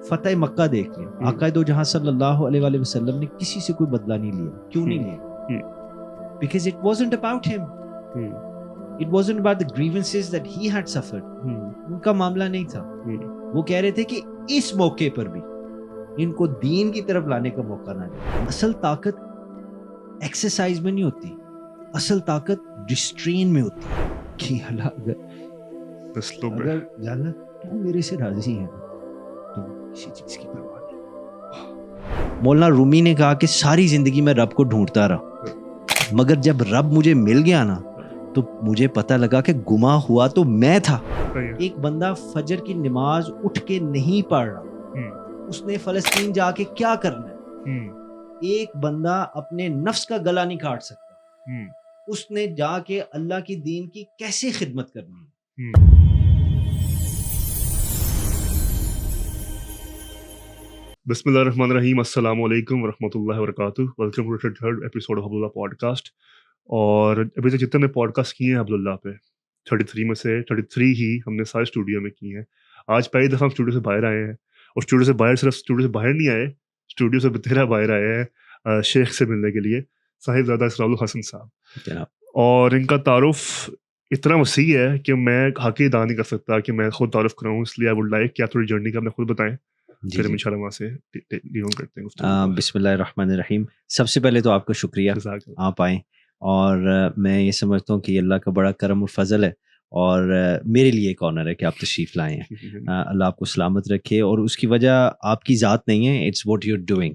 فتح مکہ دیکھ لیں, آقا دو جہاں صلی اللہ علیہ وآلہ وسلم نے کسی سے کوئی بدلہ نہیں لیا. کیوں نہیں لیا؟ Because it wasn't about him. It wasn't about the grievances that he had suffered. ان کا معاملہ نہیں تھا. وہ کہہ رہے تھے کہ اس موقع پر بھی ان کو دین کی طرف لانے کا موقع نہ دے. اصل طاقت ایکسرسائز میں نہیں ہوتی, اصل طاقت ریسٹرین میں ہوتی ہے. کہ اگر جانا تو میرے سے راضی ہے تو کسی چیز کی پرواہ نہیں. مولانا رومی نے کہا کہ ساری زندگی میں رب کو ڈھونڈتا رہا, مگر جب رب مجھے مل گیا نا تو مجھے پتہ لگا کہ گماہ ہوا تو میں تھا. ایک بندہ فجر کی نماز اٹھ کے نہیں پڑھ رہا, اس نے فلسطین جا کے کیا کرنا ہے. ایک بندہ اپنے نفس کا گلا نہیں کاٹ سکتا, اس نے جا کے اللہ کی دین کی کیسے خدمت کرنی ہے. بسم اللہ الرحمن الرحیم. السلام علیکم ورحمۃ اللہ وبرکاتہ. Welcome to third episode of Abdullah podcast. اور ابھی تک جتنے میں پوڈ کاسٹ کیے ہیں عبداللہ پہ 33 میں سے 33 ہی ہم نے سارے اسٹوڈیو میں کیے ہیں. آج پہلی دفعہ ہم اسٹوڈیو سے باہر آئے ہیں, اور اسٹوڈیو سے باہر صرف اسٹوڈیو سے باہر نہیں آئے, اسٹوڈیو سے بتیرا باہر آئے ہیں شیخ سے ملنے کے لیے, صاحبزادہ اسرار الحسن صاحب. اور ان کا تعارف اتنا وسیع ہے کہ میں حق ادا نہیں کر سکتا کہ میں خود تعارف کراؤں, اس لیے آئی ووڈ لائک کہ آپ تھوڑی جرنی کا اپنے خود بتائیں. پھر ہم انشاءاللہ وہاں سے ڈیل کرتے ہیں. بسم اللہ الرحمن الرحیم. سب سے پہلے تو آپ کا شکریہ آپ آئیں, اور میں یہ سمجھتا ہوں کہ یہ اللہ کا بڑا کرم اور فضل ہے, اور میرے لیے ایک آنر ہے کہ آپ تشریف لائے ہیں. اللہ آپ کو سلامت رکھے, اور اس کی وجہ آپ کی ذات نہیں ہے, it's what you are doing.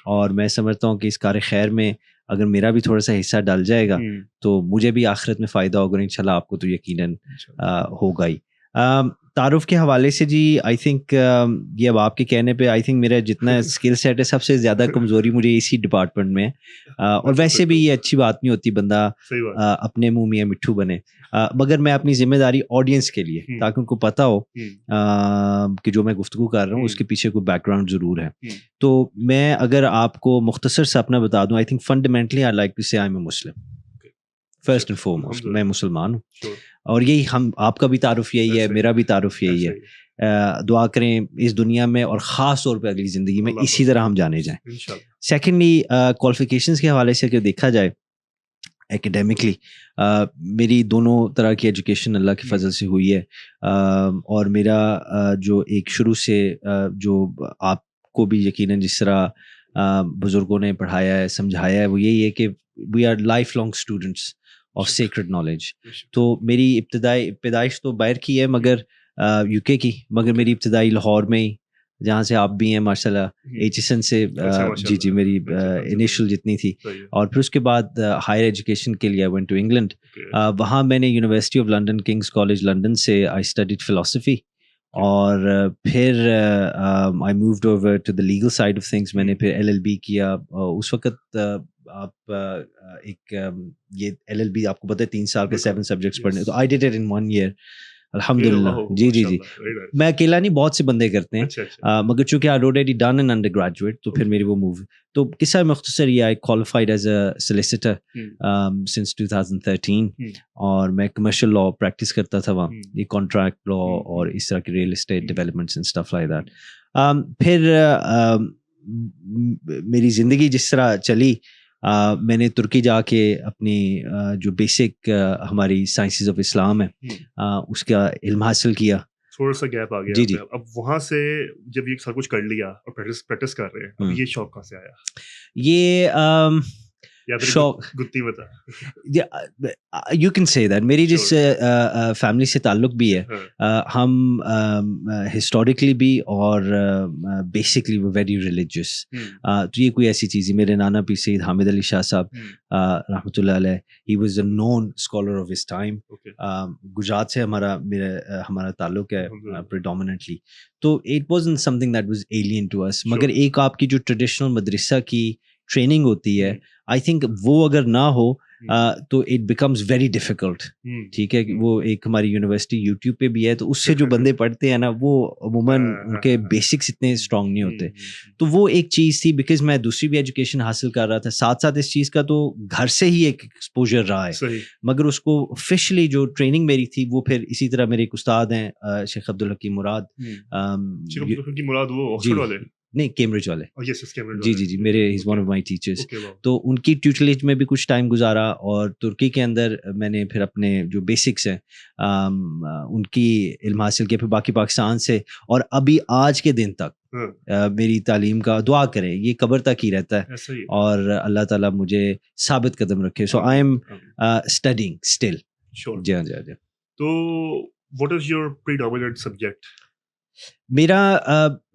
اور میں سمجھتا ہوں کہ اس کار خیر میں اگر میرا بھی تھوڑا سا حصہ ڈال جائے گا تو مجھے بھی آخرت میں فائدہ ہوگا, انشاءاللہ آپ کو تو یقیناً ہوگا ہی. تعارف کے حوالے سے جی آئی تھنک یہ اب آپ کے کہنے پہ آئی تھنک میرا جتنا اسکل سیٹ ہے سب سے زیادہ کمزوری مجھے اسی ڈپارٹمنٹ میں ہے. اور ویسے بھی یہ اچھی بات نہیں ہوتی بندہ اپنے منہ میاں مٹھو بنے, مگر میں اپنی ذمہ داری آڈینس کے لیے, تاکہ ان کو پتہ ہو کہ جو میں گفتگو کر رہا ہوں اس کے پیچھے کوئی بیک گراؤنڈ ضرور ہے. تو میں اگر آپ کو مختصر سے اپنا بتا دوں, I think fundamentally I like to say I am a Muslim. First and foremost میں مسلمان ہوں, اور یہی ہم آپ کا بھی تعارف یہی ہے, میرا بھی تعارف یہی ہے. دعا کریں اس دنیا میں اور خاص طور پہ اگلی زندگی میں اسی طرح ہم جانے جائیں. سیکنڈلی کوالیفیکیشنس کے حوالے سے اگر دیکھا جائے ایکیڈیمکلی, میری دونوں طرح کی ایجوکیشن اللہ کے فضل سے ہوئی ہے. اور میرا جو ایک شروع سے جو آپ کو بھی یقیناً جس طرح بزرگوں نے پڑھایا ہے سمجھایا ہے وہ یہی ہے کہ we are lifelong students of sacred knowledge. تو میری پیدائش تو باہر کی ہے مگر یو کے کی, مگر میری ابتدائی لاہور میں ہی, جہاں سے آپ بھی ہیں ماشاء اللہ, ایچ ایس این سے جی میری انیشل جتنی تھی. اور پھر اس کے بعد ہائر ایجوکیشن کے لیے آئی وینٹ ٹو انگلینڈ. وہاں میں نے university of London King's college London سے آئی اسٹڈیڈ فلاسفی, اور پھر I moved over to the legal side of things. میں نے پھر ایل ایل بی کیا. اس وقت آپ ایک یہ ایل ایل بی آپ کو پتہ ہے 3 سال کے 7 سبجیکٹس پڑھنے, تو I did it in 1 year الحمدللہ. جی میں اکیلا نہیں, بہت سے بندے کرتے ہیں, مگر چونکہ I already done in under graduate تو پھر میری وہ موو. تو قصہ مختصر یہ, آئی کوالیفائڈ ایز اے سلیسیٹر سنس 2013, اور میں کمرشل لا پریکٹس کرتا تھا وہاں, یہ کانٹریکٹ لا اور اس طرح کی real estate developments and stuff like that. پھر میری زندگی جس طرح چلی, میں نے ترکی جا کے اپنی جو بیسک ہماری سائنسز آف اسلام ہے اس کا علم حاصل کیا. تھوڑا سا گیپ آ گیا. جی اب وہاں سے جب یہ سب کچھ کر لیا اور پریکٹس کر رہے ہیں, اب یہ شوق کہاں سے آیا؟ یہ شوق یو کین سے دیٹ میری جس فیملی سے تعلق بھی ہے, ہم ہسٹوریکلی بھی اور بیسکلی ویری ریلیجیس. تو یہ کوئی ایسی چیز ہے, میرے نانا پیر سید حامد علی شاہ صاحب رحمۃ اللہ علیہ, he was a known scholar of his time. Gujarat سے ہمارا تعلق ہے پریڈومیننٹلی. تو it wasn't something that was alien to us. مگر ایک آپ کی جو ٹریڈیشنل مدرسہ کی ٹریننگ ہوتی ہے, آئی تھنک وہ اگر نہ ہو تو اٹ بیکمز ویری ڈیفیکلٹ. ٹھیک ہے, وہ ایک ہماری یونیورسٹی یوٹیوب پہ بھی ہے, تو اس سے جو بندے پڑھتے ہیں نا وہ عموماً ان کے بیسکس اتنے اسٹرانگ نہیں ہوتے. تو وہ ایک چیز تھی, بیکاز میں دوسری بھی ایجوکیشن حاصل کر رہا تھا ساتھ ساتھ اس چیز کا, تو گھر سے ہی ایک ایکسپوجر رہا ہے, مگر اس کو آفیشلی جو ٹریننگ میری تھی وہ پھر اسی طرح میرے ایک استاد ہیں شیخ عبدالحکیم مراد, نہیں کیمبرج والے, جی میرے he is one of my teachers. تو ان کی ٹیوٹریج میں بھی کچھ ٹائم گزارا, اور ترکی کے اندر میں نے پھر اپنے جو بیسکس ہیں ان کی علم حاصل کیا, پھر باقی پاکستان سے, اور ابھی آج کے دن تک میری تعلیم کا دعا کریں یہ قبر تک ہی رہتا ہے, اور اللہ تعالیٰ مجھے ثابت قدم رکھے. سو آئی ایم اسٹڈینگ اسٹل. جی ہاں جی ہاں. تو واٹ از یور پریڈومیننٹ سبجیکٹ؟ میرا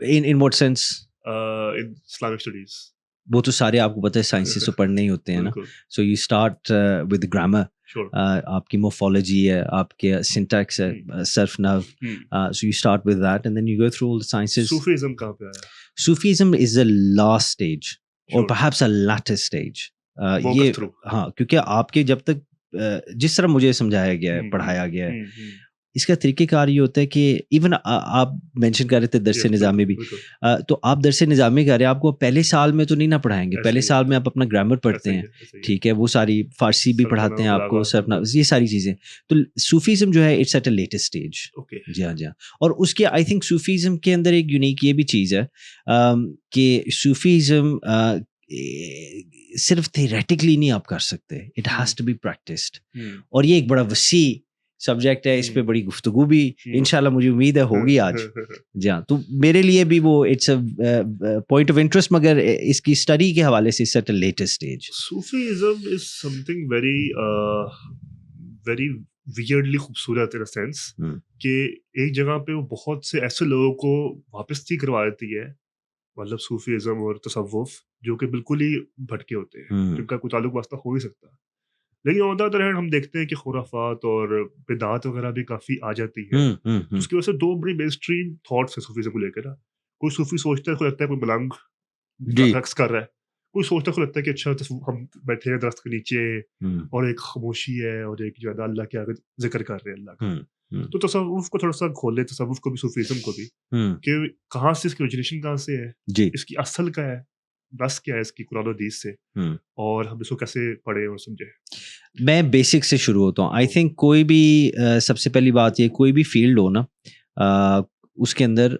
in what sense Islamic studies, وہ تو سارے آپ کو پتہ ہے سائنسز تو پڑھنے ہی ہوتے ہیں نا. سو یو اسٹارٹ ود گرامر, آپ کی مورفولوجی ہے, آپ کے سنٹیکس ہے, صرف نحو, so you start with that and then you go through all the sciences. Sufism کہاں پہ آیا؟ Sufism is a last stage اور perhaps a latter stage. یہ ہاں, کیونکہ آپ کے جب تک جس طرح مجھے سمجھایا گیا ہے, پڑھایا گیا ہے, اس کا طریقہ کار یہ ہوتا ہے کہ ایون آپ مینشن کر رہے تھے درس نظامی بھی, تو آپ درس نظامی کر رہے ہیں, آپ کو پہلے سال میں تو نہیں نہ پڑھائیں گے, پہلے سال میں آپ اپنا گرامر پڑھتے ہیں, ٹھیک ہے, وہ ساری فارسی بھی پڑھاتے ہیں آپ کو, یہ ساری چیزیں. تو صوفیزم جو ہے it's at a latest stage. جی ہاں جی ہاں. اور اس کے آئی تھنک صوفیزم کے اندر ایک یونیک یہ بھی چیز ہے کہ صوفیزم صرف تھیوریٹکلی نہیں آپ کر سکتے, it has to be practised. اور یہ ایک بڑا وسیع سبجیکٹ ہے, اس پہ بڑی گفتگو بھی انشاءاللہ مجھے امید ہے ہوگی آج. جی ہاں, تو میرے لیے بھی وہ it's a point of interest, مگر اس کی اسٹڈی کے حوالے سے it's at a latest stage. Sufism is something very weirdly خوبصورت ان سینس کہ ایک جگہ پہ وہ بہت سے ایسے لوگوں کو واپسی کروا دیتی ہے, مطلب صوفیزم اور تصوف جو کہ بالکل ہی بھٹکے ہوتے ہیں, جن کا کوئی تعلق واسطہ ہو نہیں سکتا. لیکن آن دی ادر ہینڈ ہم دیکھتے ہیں کہ خرافات اور بدعات وغیرہ بھی کافی آ جاتی ہے. اس کی وجہ سے دو بڑی مین اسٹریم تھاٹس ہیں صوفیزم کو لے کر. کوئی صوفی سوچتا ہے, کوئی لگتا ہے کوئی ملنگ رقص کر رہا ہے, کوئی سوچتا ہے, کوئی لگتا ہے کہ اچھا ہم بیٹھے ہیں درخت کے نیچے اور ایک خاموشی ہے اور ایک جو ہے اللہ کے آگے ذکر کر رہے ہیں اللہ کا. تو تصوف کو تھوڑا سا کھولے, تصوف کو بھی صوفیزم کو بھی, کہ کہاں سے اس کی اوریجنیشن کہاں سے ہے, اس کی اصل کا ہے, بس کیا ہے اس کی قرآن و حدیث سے, اور ہم اس کو کیسے پڑھیں اور سمجھیں. میں بیسک سے شروع ہوتا ہوں. آئی تھنک کوئی بھی سب سے پہلی بات یہ, کوئی بھی فیلڈ ہو نا, اس کے اندر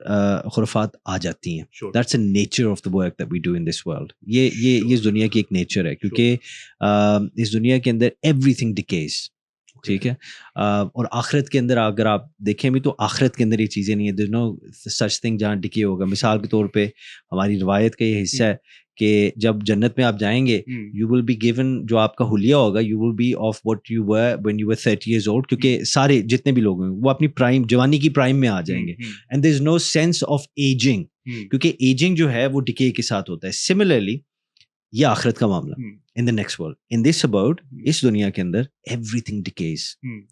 خرافات آ جاتی ہیں. That's a nature of the work that we do in this world. یہ اس دنیا کی ایک نیچر ہے, کیونکہ اس دنیا کے اندر ایوری تھنگ ڈیکیز, ٹھیک ہے. اور آخرت کے اندر اگر آپ دیکھیں بھی تو آخرت کے اندر یہ چیزیں نہیں ہیں, دیر نو سچ تھنگ جہاں ڈکے ہوگا. مثال کے طور پہ ہماری روایت کا یہ حصہ ہے کہ جب جنت میں آپ جائیں گے, یو ول بی گیون, جو آپ کا حلیہ ہوگا, you will be of what you were when you were 30 years old, کیونکہ سارے جتنے بھی لوگ ہیں وہ اپنی پرائم, جوانی کی پرائم میں آ جائیں گے. And there is no sense of ageing, کیونکہ ایجنگ جو ہے وہ ڈکے کے ساتھ ہوتا ہے. سملرلی یہ آخرت کا معاملہ in the next world, in this about, اس دنیا کے اندر ایوری تھنگ ڈکیز,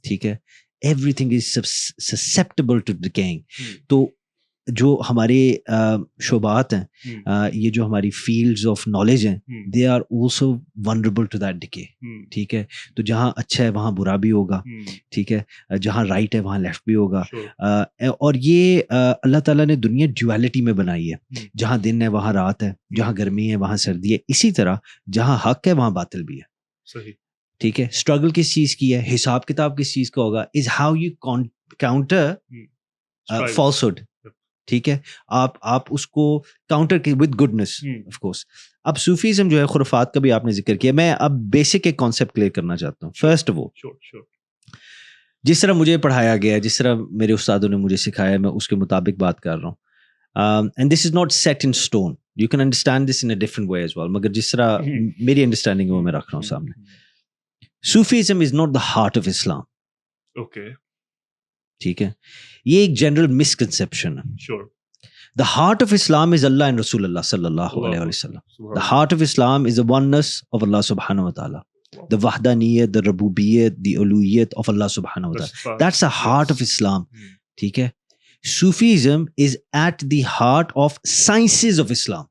ٹھیک ہے, everything is susceptible to decaying. تو جو ہمارے شعبات ہیں, یہ جو ہماری فیلڈز آف نالج ہیں, they are also vulnerable to that decay, ٹھیک ہے. تو جہاں اچھا ہے وہاں برا بھی ہوگا, ٹھیک ہے, جہاں رائٹ ہے وہاں لیفٹ بھی ہوگا. اور یہ اللہ تعالیٰ نے دنیا ڈیویلٹی میں بنائی ہے, جہاں دن ہے وہاں رات ہے, جہاں گرمی ہے وہاں سردی ہے. اسی طرح جہاں حق ہے وہاں باطل بھی ہے, صحیح, ٹھیک ہے. اسٹرگل کس چیز کی ہے, حساب کتاب کس چیز کا ہوگا, is how you counter falsehood, ٹھیک ہے. آپ اس کو کاؤنٹر کی ود گڈنس آف کورس. اب صوفیزم جو ہے, خرافات کا بھی آپ نے ذکر کیا, میں اب بیسک ایک کانسیپٹ کلیئر کرنا چاہتا ہوں. فرسٹ وہ جس طرح مجھے پڑھایا گیا, جس طرح میرے استادوں نے مجھے سکھایا, میں اس کے مطابق بات کر رہا ہوں. And this is not set in stone, you can understand this in a different way as well, مگر جس طرح میری انڈرسٹینڈنگ ہے وہ میں رکھ رہا ہوں سامنے. Sufism is not the heart of Islam. Okay, ٹھیک ہے, یہ ایک جنرل مسکنسیپشن ہے. The heart of Islam is Allah and Rasul Allah sallallahu alayhi wa sallam. The heart of Islam is the oneness of Allah subhanahu wa ta'ala. The wahdaniyat, the rububiyyat, the uluhiyyat of Allah subhanahu wa ta'ala. That's the heart of Islam. ٹھیک ہے. Sufism is at the heart of sciences of Islam.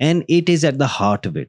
and it is at the heart of it.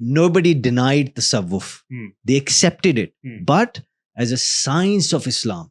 Nobody denied tasawwuf. They accepted it. But as a science of Islam.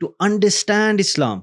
To understand Islam.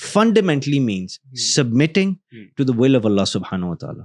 fundamentally means submitting to the will of Allah subhanahu wa ta'ala.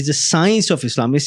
is a science of Islam, is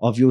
of your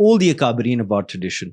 all the akabirin of our tradition.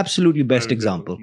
absolutely best example.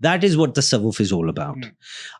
That is what tasawwuf is all about.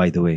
by the way.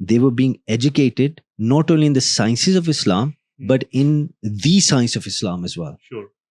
They were being educated not only in the sciences of Islam but in the science of Islam as well. Sure.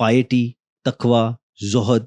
piety, taqwa, zuhud,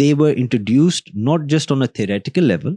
they were introduced not just on a theoretical level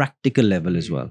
practical level as well.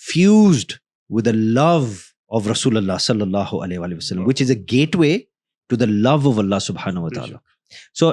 fused with the love of Rasulullah sallallahu alaihi wasallam, which is a gateway to the love of Allah subhanahu wa ta'ala. So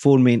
four main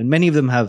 and many of them have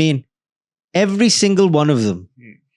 main, every single one of them,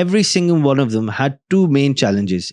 every single one of them had two main challenges.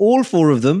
all four of them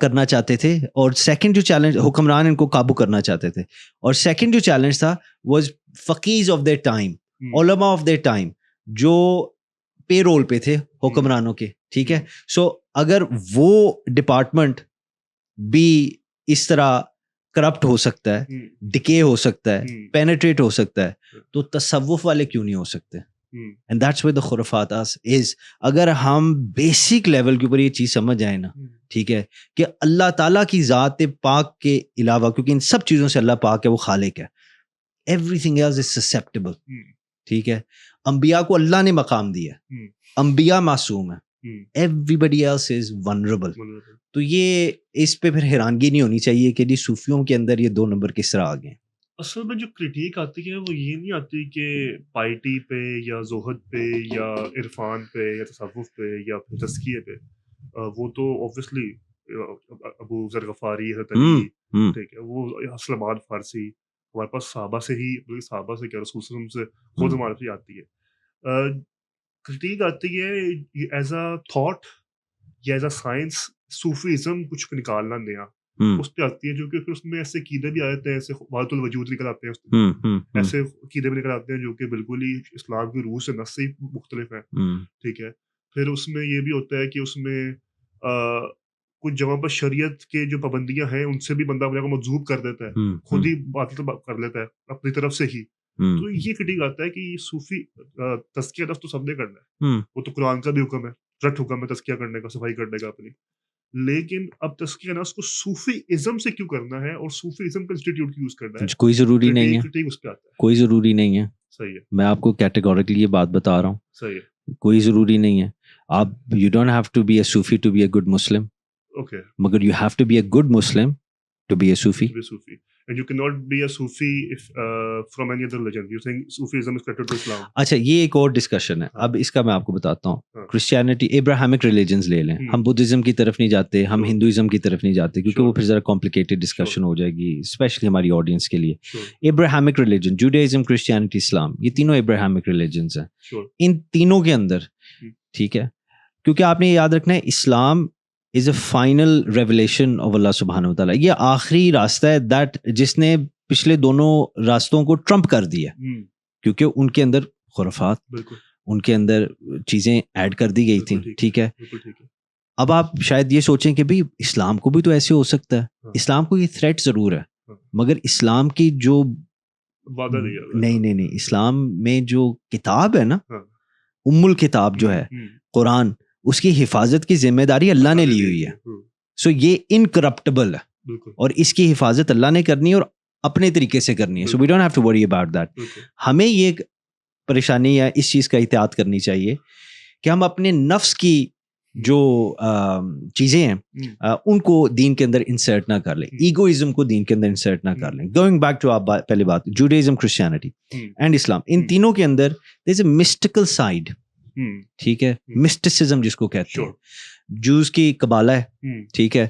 کرنا چاہتے تھے, اور second جو challenge, حکمران ان کو قابو کرنا چاہتے تھے, اور سیکنڈ جو چیلنج تھا واز فقیز آف دیئر ٹائم, علماء آف دیئر ٹائم, جو پے رول پہ تھے حکمرانوں کے, ٹھیک ہے. سو اگر وہ ڈپارٹمنٹ بھی اس طرح کرپٹ ہو سکتا ہے, ڈکے ہو سکتا ہے, پینیٹریٹ ہو سکتا ہے, تو تصوف والے کیوں نہیں ہو سکتے؟ اینڈ دیٹس ویئر دا خرافات از. اگر ہم بیسک لیول کے اوپر یہ چیز سمجھ جائیں نا, ٹھیک ہے, کہ اللہ تعالیٰ کی ذات پاک کے علاوہ, کیونکہ ان سب چیزوں سے اللہ پاک ہے, وہ خالق ہے, every thing else is susceptible, ٹھیک ہے. انبیاء کو اللہ نے مقام دیا, انبیاء معصوم ہیں, ایوری ایلس از ونربل. تو یہ اس پہ پھر حیرانگی نہیں ہونی چاہیے کہ جی صوفیوں کے اندر یہ 2 نمبر کس طرح آ گئے. اصل میں جو کرٹیک آتی ہے وہ یہ نہیں آتی کہ پائٹی پہ یا زہد پہ یا عرفان پہ یا تصوف پہ یا پھر تزکیے پہ, وہ تو اوبویسلی ابو ذر غفاری حضرت علی, ٹھیک ہے, وہ سلمان فارسی, ہمارے پاس صحابہ سے ہی, صحابہ سے کیا رسول صلی اللہ علیہ وسلم سے خود ہمارے پاس آتی ہے. کرٹیک آتی ہے ایز اے تھاٹ یا ایز اے سائنس, صوفیزم کچھ نکالنا نیا اس پہ آتی ہے, جو کہ پھر اس میں ایسے عقیدے بھی آتے ہیں, ایسے وحدت الوجود نکل آتے ہیں, ایسے عقیدے بھی نکل آتے ہیں جو کہ بالکل ہی اسلام کی روح سے نس سے مختلف ہیں, ٹھیک ہے. پھر اس میں یہ بھی ہوتا ہے کہ اس میں کچھ جگہ پر شریعت کے جو پابندیاں ہیں ان سے بھی بندہ اپنے کو مجذوب کر دیتا ہے, خود ہی باطل کر لیتا ہے اپنی طرف سے ہی. تو یہ کرٹیک آتا ہے کہ یہ صوفی تزکیہ تو سب نے کرنا ہے, وہ تو قرآن کا بھی حکم ہے, رٹ حکم ہے تزکیہ کرنے کا, صفائی کرنے کا اپنی. لیکن اب تزکیہ نا اس کو صوفی ازم سے کیوں کرنا ہے اور صوفی ازم کا انسٹیٹیوٹ کیوں یوز کرنا ہے, کوئی ضروری نہیں ہے, اس پہ آتا ہے. کوئی ضروری نہیں ہے. صحیح ہے, میں آپ کو کیٹیگوریکلی یہ بات بتا رہا ہوں. صحیح ہے, کوئی ضروری نہیں ہے. آپ you don't have to be a Sufi to be a good Muslim, okay, مگر you have to be a good Muslim to be a Sufi. And you cannot be a Sufi if from any other religion. You think Sufism is connected to Islam? اچھا, یہ ایک اور discussion ہے. اب اس کا میں آپ کو بتاتا ہوں. کرسچینٹی, ابراہمک ریلیجنز لے لیں, ہم بدھزم کی طرف نہیں جاتے, ہم ہندوازم کی طرف نہیں جاتے, کیونکہ وہ پھر ذرا کمپلیکیٹڈ ڈسکشن ہو جائے گی, اسپیشلی ہماری آڈینس کے لیے. ابراہمک ریلیجن, جوڈائزم, کرسچینٹی, اسلام, یہ تینوں ابراہمک ریلیجنز ہیں. ان تینوں کے اندر, ٹھیک ہے, کیونکہ آپ نے یاد رکھنا ہے اسلام is a final revelation of Allah subhanahu wa ta'ala. یہ آخری راستہ ہے دیٹ جس نے پچھلے دونوں راستوں کو ٹرمپ کر دیا, کیونکہ ان کے اندر خرافات, ان کے اندر چیزیں ایڈ کر دی گئی تھیں, ٹھیک ہے. اب آپ شاید یہ سوچیں کہ بھئی اسلام کو بھی تو ایسے ہو سکتا ہے, اسلام کو یہ تھریٹ ضرور ہے, مگر اسلام کی جو نہیں, اسلام میں جو کتاب ہے نا, ام الکتاب جو ہے قرآن, اس کی حفاظت کی ذمہ داری اللہ نے لی ہوئی ہے. سو یہ انکرپٹیبل ہے, اور اس کی حفاظت اللہ نے کرنی ہے اور اپنے طریقے سے کرنی ہے. So we don't have to worry about that. ہمیں یہ پریشانی یا اس چیز کا احتیاط کرنی چاہیے کہ ہم اپنے نفس کی جو چیزیں ہیں ان کو دین کے اندر انسرٹ نہ کر لیں, ایگوازم کو دین کے اندر انسرٹ نہ کر لیں. گوئنگ بیک ٹو آپ پہلی بات, جوڈائزم, کرسچینٹی اینڈ اسلام, ان تینوں کے اندر دیر از اے مسٹیکل سائڈ, ٹھیک ہے, مسٹسزم جس کو کہتے ہیں. جوز کی قبالہ ہے, ٹھیک ہے,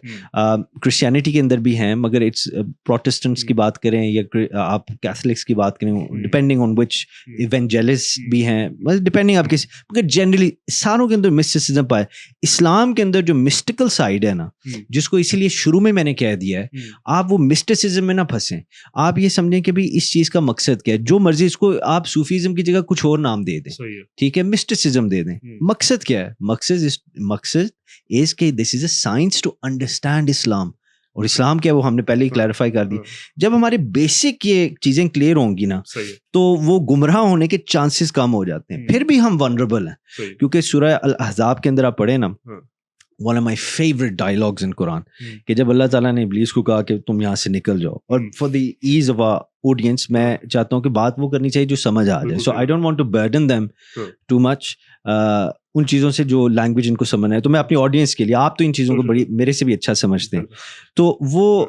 کرسچینٹی کے اندر بھی ہیں, مگر اٹس پروٹسٹنٹس کی بات کریں یا آپ کیتھلکس کی بات کریں, ڈپینڈنگ آن وچ ایونجلسٹ بھی ہیں, ڈپینڈنگ آپ کس, مگر جنرلی ساروں کے اندر مسٹسزم پائے. اسلام کے اندر جو مسٹیکل سائڈ ہے نا, جس کو اسی لیے شروع میں نے کہہ دیا ہے, آپ وہ مسٹسزم میں نہ پھنسیں. آپ یہ سمجھیں کہ بھائی اس چیز کا مقصد کیا ہے, جو مرضی اس کو آپ صوفیزم کی جگہ کچھ اور نام دے دیں, ٹھیک ہے, مسٹسزم دے دیں. مقصد کیا ہے؟ مقصد is کہ this is a science to understand Islam. اور اسلام کیا ہے وہ ہم نے پہلے ہی کلیریفائی کر دی. جب ہمارے بیسک یہ چیزیں کلیئر ہوں گی نا, تو وہ گمراہ ہونے کے چانسز کم ہو جاتے ہیں. پھر بھی ہم ونربل ہیں, کیونکہ سورہ الاحزاب کے اندر آپ پڑھیں نا, one of my favorite dialogues in Quran, کہ جب اللہ تعالیٰ نے ابلیس کو کہا کہ تم یہاں سے نکل جاؤ, اور for the ease of our audience میں چاہتا ہوں کہ بات وہ کرنی چاہیے جو سمجھ آ جائے. So I don't want to burden them too much ان چیزوں سے جو لینگویج ان کو سمجھنا ہے. تو میں اپنی آڈینس کے لیے, آپ تو ان چیزوں کو بڑی میرے سے بھی اچھا سمجھتے ہیں, تو وہ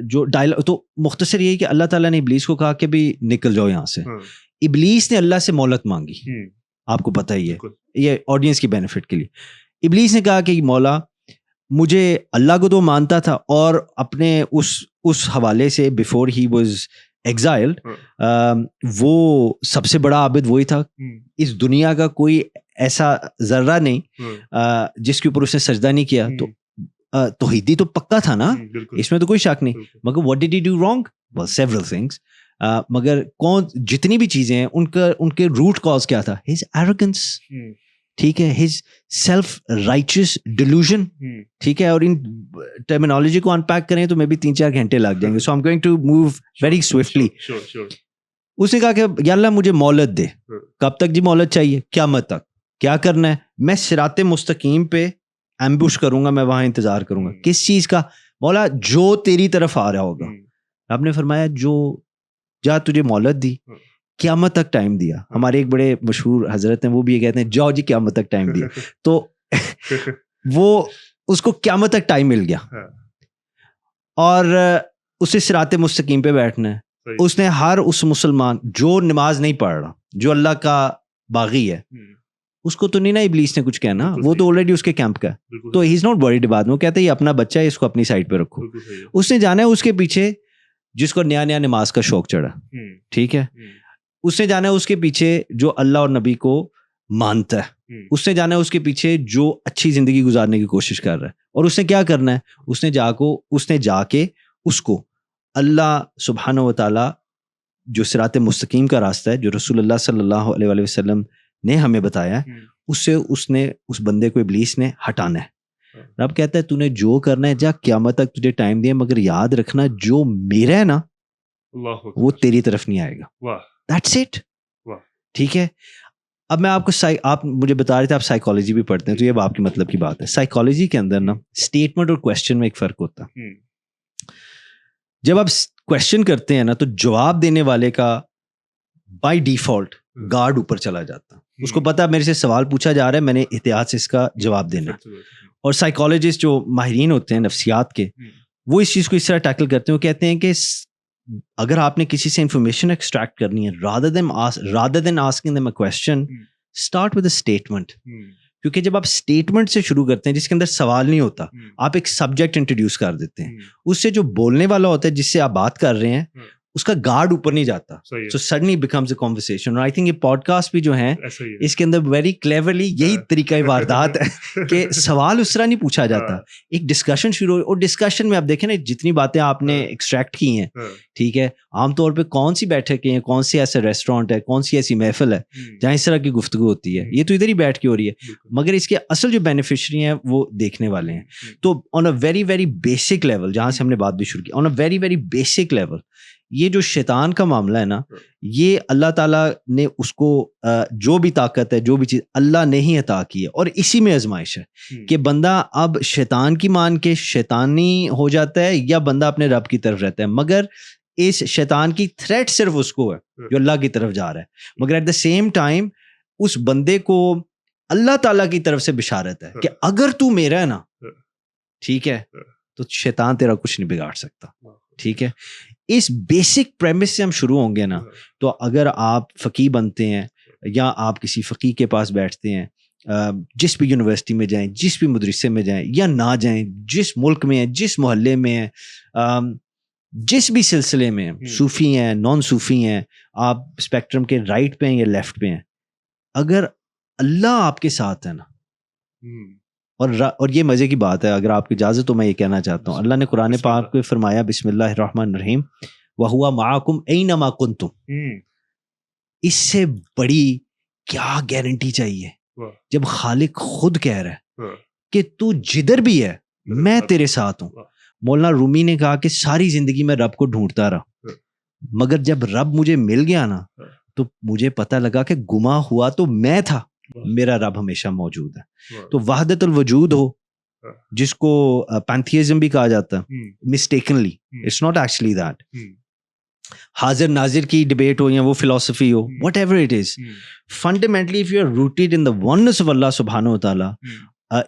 جو ڈائلاگ, تو مختصر یہی کہ اللہ تعالیٰ نے ابلیس کو کہا کہ بھی نکل جاؤ یہاں سے. ابلیس نے اللہ سے مہلت مانگی, آپ کو پتہ ہی ہے, یہ آڈینس کی بینیفٹ کے لیے. ابلیس نے کہا کہ مولا مجھے اللہ کو تو مانتا تھا, اور اپنے اس حوالے سے بفور ہی واز ایگزائلڈ وہ سب سے بڑا عابد وہی تھا. اس دنیا کا کوئی ایسا ذرہ نہیں جس کے اوپر اس نے سجدہ نہیں کیا. تو توحیدی تو پکا تھا نا, اس میں تو کوئی شک نہیں, مگر what did he do wrong? Well, several things. مگر جتنی بھی چیزیں ہیں ان کے روٹ کاز کیا تھا؟ his arrogance, ٹھیک ہے, his self righteous delusion, ٹھیک ہے. اور ان ٹرمینالوجی کو انپیک کریں تو میں بھی 3-4 گھنٹے لگ جائیں گے, so I'm going to move very swiftly. اس نے کہا کہ یا اللہ مجھے مہلت دے. کب تک جی مہلت چاہیے؟ قیامت تک. کیا کرنا ہے؟ میں صراط مستقیم پہ ایمبوش کروں گا, میں وہاں انتظار کروں گا. کس چیز کا؟ مولا جو تیری طرف آ رہا ہوگا. آپ نے فرمایا جو جا تجھے مہلت دی, قیامت تک ٹائم دیا. ہمارے ایک بڑے مشہور حضرت ہیں, وہ بھی یہ کہتے ہیں جاؤ جی قیامت تک ٹائم دیا. تو وہ اس کو قیامت تک ٹائم مل گیا, اور اسے صراط مستقیم پہ بیٹھنا ہے. اس نے ہر اس مسلمان جو نماز نہیں پڑھ رہا, جو اللہ کا باغی ہے, اس کو تو نہیں نا ابلیس نے کچھ کہنا, وہ تو آلریڈی اس کے کیمپ کا ہے, تو ہی از ناٹ ورریڈ اباؤٹ. وہ کہتے ہیں یہ اپنا بچہ ہے, اس کو اپنی سائڈ پہ رکھو. اس نے جانا ہے اس کے پیچھے جس کو نیا نماز کا شوق چڑھا, ٹھیک ہے. اس نے جانا ہے اس کے پیچھے جو اللہ اور نبی کو مانتا ہے. اس نے جانا ہے اس کے پیچھے جو اچھی زندگی گزارنے کی کوشش کر رہا ہے. اور اس نے کیا کرنا ہے؟ اس نے جا کے اس کو اللہ سبحانہ و تعالیٰ جو صراط مستقیم کا راستہ ہے, جو رسول اللہ صلی اللہ علیہ وآلہ وسلم نے ہمیں بتایا ہے, اس سے اس بندے کو ابلیس نے ہٹانا ہے. رب کہتا ہے تو نے جو کرنا ہے جا, قیامت تک تجھے ٹائم دیا, مگر یاد رکھنا جو میرا ہے نا وہ تیری طرف نہیں آئے گا. That's it. ٹھیک ہے. اب میں آپ کو آپ مجھے بتا رہے تھے آپ سائیکالوجی بھی پڑھتے ہیں, تو یہ اب آپ کی مطلب کی بات ہے. سائیکالوجی کے اندر نا اسٹیٹمنٹ اور کوشچن میں ایک فرق ہوتا ہے. جب آپ کوشچن کرتے ہیں نا تو جواب دینے والے کا بائی ڈیفالٹ گارڈ اوپر چلا جاتا ہے. اس کو پتا میرے سے سوال پوچھا جا رہا ہے, میں نے احتیاط سے اس کا جواب دینا. اور سائیکالوجسٹ جو ماہرین ہوتے ہیں نفسیات کے, وہ اس چیز کو اس طرح ٹیکل کرتے ہیں. وہ کہتے ہیں کہ اگر آپ نے کسی سے انفارمیشن ایکسٹریکٹ کرنی ہے, rather than asking them a question, start with a statement. کیونکہ جب آپ اسٹیٹمنٹ سے شروع کرتے ہیں جس کے اندر سوال نہیں ہوتا, آپ ایک سبجیکٹ انٹروڈیوس کر دیتے ہیں. اس سے جو بولنے والا ہوتا ہے جس سے آپ بات کر رہے ہیں, اس کا گارڈ اوپر نہیں جاتا, سو سڈنلی بیکمز اے کنورسیشن. اور آئی تھنک یہ پوڈ کاسٹ بھی جو ہیں اس کے اندر ویری کلیورلی یہی طریقہ واردات ہے کہ سوال اس طرح نہیں پوچھا جاتا, ایک ڈسکشن شروع ہو. اور ڈسکشن میں آپ دیکھیں نا جتنی باتیں آپ نے ایکسٹریکٹ کی ہیں, ٹھیک ہے, عام طور پہ کون سی بیٹھک ہیں, کون سی ایسا ریسٹورینٹ ہے, کون سی ایسی محفل ہے جہاں اس طرح کی گفتگو ہوتی ہے, یہ تو ادھر ہی بیٹھ کے ہو رہی ہے, مگر اس کے اصل جو بینیفیشری ہیں وہ دیکھنے والے ہیں. تو on a very very basic level, جہاں سے ہم نے بات بھی شروع کی, on a very very basic level, یہ جو شیطان کا معاملہ ہے نا, یہ اللہ تعالیٰ نے اس کو جو بھی طاقت ہے, جو بھی چیز اللہ نے ہی عطا کی ہے, اور اسی میں آزمائش ہے کہ بندہ اب شیطان کی مان کے شیطانی ہو جاتا ہے یا بندہ اپنے رب کی طرف رہتا ہے. مگر اس شیطان کی تھریٹ صرف اس کو ہے جو اللہ کی طرف جا رہا ہے, مگر ایٹ دا سیم ٹائم اس بندے کو اللہ تعالیٰ کی طرف سے بشارت ہے کہ اگر تو میرا ہے نا, ٹھیک ہے, تو شیطان تیرا کچھ نہیں بگاڑ سکتا. ٹھیک ہے. اس بیسک پریمس سے ہم شروع ہوں گے نا, تو اگر آپ فقیہ بنتے ہیں یا آپ کسی فقیہ کے پاس بیٹھتے ہیں, جس بھی یونیورسٹی میں جائیں, جس بھی مدرسے میں جائیں یا نہ جائیں, جس ملک میں ہیں, جس محلے میں ہیں, جس بھی سلسلے میں ہیں, صوفی ہیں, نان صوفی ہیں, آپ اسپیکٹرم کے رائٹ پہ ہیں یا لیفٹ پہ ہیں, اگر اللہ آپ کے ساتھ ہے نا, اور یہ مزے کی بات ہے, اگر آپ کی اجازت تو میں یہ کہنا چاہتا ہوں, اللہ نے قرآن پاک میں فرمایا بسم اللہ الرحمن الرحیم وَهُوَ مَعَكُمْ أَيْنَمَا كُنْتُمْ. اس سے بڑی کیا گارنٹی چاہیے جب خالق خود کہہ رہا ہے کہ تو جدھر بھی ہے میں تیرے ساتھ ہوں. مولانا رومی نے کہا کہ ساری زندگی میں رب کو ڈھونڈتا رہا, مگر جب رب مجھے مل گیا نا تو مجھے پتہ لگا کہ گماہ ہوا تو میں تھا, میرا رب ہمیشہ موجود ہے. تو وحدت الوجود ہو, جس کو پینتھیزم بھی کہا جاتا ہے mistakenly, it's not actually that. حاضر ناظر کی ڈبیٹ ہو یا وہ فلسفی ہو, whatever it is, fundamentally if you are rooted in the ones of اللہ سبحانہ و تعالیٰ,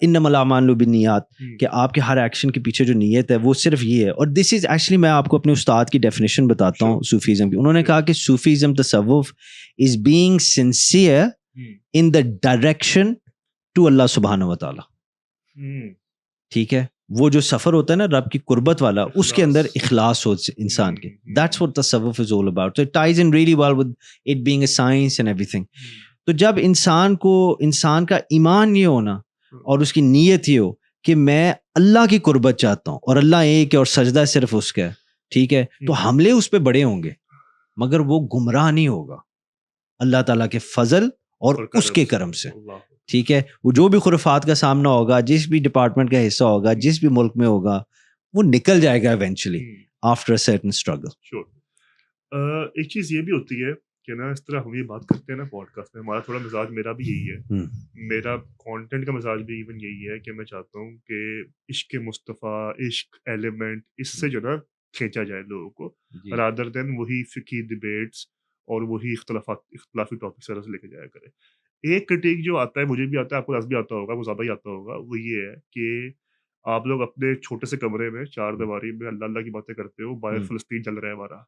انما الاعمال بالنیات, کہ آپ کے ہر ایکشن کے پیچھے جو نیت ہے وہ صرف یہ ہے. اور دس از ایکچولی, میں آپ کو اپنے استاد کی ڈیفینیشن بتاتا ہوں صوفیزم کی. انہوں نے کہا کہ صوفیزم تصوف is being sincere in the direction to اللہ سبحانہ و تعالیٰ. ٹھیک ہے, وہ جو سفر ہوتا ہے نا رب کی قربت والا, اس کے اندر اخلاص ہو انسان کے. That's what tasawwuf is all about. So it ties in really well with it being a science and everything. تو جب انسان کا ایمان یہ ہونا اور اس کی نیت یہ ہو کہ میں اللہ کی قربت چاہتا ہوں اور اللہ ایک ہے اور سجدہ صرف اس کا ہے, ٹھیک ہے, تو حملے اس پہ بڑے ہوں گے مگر وہ گمراہ نہیں ہوگا اللہ تعالیٰ کے فضل اور اس کے کرم سے, ٹھیک ہے. وہ جو بھی خرافات کا سامنا ہوگا, جس بھی ڈپارٹمنٹ کا حصہ ہوگا, جس بھی ملک میں ہوگا, وہ نکل جائے گا eventually after a certain struggle. ایک چیز یہ بھی ہوتی ہے کہ نا اس طرح ہم یہ بات کرتے ہیں نا پوڈ کاسٹ میں, ہمارا تھوڑا مزاج میرا بھی یہی ہے, میرا کانٹینٹ کا مزاج بھی ایون یہی ہے کہ میں چاہتا ہوں کہ عشق مصطفیٰ, عشق ایلیمنٹ, اس سے جو نا کھینچا جائے لوگوں کو, رادر دین وہی فقہی ڈبیٹس اور وہی اختلافی ٹاپکس وغیرہ سے لے کے جایا کرے. ایک کرٹیک جو آتا ہے, مجھے بھی آتا ہے, آپ کو بھی آتا ہوگا, وہ زیادہ ہی آتا ہوگا, وہ یہ ہے کہ آپ لوگ اپنے چھوٹے سے کمرے میں چار دیواری میں اللہ اللہ کی باتیں کرتے ہو, باہر فلسطین چل رہا ہے ہمارا,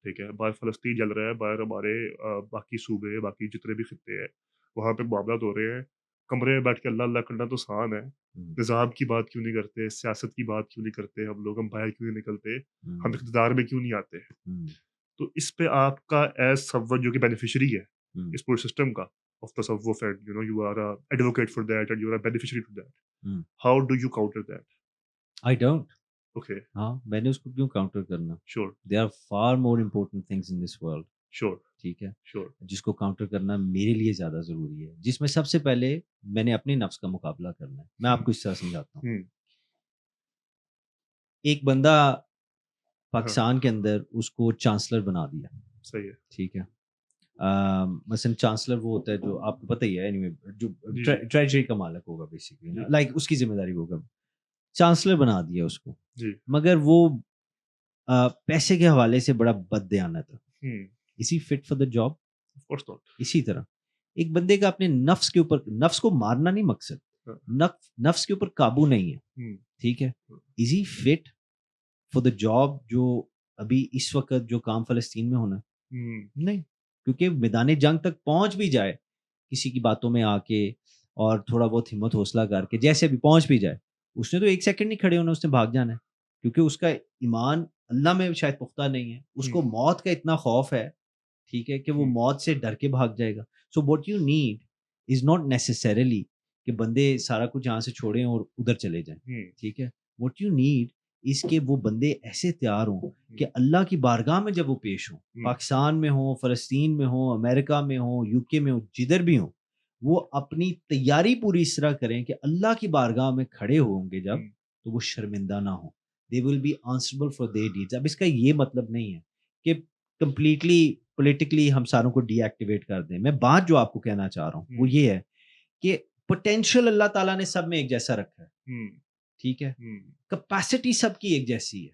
ٹھیک ہے, باہر فلسطین چل رہا ہے, باہر ہمارے باقی صوبے, باقی جتنے بھی خطے ہیں وہاں پہ معاملات ہو رہے ہیں, کمرے میں بیٹھ کے اللہ اللہ کرنا تو آسان ہے, نظام کی بات کیوں نہیں کرتے, سیاست کی بات کیوں نہیں کرتے ہم لوگ, ہم باہر کیوں نہیں نکلتے, ہم اقتدار میں کیوں نہیں آتے. تو اس پہ آپ کا ایز سم ون جو کہ بینیفیشری ہے اس پورے سسٹم کا of tasawwuf, and you are a advocate for that and you are a beneficiary to that, how do you counter that? I don't. Okay. ہاں, میں نے اس کو کیوں کاؤنٹر کرنا؟ Sure. There are far more important things in this world. Sure. ٹھیک ہے, Sure. جس کو کاؤنٹر کرنا میرے لیے زیادہ ضروری ہے, جس میں سب سے پہلے میں نے اپنے نفس کا مقابلہ کرنا ہے. میں آپ کو اس طرح سمجھاتا ہوں. ایک بندہ پاکستان کے اندر اس کو چانسلر بنا دیا, صحیح ہے, ٹھیک ہے, مثلا چانسلر وہ ہوتا ہے جو آپ کو پتہ ہی ہے, جو ٹریجری کا مالک ہوگا بیسیکلی, لائک اس کی ذمہ داری ہوگا, چانسلر بنا دیا اس کو, مگر وہ پیسے کے حوالے سے بڑا بد دیانت ہے. Is he fit for the job? Of course not. اسی طرح ایک بندے کا اپنے نفس کے اوپر, نفس کو مارنا نہیں مقصد, نفس کے اوپر قابو نہیں ہے, ٹھیک ہے, is he fit for the job جو ابھی اس وقت جو کام فلسطین میں ہونا نہیں, کیونکہ میدان جنگ تک پہنچ بھی جائے کسی کی باتوں میں آ کے اور تھوڑا بہت ہمت حوصلہ کر کے, جیسے ابھی پہنچ بھی جائے, اس نے تو ایک سیکنڈ نہیں کھڑے ہونا, اس نے بھاگ جانا ہے, کیونکہ اس کا ایمان اللہ میں شاید پختہ نہیں ہے, اس کو موت کا اتنا خوف ہے, ٹھیک ہے, کہ وہ موت سے ڈر کے بھاگ جائے گا. So what you need is not necessarily کہ بندے سارا کچھ یہاں سے چھوڑیں اور ادھر چلے جائیں, ٹھیک ہے. واٹ یو نیڈ اس کے وہ بندے ایسے تیار ہوں کہ اللہ کی بارگاہ میں جب وہ پیش ہوں, پاکستان میں ہوں, فلسطین میں ہوں, امریکہ میں ہوں, یو کے میں ہوں, جدھر بھی ہوں, وہ اپنی تیاری پوری اس طرح کریں کہ اللہ کی بارگاہ میں کھڑے ہوں گے جب, تو وہ شرمندہ نہ ہوں. They will be answerable for their deeds. اب اس کا یہ مطلب نہیں ہے کہ کمپلیٹلی پولیٹیکلی ہم ساروں کو ڈی ایکٹیویٹ کر دیں. میں بات جو آپ کو کہنا چاہ رہا ہوں وہ یہ ہے کہ پوٹینشیل اللہ تعالیٰ نے سب میں ایک جیسا رکھا ہے, ٹھیک ہے, کیپیسٹی سب کی ایک جیسی ہے,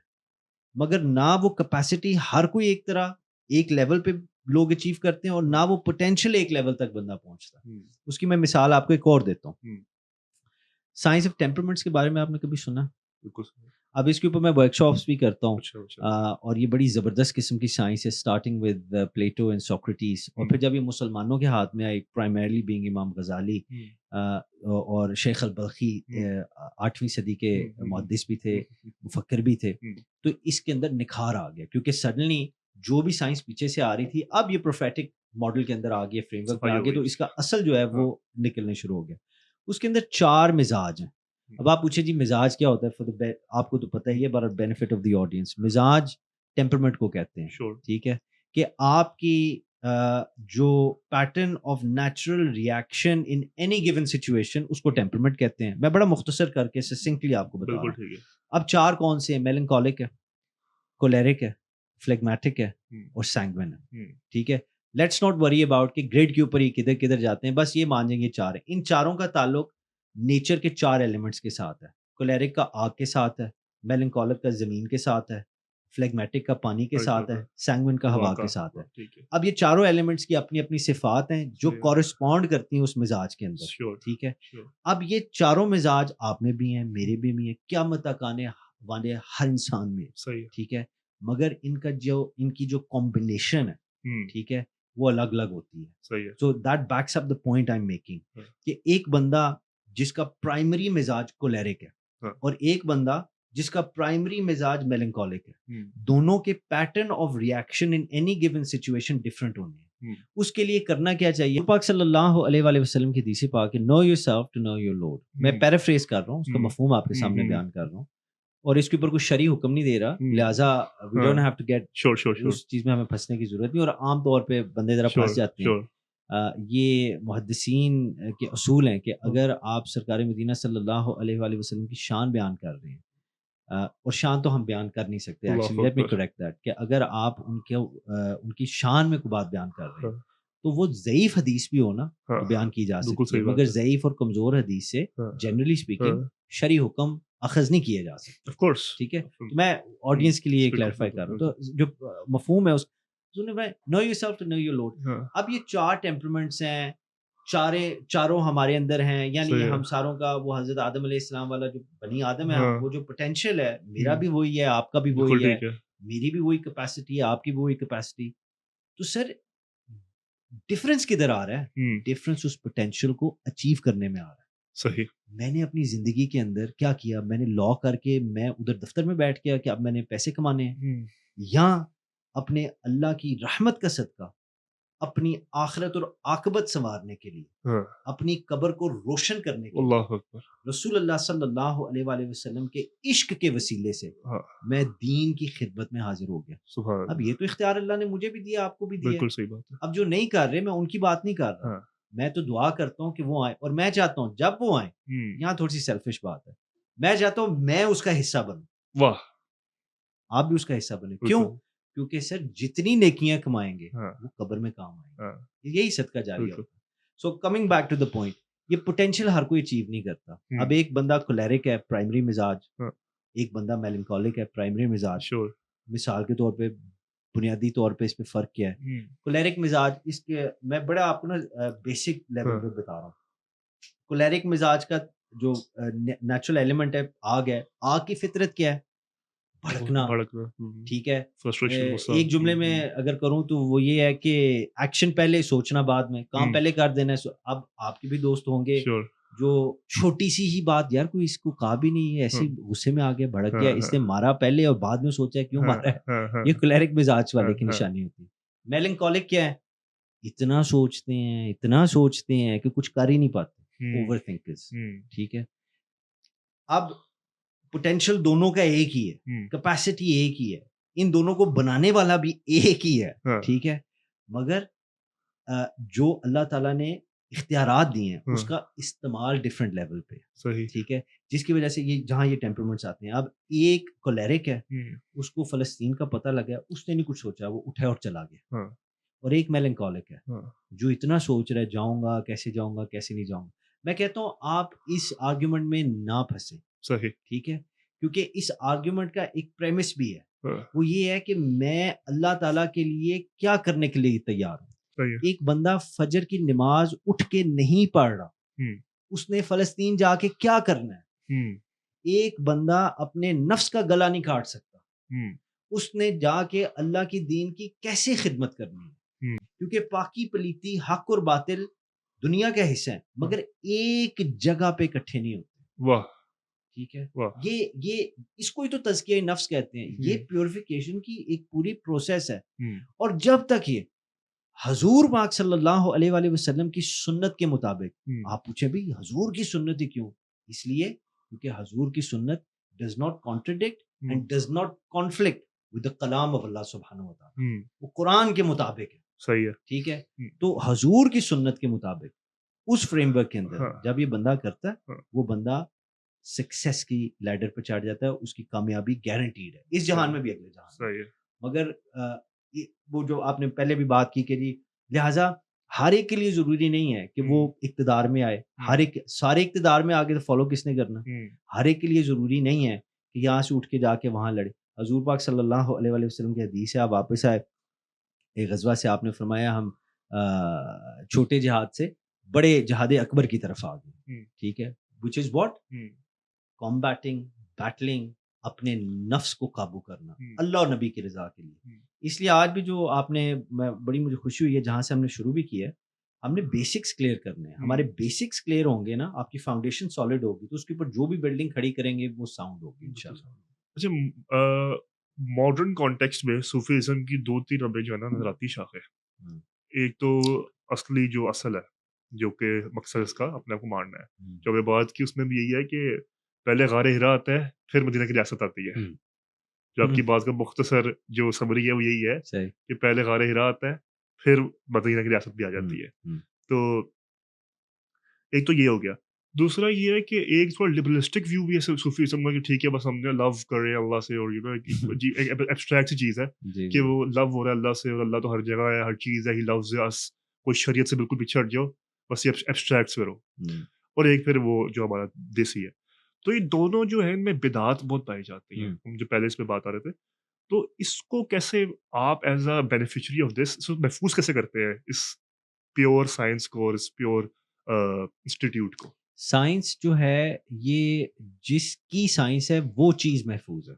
مگر نہ وہ کیپیسٹی ہر کوئی ایک طرح ایک لیول پہ لوگ اچیو کرتے ہیں, اور نہ وہ پوٹینشیل ایک لیول تک بندہ پہنچتا. اس کی میں مثال آپ کو ایک اور دیتا ہوں. سائنس آف ٹیمپرمنٹس کے بارے میں آپ نے کبھی سنا؟ اب اس کے اوپر میں ورک شاپس بھی کرتا ہوں, اور یہ بڑی زبردست قسم کی سائنس ہے, starting with Plato and Socrates, اور پھر جب یہ مسلمانوں کے ہاتھ میں آئی, پرائمرلی بینگ امام غزالی اور شیخ البلخی 8ویں صدی کے محدث بھی تھے, مفکر بھی تھے, تو اس کے اندر نکھار آ گیا, کیونکہ سڈنلی جو بھی سائنس پیچھے سے آ رہی تھی اب یہ پروفیٹک ماڈل کے اندر آ گیا, فریم ورک میں آ گیا, تو اس کا اصل جو ہے وہ نکلنے شروع ہو گیا. اس کے اندر 4 مزاج ہیں. اب آپ پوچھیں جی مزاج کیا ہوتا ہے, آپ کو تو پتہ ہی ہے, but benefit of the audience, مزاج ٹیمپرمنٹ کو کہتے ہیں, ٹھیک ہے, کہ آپ کی جو pattern of natural reaction in any given situation, اس کو ٹیمپرمنٹ کہتے ہیں. میں بڑا مختصر کر کے سسنکٹلی آپ کو بتا رہا ہوں. اب 4 کون سے ہیں؟ میلنکولک ہے, کولیرک ہے, فلیگمیٹک ہے, اور سینگوین ہے, ٹھیک ہے. لیٹس ناٹ وری اباؤٹ کہ گریڈ کے اوپر یہ کدھر کدھر جاتے ہیں, بس یہ مان جائیں گے 4 ہیں. ان چاروں کا تعلق نیچر کے 4 ایلیمنٹس کے ساتھ ہے. کولیرک کا آگ کے ساتھ ہے, میلنکولک کا زمین کے ساتھ ہے, فلیگمیٹک کا پانی کے ساتھ ہے, سینگوین کا ہوا کے ساتھ ہے. اب یہ چاروں ایلیمنٹس کی اپنی اپنی صفات ہیں جو کورسپونڈ کرتی ہیں اس مزاج کے اندر, ٹھیک ہے. اب یہ چاروں مزاج آپ میں بھی ہیں, میرے بھی ہیں, قیامت تک آنے والے ہر انسان میں, ٹھیک ہے, مگر ان کی جو کمبینیشن ہے, ٹھیک ہے, وہ الگ الگ ہوتی ہے. So that backs up the point I am making, کہ ایک بندہ جس کا پرائمری مزاج کولیرک ہے اور ایک بندہ جس کا پرائمری مزاج میلنکولک ہے, دونوں کے pattern of reaction in any given situation different ہونے ہیں. اس کے لیے کرنا کیا چاہیے؟ پاک صلی اللہ علیہ وآلہ وسلم کی حدیث پاک ہے know yourself to know your lord. میں پیرافریز کر رہا ہوں، اس کا مفہوم آپ کے سامنے بیان کر رہا ہوں، اور اس کے اوپر کوئی شرعی حکم نہیں دے رہا، لہٰذا we don't have to get اس چیز میں ہمیں پھنسنے کی ضرورت نہیں. اور عام طور پہ بندے ذرا پھنس جاتے ہیں. یہ محدثین کے اصول ہیں کہ اگر آپ سرکار مدینہ صلی اللہ علیہ وآلہ وسلم کی شان بیان کر رہے ہیں، اور شان تو ہم بیان کر نہیں سکتے، actually let me correct that, کہ اگر آپ ان کی شان میں کوئی بات بیان کر رہے ہیں تو وہ ضعیف حدیث بھی ہو نا تو بیان کی جا سکتی ہے، مگر ضعیف اور کمزور حدیث سے جنرلی اسپیکنگ شرعی حکم اخذ نہیں کیے جا سکتے. ٹھیک ہے، میں آڈینس کے لیے کلیریفائی کر رہا ہوں. تو جو مفہوم ہے اس know yourself to know your lord. اب یہ 4 ٹیمپرمنٹس ہیں، چاروں ہمارے اندر ہیں، یعنی ہم ساروں کا وہ حضرت آدم علیہ السلام والا جو بنی آدم ہے، وہ جو پوٹینشیل ہے، میرا بھی وہی ہے، آپ کا بھی وہی ہے، میری بھی وہی کیپیسٹی ہے، آپ کی بھی وہی کیپیسٹی. تو سر ڈفرنس کدھر آ رہا ہے؟ ڈفرنس اس پوٹینشیل کو اچیو کرنے میں آ رہا ہے. صحیح. میں نے اپنی زندگی کے اندر کیا کیا؟ میں نے لا کر کے میں ادھر دفتر میں بیٹھ گیا کہ اب میں نے پیسے کمانے ہیں، یا اپنے اللہ کی رحمت کا صدقہ اپنی آخرت اور عاقبت سنوارنے کے لیے، اپنی قبر کو روشن کرنے کے لیے، اللہ اکبر، رسول اللہ صلی اللہ علیہ وآلہ وسلم کے عشق کے وسیلے سے میں دین کی خدمت میں حاضر ہو گیا. اب یہ تو اختیار اللہ نے مجھے بھی دیا، آپ کو بھی دیا. بالکل صحیح بات ہے. اب جو نہیں کر رہے، میں ان کی بات نہیں کر رہا، میں تو دعا کرتا ہوں کہ وہ آئیں، اور میں چاہتا ہوں جب وہ آئیں، یہاں تھوڑی سی سیلفش بات ہے، میں چاہتا ہوں میں اس کا حصہ بنوں. واہ. آپ بھی اس کا حصہ بنیں. کیوں؟ کیونکہ سر جتنی نیکیاں کمائیں گے وہ قبر میں کام آئیں گے، یہی صدقہ جاریہ ہوتا ہے. So coming back to the point, یہ پوٹینشیل ہر کوئی اچیو نہیں کرتا. اب ایک بندہ کولیرک ہے، پرائمری مزاج، ایک بندہ میلنکولک ہے، پرائمری مزاج. مثال کے طور پہ بنیادی طور پہ اس پہ فرق کیا ہے؟ کولیرک مزاج، اس کے میں بڑا آپ کو نا بیسک لیول پہ بتا رہا ہوں. کولیرک مزاج کا جو نیچرل ایلیمنٹ ہے آگ ہے. آگ کی فطرت کیا ہے؟ بھڑکنا. ٹھیک ہے، ایک جملے میں اگر کروں تو وہ یہ ہے کہ ایکشن پہلے، سوچنا بعد میں، کام پہلے کر دینا ہے. اب آپ کے بھی دوست ہوں گے جو چھوٹی سی ہی بات، یار کوئی اس کو کہا بھی نہیں، ایسی غصے میں آگے بھڑک گیا، اس نے مارا پہلے اور بعد میں سوچا کیوں مارا ہے. یہ کولیرک مزاج والے کی نشانی ہوتی ہے. میلنکولک کیا ہے؟ اتنا سوچتے ہیں کہ کچھ کر ہی نہیں پاتے، اوور تھنکرز. ٹھیک ہے، اب پوٹینشیل دونوں کا ایک ہی ہے، کیپیسٹی ایک ہی ہے، ان دونوں کو بنانے والا بھی ایک ہی ہے. ٹھیک ہے، مگر جو اللہ تعالیٰ نے اختیارات دیے ہیں اس کا استعمال ڈفرینٹ لیول پہ. صحیح. ٹھیک ہے، جس کی وجہ سے یہ جہاں یہ ٹیمپرمنٹس آتے ہیں. اب ایک کولیرک ہے، اس کو فلسطین کا پتہ لگا، اس نے نہیں کچھ سوچا، وہ اٹھا اور چلا گیا. اور ایک میلنکولک ہے جو اتنا سوچ رہا ہے، جاؤں گا کیسے نہیں جاؤں گا. میں کہتا ہوں آپ اس آرگیومنٹ میں نہ پھنسیں. صحیح. ٹھیک ہے، کیونکہ اس آرگیومنٹ کا ایک پریمس بھی ہے، وہ یہ ہے کہ میں اللہ تعالیٰ کے لیے کیا کرنے کے لیے تیار ہوں. ایک بندہ فجر کی نماز اٹھ کے نہیں پڑھ رہا، اس نے فلسطین جا کے کیا کرنا ہے؟ ایک بندہ اپنے نفس کا گلا نہیں کاٹ سکتا، اس نے جا کے اللہ کی دین کی کیسے خدمت کرنی ہے؟ کیونکہ پاکی پلیتی، حق اور باطل دنیا کا حصہ ہے، مگر ایک جگہ پہ اکٹھے نہیں ہوتے. واہ. ٹھیک ہے، یہ اس کو ہی تو تزکیہ نفس کہتے ہیں. یہ پیوریفیکیشن کی ایک پوری پروسیس ہے. اور جب تک یہ حضور پاک صلی اللہ علیہ وآلہ وسلم کی سنت کے مطابق، آپ پوچھیں بھی حضور کی سنت ہی کیوں؟ اس لیے کیونکہ حضور کی سنت does not contradict and does not conflict with the کلام آف اللہ سبحانہ و تعالی. وہ قرآن کے مطابق ہے. صحیح ہے. ٹھیک ہے، تو حضور کی سنت کے مطابق اس فریم ورک کے اندر جب یہ بندہ کرتا ہے، وہ بندہ سکسیس کی لیڈر پہ چڑھ جاتا ہے، اس کی کامیابی گارنٹیڈ ہے، اس جہان میں بھی اگلے جہان میں. مگر وہ جو آپ نے پہلے بھی بات کی کہ جی لہٰذا ہر ایک کے لیے ضروری نہیں ہے کہ وہ اقتدار میں آئے. ہر ایک سارے اقتدار میں آگے تو فالو کس نے کرنا؟ ہر ایک کے لیے ضروری نہیں ہے کہ یہاں سے اٹھ کے جا کے وہاں لڑے. حضور پاک صلی اللہ علیہ وآلہ وسلم کی حدیث ہے، آپ واپس آئے ایک غزوہ سے، آپ نے فرمایا ہم چھوٹے جہاد سے بڑے جہاد اکبر کی طرف آ گئے. ٹھیک ہے، which is what combating, battling، اپنے نفس کو قابو کرنا اللہ اور نبی کی رضا کے لیے. اس لیے آج بھی جو آپ نے، بڑی مجھے خوشی ہوئی ہے جہاں سے ہم نے شروع بھی کیا ہے، ہم نے بیسکس کلیئر کرنے ہیں. ہمارے بیسکس کلیئر ہوں گے نا، آپ کی فاؤنڈیشن سالڈ ہوگی تو اس کے اوپر جو بھی بلڈنگ کھڑی کریں گے وہ ساؤنڈ ہوگی انشاءاللہ. اچھا، ماڈرن کانٹیکسٹ میں صوفیزم کی 2-3 ابے جو ہے نا نظراتی شاخیں، ایک تو اصلی جو اصل ہے جو کہ مقصد اس کا اپنے آپ کو ماننا ہے، جو ہمیں بات کی اس میں بھی یہی ہے کہ پہلے غار ہرا آتا ہے پھر مدینہ کی ریاست آتی ہے. جو آپ کی بات کا مختصر جو سمری ہے وہ یہی ہے کہ پہلے غار ہرا آتا ہے پھر مدینہ کی ریاست بھی آ جاتی ہے. تو ایک تو یہ ہو گیا. دوسرا یہ ہے کہ ایک تھوڑا لبرلسٹک ویو بھی ہے صوفیزم کا کہ ٹھیک ہے بس ہم نے لو کر رہے ہیں اللہ سے، اور ایک ایبسٹریکٹ سی چیز ہے کہ وہ لو ہو رہا ہے اللہ سے، اور اللہ تو ہر جگہ ہے، ہر چیز ہے، ہی لوز اس. کوئی شریعت سے بالکل پیچھے ہٹ جاؤ، بس یہ ایبسٹریکٹس پہ رہو. اور ایک پھر وہ جو ہمارا دیسی ہے. تو یہ دونوں جو ہیں ان میں بدعات بہت پائی جاتی ہیں. ہم جو پہلے اس پہ بات آ رہے تھے، تو اس کو کیسے آپ as a beneficiary of this محفوظ کیسے کرتے ہیں اس پیور سائنس کو اور اس پیور انسٹیٹیوٹ کو؟ سائنس جو ہے یہ جس کی سائنس ہے وہ چیز محفوظ ہے.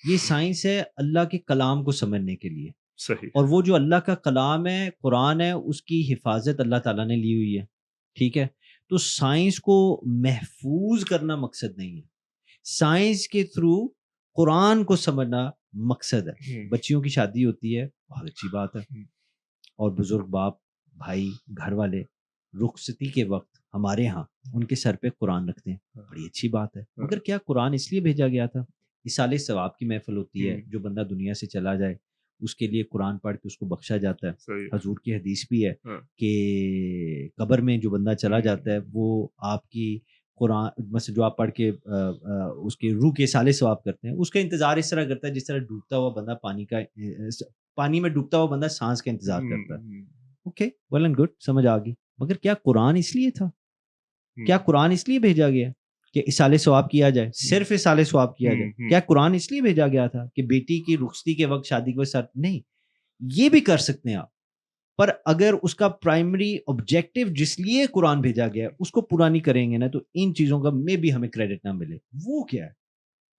یہ سائنس ہے اللہ کے کلام کو سمجھنے کے لیے. صحیح. اور وہ جو اللہ کا کلام ہے، قرآن ہے، اس کی حفاظت اللہ تعالیٰ نے لی ہوئی ہے. ٹھیک ہے. تو سائنس کو محفوظ کرنا مقصد نہیں ہے، سائنس کے تھرو قرآن کو سمجھنا مقصد ہے. بچیوں کی شادی ہوتی ہے، بہت اچھی بات ہے، اور بزرگ باپ بھائی گھر والے رخصتی کے وقت ہمارے ہاں ان کے سر پہ قرآن رکھتے ہیں، بڑی اچھی بات ہے. مگر کیا قرآن اس لیے بھیجا گیا تھا؟ اصالہ ثواب کی محفل ہوتی ہے، جو بندہ دنیا سے چلا جائے اس کے لیے قرآن پڑھ کے اس کو بخشا جاتا ہے. حضور کی حدیث بھی ہے کہ قبر میں جو بندہ چلا جاتا ہے وہ آپ کی قرآن مثلا جو آپ پڑھ کے اس کے روح کے اصالہ ثواب کرتے ہیں، اس کا انتظار اس طرح کرتا ہے جس طرح ڈوبتا ہوا بندہ پانی میں ڈوبتا ہوا بندہ سانس کا انتظار کرتا ہے. اوکے، ویل اینڈ گڈ، سمجھ آ گئی. مگر کیا قرآن اس لیے تھا؟ کیا قرآن اس لیے بھیجا گیا کہ اصالہ ثواب کیا جائے، صرف اصالہ ثواب کیا جائے؟ کیا قرآن اس لیے بھیجا گیا تھا کہ بیٹی کی رخصتی کے وقت شادی کے وقت نہیں؟ یہ بھی کر سکتے ہیں آپ، پر اگر اس کا پرائمری آبجیکٹو جس لیے قرآن بھیجا گیا اس کو پورا نہیں کریں گے نا، تو ان چیزوں کا میں بھی ہمیں کریڈٹ نہ ملے. وہ کیا ہے؟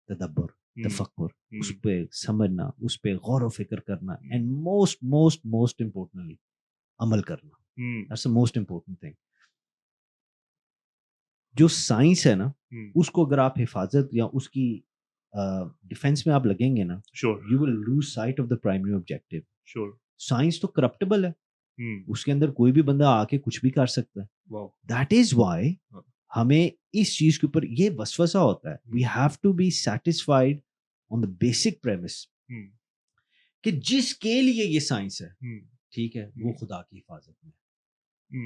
تدبر، تفکر، اس پہ سمجھنا، اس پہ غور و فکر کرنا، اینڈ موسٹ امپورٹنٹلی عمل کرنا. That's the most important thing. جو سائنس ہے نا اس کو اگر آپ حفاظت یا اس کی ڈیفینس میں آپ لگیں گے نا، you will lose sight of the primary objective. Science تو کرپٹیبل ہے، اس کے اندر کوئی بھی بندہ آ کے کچھ بھی کر سکتا ہے. That is why ہمیں اس چیز کے اوپر یہ وسوسہ ہوتا ہے. We have to be satisfied on the basic premise کہ جس کے لیے یہ سائنس ہے، ٹھیک ہے، وہ خدا کی حفاظت میں.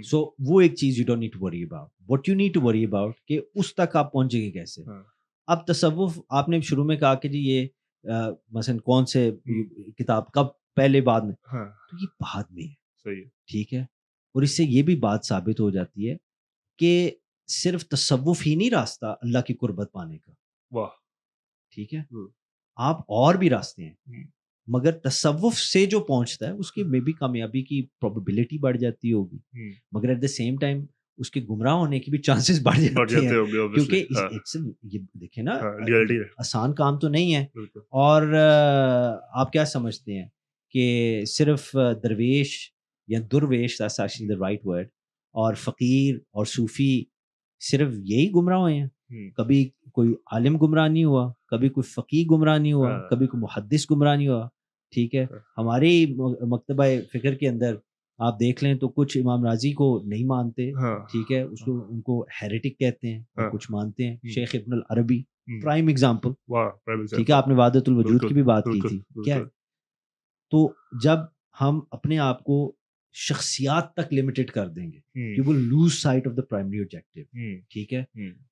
سو وہ ایک چیز you don't need to worry about. What you need to worry about کہ اس تک آپ پہنچیں گے کیسے. اب تصوف آپ نے شروع میں کہا کہ جی یہ مثلا کون سے کتاب کب پہلے بعد میں، تو یہ بعد میں ہے. ٹھیک ہے. اور اس سے یہ بھی بات ثابت ہو جاتی ہے کہ صرف تصوف ہی نہیں راستہ اللہ کی قربت پانے کا. ٹھیک ہے. آپ اور بھی راستے ہیں، مگر تصوف سے جو پہنچتا ہے اس کی میں بھی کامیابی کی پروبیبلٹی بڑھ جاتی ہوگی، مگر ایٹ دا سیم ٹائم اس کے گمراہ ہونے کی بھی چانسز بڑھ جاتے ہیں، کیونکہ یہ دیکھیں نا آسان کام تو نہیں ہے. اور آپ کیا سمجھتے ہیں کہ صرف درویش یا درویش that's actually the right word اور فقیر اور صوفی صرف یہی گمراہ ہوئے ہیں؟ کبھی کوئی عالم گمراہ نہیں ہوا، کبھی کوئی فقیہ گمراہ نہیں ہوا، کبھی کوئی محدث گمراہ نہیں ہوا. ٹھیک ہے. ہماری مکتبہ فکر کے اندر آپ دیکھ لیں تو کچھ امام راضی کو نہیں مانتے. ٹھیک ہے. اس کو ان کو ہیریٹک کہتے ہیں، اور کچھ مانتے ہیں. شیخ ابن العربی پرائم ایگزامپل. ٹھیک ہے. آپ نے وحدت الوجود کی بھی بات کی تھی. کیا تو جب ہم اپنے آپ کو شخصیات تک لمیٹڈ کر دیں گے، you will lose sight of the primary objective. ٹھیک ہے.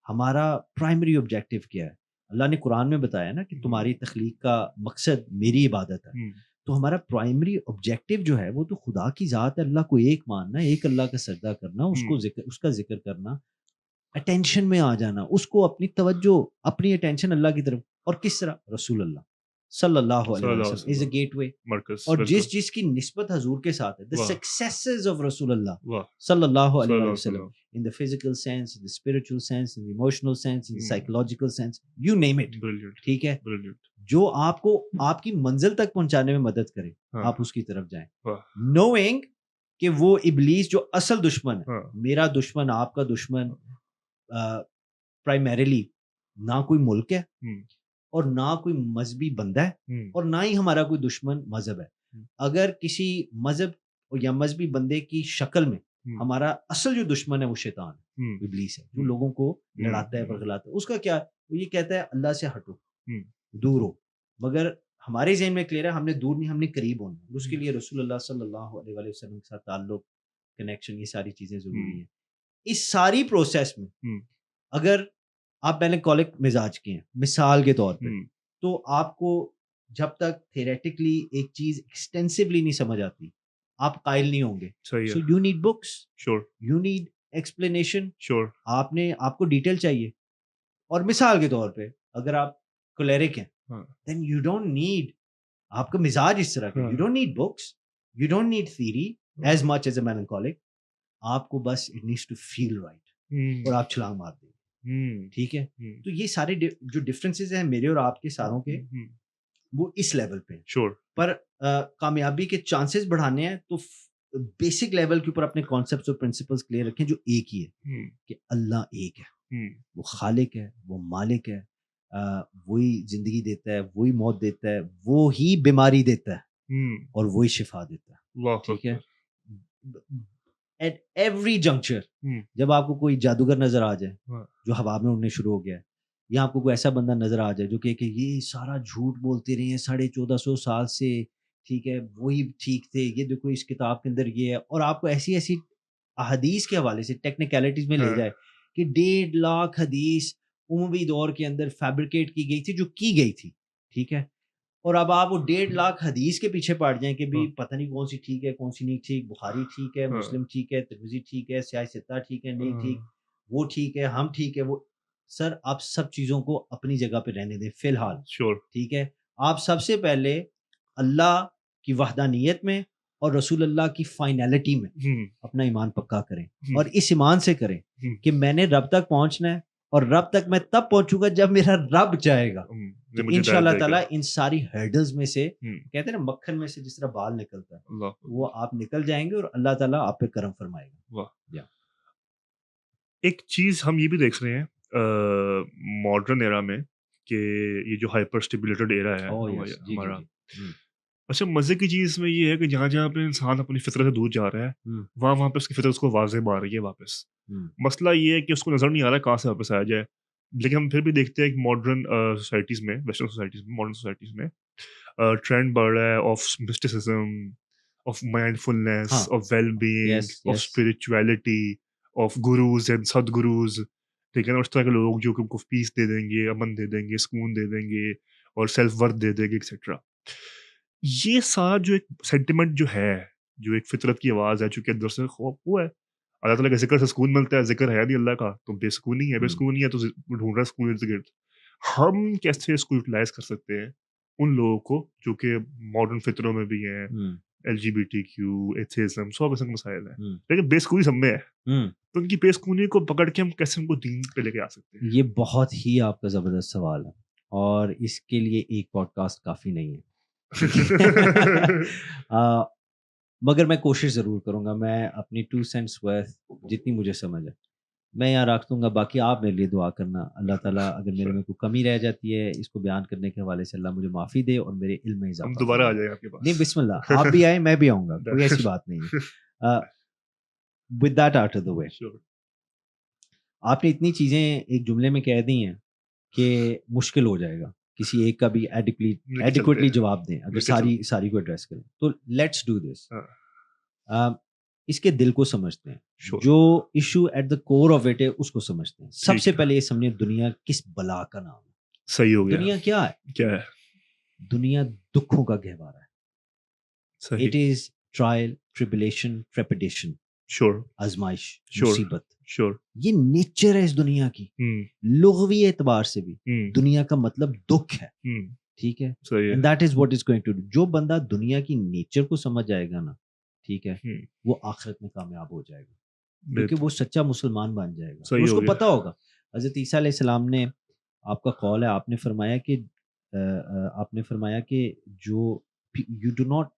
ہمارا پرائمری آبجیکٹو کیا ہے؟ اللہ نے قرآن میں بتایا نا کہ تمہاری تخلیق کا مقصد میری عبادت ہے. تو ہمارا پرائمری آبجیکٹو جو ہے وہ تو خدا کی ذات ہے، اللہ کو ایک ماننا، ایک اللہ کا سجدہ کرنا، اس کا ذکر کرنا، اٹینشن میں آ جانا، اس کو اپنی توجہ، اپنی اٹینشن اللہ کی طرف. اور کس طرح؟ رسول اللہ صلی اللہ علیہ وسلم از اے گیٹ وے. اور جس کی نسبت حضور کے ساتھ ہے، the successes of رسول اللہ صلی اللہ علیہ وسلم in the physical sense, in the spiritual sense, in the emotional sense, in the psychological sense, you name it. ٹھیک ہے. جو آپ کو آپ کی منزل تک پہنچانے میں مدد کرے، آپ اس کی طرف جائیں، knowing کہ وہ ابلیس جو اصل دشمن ہے، میرا دشمن، آپ کا دشمن پرائمریلی نہ کوئی ملک ہے اور نہ کوئی مذہبی بندہ ہے، اور نہ ہی ہمارا کوئی دشمن مذہب ہے. اگر کسی مذہب اور یا مذہبی بندے کی شکل میں ہمارا اصل جو دشمن ہے وہ شیطان ہے, ابلیس ہے, جو لوگوں کو لڑاتا ہے ورگلاتا ہے. اس کا کیا, وہ یہ کہتا ہے اللہ سے ہٹو, دور ہو, مگر ہمارے ذہن میں کلیئر ہے ہم نے دور نہیں, ہم نے قریب ہونا. اس کے لیے رسول اللہ صلی اللہ علیہ وآلہ وسلم کے ساتھ تعلق, کنیکشن, یہ ساری چیزیں ضروری ہیں. اس ساری پروسیس میں اگر آپ پہلے کالک مزاج کے ہیں مثال کے طور پہ, تو آپ کو جب تک تھیریٹکلی ایک چیز ایکسٹینسولی نہیں سمجھ آتی آپ قائل نہیں ہوں گے. So you need books, you need explanation, آپ کو ڈیٹیل چاہیے. اور مثال کے طور پہ اگر آپ کولیرک ہیں دین یو ڈونٹ نیڈ, آپ کا مزاج اس طرح کا, you don't need books, you don't need theory as much as a melancholic. آپ کو بس it needs to feel right اور آپ چھلانگ مار دیں. ٹھیک ہے, تو یہ سارے جو ڈفرینسز ہیں میرے اور آپ کے ساروں کے, وہ اس لیول پہ ہیں. پر کامیابی کے چانسز بڑھانے ہیں تو بیسک لیول کے اوپر اپنے کانسیپٹس اور پرنسپلز کلیئر رکھیں جو ایک ہی ہے, کہ اللہ ایک ہے, وہ خالق ہے, وہ مالک ہے, وہی زندگی دیتا ہے, وہی موت دیتا ہے, وہی بیماری دیتا ہے اور وہی شفا دیتا ہے. ٹھیک ہے, ایٹ ایوری جنکچر جب آپ کو کوئی جادوگر نظر آ جائے جو ہوا میں اڑنے شروع ہو گیا ہے, یا آپ کو کوئی ایسا بندہ نظر آ جائے جو کہ یہ سارا جھوٹ بولتے رہے ہیں 1450 سال سے, ٹھیک ہے, وہی ٹھیک تھے, یہ دیکھو اس کتاب کے اندر یہ ہے, اور آپ کو ایسی ایسی احادیث کے حوالے سے ٹیکنیکلٹیز میں لے جائے کہ 1.5 لاکھ حدیث اموی دور کے اندر فیبریکیٹ کی گئی تھی, جو کی گئی تھی, ٹھیک ہے, اور اب آپ وہ 1.5 لاکھ حدیث کے پیچھے پڑ جائیں کہ بھی پتہ نہیں کون سی ٹھیک ہے کون سی نہیں ٹھیک, بخاری ٹھیک ہے, مسلم ٹھیک ہے, ترمذی ٹھیک ہے, سیاہ ستہ ٹھیک ہے, نہیں ٹھیک, وہ ٹھیک ہے, ہم ٹھیک ہے. وہ سر آپ سب چیزوں کو اپنی جگہ پہ رہنے دیں فی الحال, ٹھیک ہے. آپ سب سے پہلے اللہ کی وحدانیت میں اور رسول اللہ کی فائنلٹی میں اپنا ایمان پکا کریں, اور اس ایمان سے کریں کہ میں نے رب تک پہنچنا ہے, اور رب تک میں تب پہنچوں گا جب میرا رب چاہے گا. انشاءاللہ تعالیٰ ان ساری ہرڈلز میں سے, کہتے ہیں نا مکھن میں سے جس طرح بال نکلتا ہے, وہ آپ نکل جائیں گے اور اللہ تعالیٰ آپ پہ کرم فرمائے گا. ایک چیز ہم یہ بھی دیکھ رہے ہیں ماڈرن ایرا میں کہ یہ جو ہائپر اسٹیبولیٹڈ ایرا ہے ہمارا, اچھا مزے کی چیز میں یہ ہے کہ جہاں جہاں پہ انسان اپنی فطرت سے دور جا رہا ہے وہاں پہ اس کی فطرت اس کو واضح مار رہی ہے واپس. مسئلہ یہ ہے کہ اس کو نظر نہیں آ رہا ہے کہاں سے واپس آیا جائے. لیکن ہم پھر بھی دیکھتے ہیں کہ ماڈرن سوسائٹیز میں, ویسٹرن سوسائٹیز میں, ماڈرن سوسائٹیز میں ٹرینڈ بڑھ رہا ہے of mysticism, of mindfulness, of wellbeing, of spirituality, of gurus and sadgurus, ٹھیک ہے نا, اس طرح کے لوگ جو کہ ان کو پیس دے دیں گے, امن دے دیں گے, سکون دے دیں گے, اور سیلف ورتھ دے دیں گے, ایکسیٹرا. یہ سارا جو ایک سینٹیمنٹ جو ہے, جو ایک فطرت کی آواز ہے, چونکہ اندر سے خوف وہ ہے, اللہ تعالیٰ کے ذکر سے سکون ملتا ہے, ذکر ہے نہیں اللہ کا تو بے سکونی ہے, بے سکونی ہے تو ڈھونڈ رہا ہے سکون ارد گرد. ہم کیسے اس کو یوٹیلائز کر سکتے ہیں ان لوگوں کو جو کہ ماڈرن فطروں میں بھی ہیں, L G B T Q, atheism, 100 قسم کے مسائل ہیں, لیکن بے سکونی سب میں ہے, تو ان کی بے سکونی کو پکڑ کے ہم کیسے ان کو دین پہ لے کے آ سکتے ہیں؟ یہ بہت ہی آپ کا زبردست سوال ہے, اور اس کے لیے ایک پوڈ کاسٹ کافی نہیں ہے. مگر میں کوشش ضرور کروں گا, میں اپنی 2 سینٹس ورتھ جتنی مجھے سمجھ ہے میں یہاں رکھ دوں گا. باقی آپ میرے لیے دعا کرنا, اللہ تعالیٰ اگر میرے میں کوئی کمی رہ جاتی ہے اس کو بیان کرنے کے حوالے سے, اللہ مجھے معافی دے اور میرے علم میں اضافہ. ہم دوبارہ آ جائیں آپ کے پاس. نہیں بسم اللہ, آپ بھی آئیں میں بھی آؤں گا, کوئی ایسی بات نہیں ہے. with that out of the way, آپ نے اتنی چیزیں ایک جملے میں کہہ دی ہیں کہ مشکل ہو جائے گا کسی ایک کا بھی ایڈیکویٹلی جواب دیں اگر ساری کو ایڈریس کریں. تو لیٹس ڈو دس, اس کے دل کو سمجھتے ہیں, جو issue at the core of it ہے اس کو سمجھتے ہیں. سب سے پہلے یہ سمجھیں دنیا کس بلا کا نام ہے. صحیح ہو گیا. دنیا کیا ہے؟ دنیا دکھوں کا گہوارہ ہے. اٹ از ٹرائل, ٹریبولیشن, ٹریپیڈیشن, آزمائش, مصیبت. یہ نیچر ہے اس دنیا کی. لغوی اعتبار سے بھی دنیا کا مطلب دکھ ہے, ٹھیک ہے. And that is what is going to do. جو بندہ دنیا کی نیچر کو سمجھ جائے گا نا, ٹھیک ہے, وہ آخرت میں کامیاب ہو جائے گا, کیونکہ وہ سچا مسلمان بن جائے گا. اس کو پتا ہوگا حضرت عیسیٰ علیہ السلام نے, آپ کا قول ہے, آپ نے فرمایا کہ جو you do not,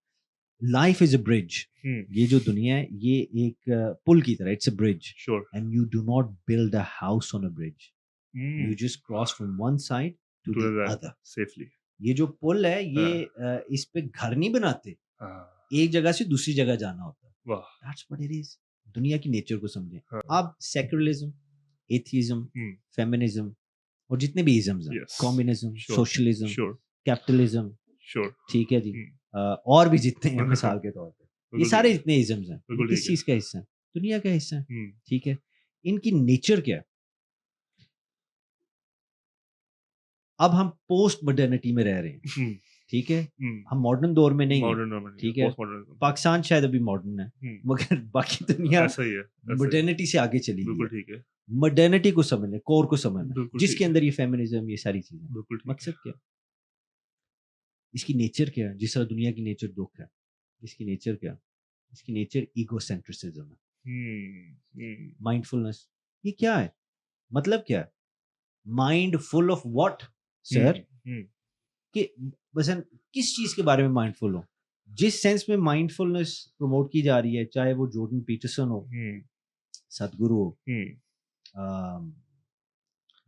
life is a bridge. یہ جو دنیا ہے یہ ایک پل کی طرح, it's a bridge, and you do not build a house on a bridge, you just cross from one side to the other safely. یہ جو پل ہے یہ اس پہ گھر نہیں بناتے, ایک جگہ سے دوسری جگہ جانا ہوتا ہے. واہ. That's what it is. دنیا کی نیچر کو سمجھیں. ہاں. آپ سیکولرزم، ایتھیزم، فیمنزم اور جتنے بھی ازمز ہیں، کمیونزم، سوشلزم، کیپٹلزم، ٹھیک ہے جی، اور بھی جتنے ہیں مثال کے طور پہ، یہ سارے جتنے ازمز ہیں کس چیز کا حصہ ہیں؟ دنیا کا حصہ ہیں. ٹھیک ہے. ان کی نیچر کیا ہے؟ اب ہم پوسٹ ماڈرنٹی میں رہ رہے ہیں. ٹھیک ہے. ہم ماڈرن دور میں نہیں ہیں. ٹھیک ہے. پاکستان شاید ابھی ماڈرن ہے مگر باقی دنیا ماڈرنٹی سے آگے چلی گئی. ٹھیک ہے. ماڈرنٹی کو سمجھنا، کور کو سمجھنا، جس کے اندر یہ فیمنزم، یہ ساری چیزیں. مقصد کیا؟ اس کی نیچر کیا ہے؟ جس طرح دنیا کی نیچر دکھ ہے، اس کی نیچر کیا؟ اس کی نیچر ایگو سینٹرسزم ہے. مائنڈ فلنس یہ کیا ہے؟ مطلب کیا ہے؟ مائنڈ فل آف واٹ سر؟ کہ مثلا کس چیز کے بارے میں مائنڈ فل ہو؟ جس سینس میں مائنڈ فلنس پروموٹ کی جا رہی ہے، چاہے وہ جورڈن پیٹرسن ہو، سدگرو ہو،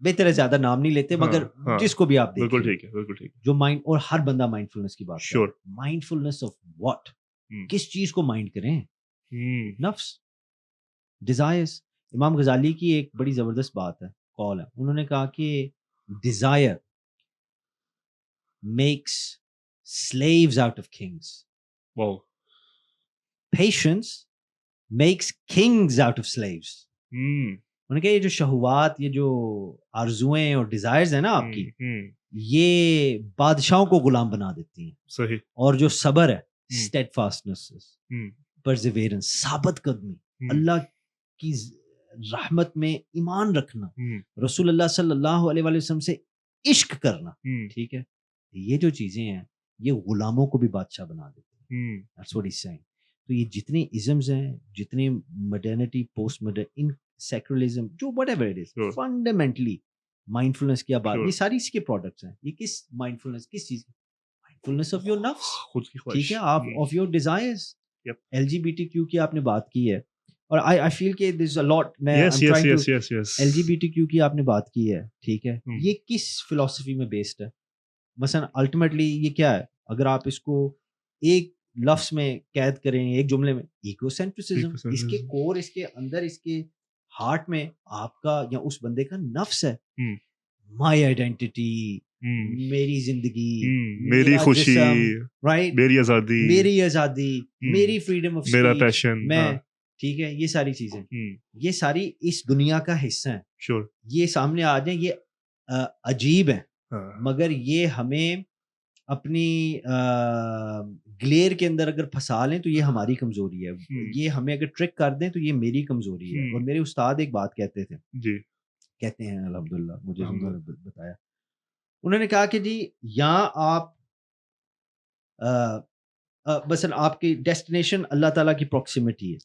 بہتر ہے زیادہ نام نہیں لیتے مگر جس کو بھی آپ دیکھیں، بالکل ٹھیک ہے، بالکل ٹھیک ہے. جو مائنڈ، اور ہر بندہ مائنڈ فلنس کی بات کرے. Mind فلنس of what? کس چیز کو مائنڈ کریں؟ نفس، ڈیزائرز. امام غزالی کی ایک بڑی زبردست بات ہے، قول ہے. انہوں نے کہا کہ Dzire makes slaves out of kings. Wow. Patience makes kings out of slaves. انہوں نے کہا یہ جو شہوات، یہ جو آرزویں اور ڈیزائرز ہیں نا آپ کی، یہ بادشاہوں کو غلام بنا دیتی ہیں. صحیح. اور جو صبر ہے، steadfastness، perseverance، ثابت قدمی، اللہ کی رحمت میں ایمان رکھنا، رسول اللہ صلی اللہ علیہ وسلم سے عشق کرنا، ٹھیک ہے، یہ جو چیزیں ہیں یہ غلاموں کو بھی بادشاہ بنا دیتے ہیں. That's what he's saying. تو یہ جتنے ازمز ہیں، جتنے ماڈرنٹی، پوسٹ ماڈرن، ان سیکولرزم، جو whatever it is, fundamentally mindfulness کی بات، یہ ساری اس کے پروڈکٹس ہیں. یہ کس مائنڈ فلنس، کس چیز کی؟ مائنڈ فلنس آف یور نفس، خود کی خواہش. ٹھیک ہے، آپ آف یور ڈیزائرز. LGBTQ کی آپ نے بات کی ہے، اور I feel کہ there's a lot، میں LGBTQ کی آپ نے بات کی ہے، ٹھیک ہے. یہ کس فلسفی میں بیسڈ ہے؟ مثلا الٹیمیٹلی یہ کیا ہے؟ اگر آپ اس کو ایک لفظ میں قید کریں، ایک جملے میں، ایگو سینٹرسزم. اس کے کور، اس کے اندر، اس کے ہارٹ میں آپ کا یا اس بندے کا نفس ہے. مائی آئیڈینٹی، میری زندگی، میری خوشی، رائٹ، میری آزادی، میری آزادی، میری فریڈم آف میرا پیشن، میں، ٹھیک ہے. یہ ساری چیزیں، یہ ساری اس دنیا کا حصہ ہیں. شور. یہ سامنے آ جائیں، یہ عجیب ہیں مگر یہ ہمیں اپنی گلیر کے اندر اگر پھنسا لیں تو یہ ہماری کمزوری ہے. یہ ہمیں اگر ٹرک کر دیں تو یہ میری کمزوری ہے. اور میرے استاد ایک بات کہتے تھے، جی کہتے ہیں الحمدللہ، مجھے انہوں نے بتایا، انہوں نے کہا کہ جی یہاں آپ مثلا آپ کی ڈیسٹینیشن اللہ تعالیٰ کی پروکسیمیٹی ہے،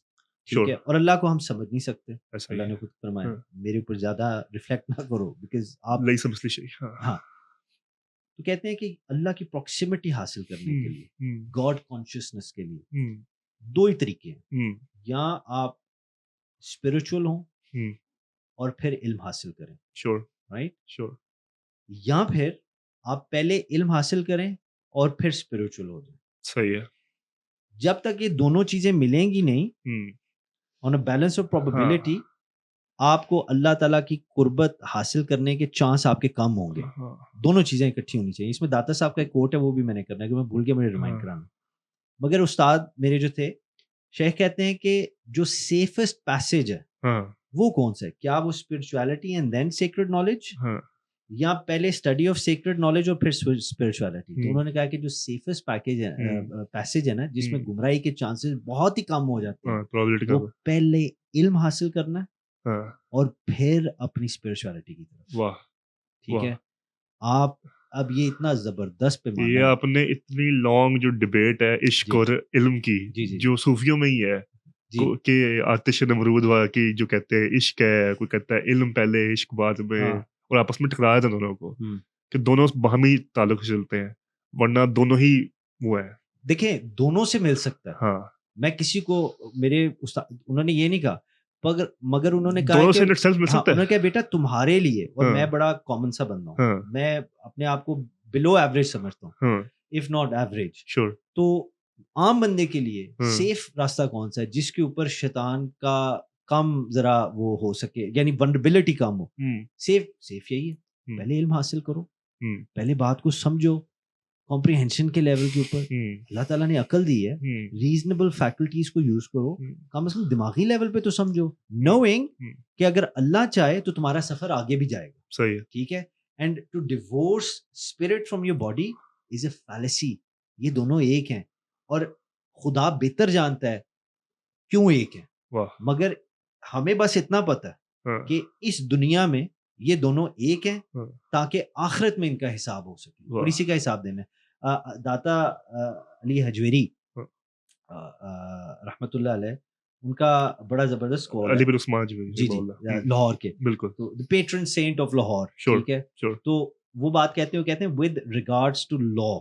ٹھیک ہے، اور اللہ کو ہم سمجھ نہیں سکتے. اللہ نے خود فرمایا میرے اوپر زیادہ ریفلیکٹ نہ کرو بیکاز آپ نہیں سمجھتے شیء. ہاں، تو کہتے ہیں کہ اللہ کی پروکسیمیٹی حاصل کرنے کے لیے، گاڈ کانشیسنس کے لیے دو ہی طریقے ہیں. یا آپ اسپرچل ہوں اور پھر علم حاصل کریں، شور، رائٹ، شور. یا پھر آپ پہلے علم حاصل کریں اور پھر اسپرچل ہو جائیں. صحیح ہے. جب تک یہ دونوں چیزیں ملیں گی نہیں، آن اے بیلنس آف پروبیبلٹی، آپ کو اللہ تعالیٰ کی قربت حاصل کرنے کے چانس آپ کے کم ہوں گے. دونوں چیزیں اکٹھی ہونی چاہیے. اس میں داتا صاحب کا ایک کوٹ ہے، وہ بھی میں نے کرنا ہے کہ میں بھول گیا، مجھے ریمائنڈ کرانا. مگر استاد میرے جو تھے شیخ کہتے ہیں کہ جو سیفسٹ پیسج ہے وہ کون سا ہے؟ کیا وہ spirituality and then sacred knowledge, یا پہلے اسٹڈی آف سیکرڈ نالج اور پھر اسپرچویلٹی؟ تو انہوں نے کہا کہ جو سیفسٹ پیسج ہے نا، جس میں گمراہی کے چانسز بہت ہی کم ہو جاتے ہیں، وہ پہلے علم حاصل کرنا اور پھر اپنی اسپرچویلٹی کی طرف. ٹھیک ہے. آپ اب یہ اتنا زبردست پہ یہ آپ نے اتنی لانگ جو ڈبیٹ ہے عشق اور علم کی، جو صوفیوں میں ہی ہے کہ آتش نمرود کی جو کہتے ہیں عشق ہے، کوئی کہتا ہے علم پہلے عشق بعد میں، اور آپس میں ٹکرایا تھا دونوں کو کہ دونوں باہمی تعلق سے چلتے ہیں، ورنہ دونوں ہی وہ ہے. دیکھیں دونوں سے مل سکتا ہے. ہاں، میں کسی کو، میرے استاد انہوں نے یہ نہیں کہا، مگر انہوں نے دونوں سے کہا انہوں نے کہا بیٹا تمہارے لیے، اور میں بڑا کامن سا بندہ ہوں، میں اپنے آپ کو بلو ایوریج سمجھتا ہوں، اف ناٹ ایوریج. شور. تو عام بندے کے لیے سیف راستہ کون سا ہے جس کے اوپر شیطان کا کم ذرا وہ ہو سکے, یعنی ولنریبلٹی کم ہو. سیف یہی ہے, پہلے علم حاصل کرو, پہلے بات کو سمجھو, کمپریہنشن کے لیول کے اوپر اللہ تعالیٰ نے عقل دی ہے, ریزنیبل فیکلٹیز کو یوز کرو, کم از کم دماغی لیول پہ تو سمجھو, نوئنگ کہ اگر اللہ چاہے تو تمہارا سفر آگے بھی جائے گا. صحیح ہے, ٹھیک ہے. And to divorce spirit from your body is a fallacy. یہ دونوں ایک ہیں اور خدا بہتر جانتا ہے کیوں ایک ہے, مگر ہمیں بس اتنا پتہ ہے کہ اس دنیا میں یہ دونوں ایک ہیں تاکہ آخرت میں ان کا حساب ہو سکے, اور اسی کا حساب دینا ہے. داتا علی حجویری رحمۃ اللہ علیہ, ان کا بڑا زبردست قول علی بن عثمان جی لاہور کے, بالکل, تو پیٹرن سینٹ آف لاہور, ٹھیک ہے. تو وہ بات کہتے ہیں ود ریگارڈس ٹو لا,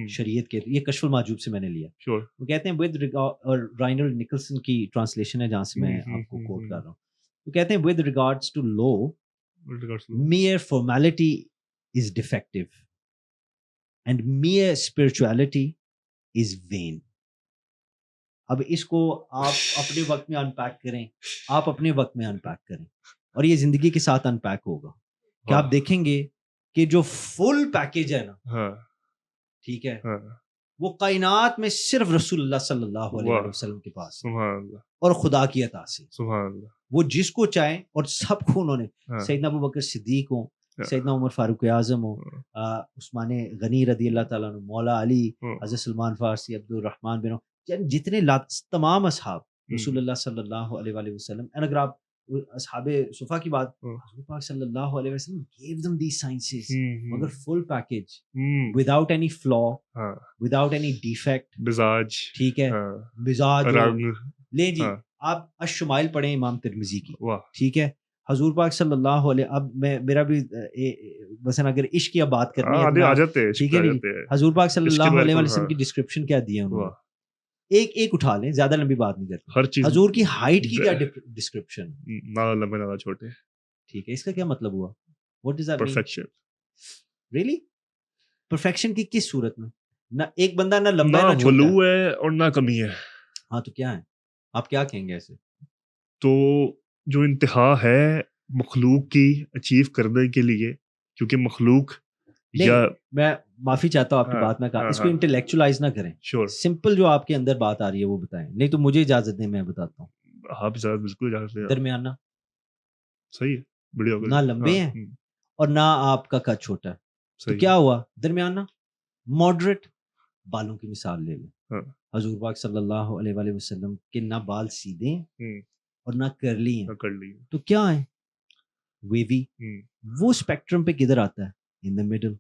شریعت کے, یہ کشف المحجوب سے میں نے لیا. وہ کہتے ہیں ود اور رائنر نکلسن کی ٹرانسلیشن ہے جہاں سے میں آپ کو کوٹ کر رہا ہوں. وہ کہتے ہیں with regards to law mere formality is defective and mere spirituality is vain. اب اس کو آپ اپنے وقت میں انپیک کریں, آپ اپنے وقت میں انپیک کریں, اور یہ زندگی کے ساتھ انپیک ہوگا کہ آپ دیکھیں گے کہ جو فل پیکیج ہے نا, ٹھیک ہے, وہ کائنات میں صرف رسول اللہ صلی اللہ علیہ وسلم کے پاس اور خدا کی عطا سے. وہ جس کو چاہیں, اور سب کو انہوں نے, سیدنا ابو بکر صدیق ہوں, سیدنا عمر فاروق اعظم ہوں, عثمان غنی رضی اللہ تعالیٰ عنہ, مولا علی, حضرت سلمان فارسی, عبد الرحمن بن, جتنے تمام اصحاب رسول اللہ صلی اللہ علیہ وآلہ وسلم. اگر آپ اصحاب صفا کی بات, حضور پاک صلی اللہ علیہ وسلم gave them these sciences, مگر full package, without any flaw, without any defect, مزاج, ٹھیک ہے, مزاج لیں جی. آپ الشمائل پڑھیں امام ترمذی کی, ٹھیک ہے, حضور پاک صلی اللہ علیہ, اب میں میرا بھی مثلا اگر عشق کی بات کرنی ہے, ٹھیک ہے, حضور پاک صلی اللہ علیہ وسلم کی ڈسکرپشن کیا دی ہے انہوں نے, ایک اٹھا لیں, زیادہ لمبی بات نہیں کرتے. ہر چیز, حضور کی ہائٹ کی کیا ڈسکرپشن, نہ لمبے نہ چھوٹے, ٹھیک ہے, اس کا کیا مطلب ہوا, what does that mean, perfection, really perfection کی کس صورت میں, نہ ایک بندہ نہ لمبا ہے نہ چھوٹا غلو ہے اور نہ کمی ہے. ہاں تو کیا ہے, آپ کیا کہیں گے ایسے؟ تو جو انتہا ہے مخلوق کی اچیو کرنے کے لیے, کیونکہ مخلوق, یا میں معافی چاہتا ہوں آپ کی بات میں کہا, اس کو انٹلیکچولائز نہ کریں, سمپل جو آپ کے اندر بات آ رہی ہے وہ بتائیں, نہیں تو مجھے اجازت دیں میں بتاتا ہوں. آپ اجازت, بالکل اجازت دیں. درمیانہ, صحیح ہے, بڑھیا ہو گیا, نہ لمبے ہیں اور نہ آپ کا قد چھوٹا ہے, تو کیا ہوا, درمیانہ, ماڈریٹ. بالوں کی مثال لے لیں, حضور پاک صلی اللہ علیہ وآلہ وسلم کے نہ بال سیدھے ہیں اور نہ کرلی ہیں, تو کیا ہے, ویوی. وہ اسپیکٹرم پہ کدھر آتا ہے, ان دا مڈل.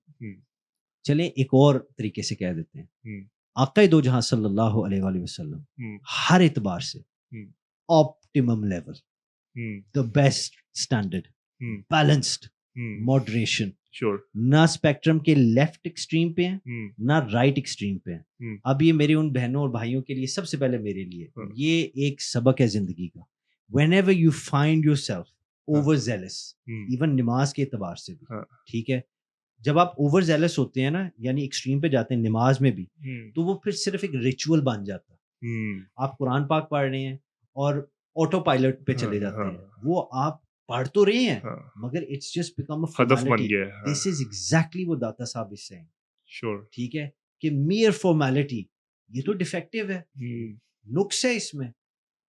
چلیں ایک اور طریقے سے کہہ دیتے ہیں, آقا دو جہاں صلی اللہ علیہ وآلہ وسلم ہر اعتبار سے optimum level, the best standard, balanced, moderation, نہ اسپیکٹرم کے لیفٹ ایکسٹریم پہ ہیں نہ رائٹ ایکسٹریم پہ ہیں. اب یہ میرے ان بہنوں اور بھائیوں کے لیے, سب سے پہلے میرے لیے یہ ایک سبق ہے زندگی کا. whenever you find yourself over zealous, even نماز کے اعتبار سے بھی, ٹھیک ہے, جب آپ اوور زیلس ہوتے ہیں نا, یعنی ایکسٹریم پہ جاتے ہیں نماز میں بھی, تو وہ پھر صرف ایک ریچول بن جاتا ہے. آپ قرآن پاک پڑھ رہے ہیں اور آٹو پائلٹ پہ چلے جاتے ہیں, وہ آپ پڑھ تو رہے ہیں مگر it's just become a formality. This is exactly what Data Sahib is seeing, ٹھیک ہے, کہ میئر فارمیلٹی یہ تو ڈیفیکٹو ہے, نقص ہے اس میں,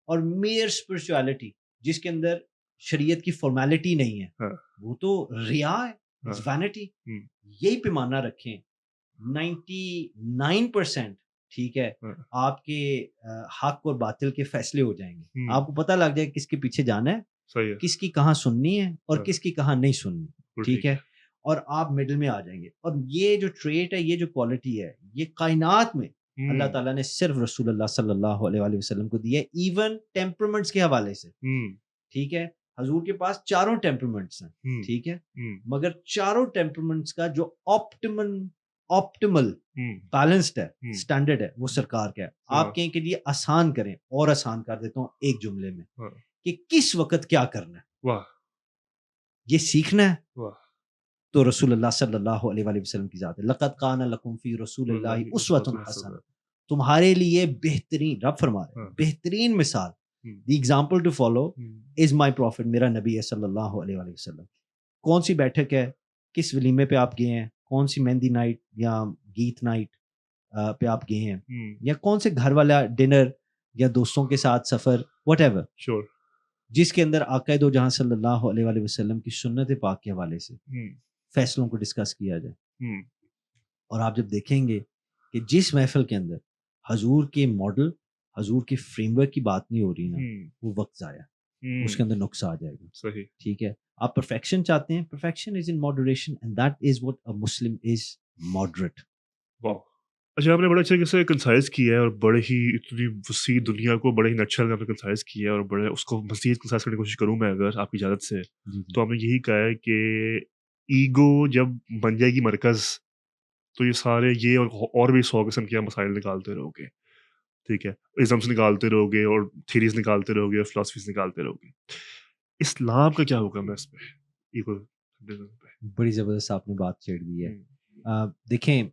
اور میئر اسپرچویلٹی جس کے اندر شریعت کی فارمیلٹی نہیں ہے, وہ تو ریا ہے, وینٹی. یہی پیمانہ رکھیں, 99%, ٹھیک ہے, آپ کے حق اور باطل کے فیصلے ہو جائیں گے. آپ کو پتہ لگ جائے کس کے پیچھے جانا ہے, کس کی کہاں سننی ہے اور کس کی کہاں نہیں سننی, ٹھیک ہے, اور آپ مڈل میں آ جائیں گے. اور یہ جو ٹریٹ ہے, یہ جو کوالٹی ہے, یہ کائنات میں اللہ تعالیٰ نے صرف رسول اللہ صلی اللہ علیہ وآلہ وسلم کو دی ہے, ایون ٹیمپرمنٹس کے حوالے سے, ٹھیک ہے. حضور کے پاس چاروں ٹیمپرمنٹس ہیں, ٹھیک ہے, مگر چاروں ٹیمپرمنٹس کا جو آپٹیمل بیلنسڈ ہے, اسٹینڈرڈ ہے, وہ سرکار کا ہے. آپ کہیں کہ لیے آسان کریں, اور آسان کر دیتا ہوں ایک جملے میں, کہ کس وقت کیا کرنا ہے, یہ سیکھنا ہے تو رسول اللہ صلی اللہ علیہ وآلہ وسلم کی ذات ہے. لقد کان لکم فی رسول اللہ اسوۃ حسنہ, تمہارے لیے بہترین، رب فرما رہے ہیں بہترین مثال، the example to follow is my prophet, میرا نبی ہے صلی اللہ علیہ وآلہ وسلم. کون سی بیٹھک ہے، کس ولیمے پہ آپ گئے ہیں، کون سی مہندی نائٹ یا گیت نائٹ پہ آپ گئے ہیں، یا کون سے گھر والا ڈنر یا دوستوں کے ساتھ سفر، واٹ ایور، جس کے اندر آقا دو جہاں صلی اللہ علیہ وآلہ وسلم کی سنت پاک کے حوالے سے فیصلوں کو ڈسکس کیا جائے. اور آپ جب دیکھیں گے کہ جس محفل کے اندر حضور کے ماڈل، حضور کے فریم ورک کی بات نہیں ہو رہی نا، وہ وقت ضائع، اس کے اندر نقص آ جائے گا. صحیح، ٹھیک ہے. آپ پرفیکشن چاہتے ہیں، perfection is in moderation and that is what a Muslim is, moderate. واہ. اچھا، آپ نے بڑے اچھے سے کنسائز کیا ہے، اور بڑے ہی اتنی وسیع دنیا کو بڑے ہی نیچرل میں آپ نے کنسائز کیا ہے، اور بڑے اس کو مزید کنسائز کرنے کی کوشش کروں میں اگر آپ کی اجازت سے. تو آپ نے یہی کہا ہے کہ ایگو جب بن جائے گی مرکز، تو یہ سارے یہ اور بھی 100 قسم کے مسائل نکالتے رہو گے. ٹھیک ہے، ازمس نکالتے رہو گے، اور تھیریز نکالتے رہو گے، اور فلاسفیز نکالتے رہو گے. اسلام کا کیا حکم ہے اس پہ، ایگو پہ؟ بڑی زبردست آپ نے بات چھیڑ دی ہے. دیکھیں،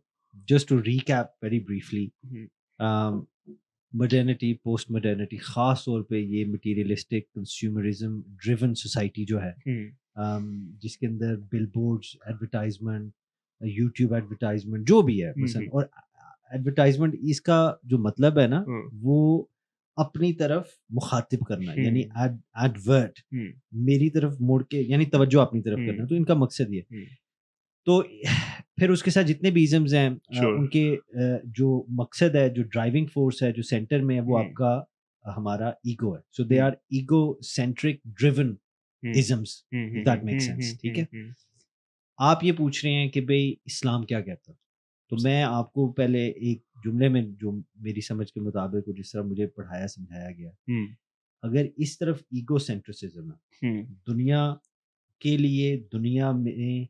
just to recap very briefly, modernity, post modernity, خاص طور پہ یہ مٹیریلسٹک کنزیومرزم ڈریون سوسائٹی جو ہے، جس کے اندر بل بورڈز، ایڈورٹائزمنٹ، یوٹیوب ایڈورٹائزمنٹ، جو بھی ہے مثلا، اور ایڈورٹائزمنٹ اس کا جو مطلب ہے نا، وہ اپنی طرف مخاطب کرنا، یعنی ایڈورٹ میری طرف موڑ کے، یعنی توجہ اپنی طرف کرنا. تو ان کا مقصد یہ. تو پھر اس کے ساتھ جتنے بھی ازمز ہیں، ان کے جو مقصد ہے، جو ڈرائیونگ فورس ہے، جو سینٹر میں ہے، وہ آپ کا ہمارا ایگو ہے. So they are egocentric driven isms, that make sense. ٹھیک ہے. آپ یہ پوچھ رہے ہیں کہ بھئی اسلام کیا کہتا ہے، تو میں آپ کو پہلے ایک جملے میں جو میری سمجھ کے مطابق، جس طرح مجھے پڑھایا سمجھایا گیا، اگر اس طرف ایگو سینٹرسزم ہے، دنیا کے لیے، دنیا میں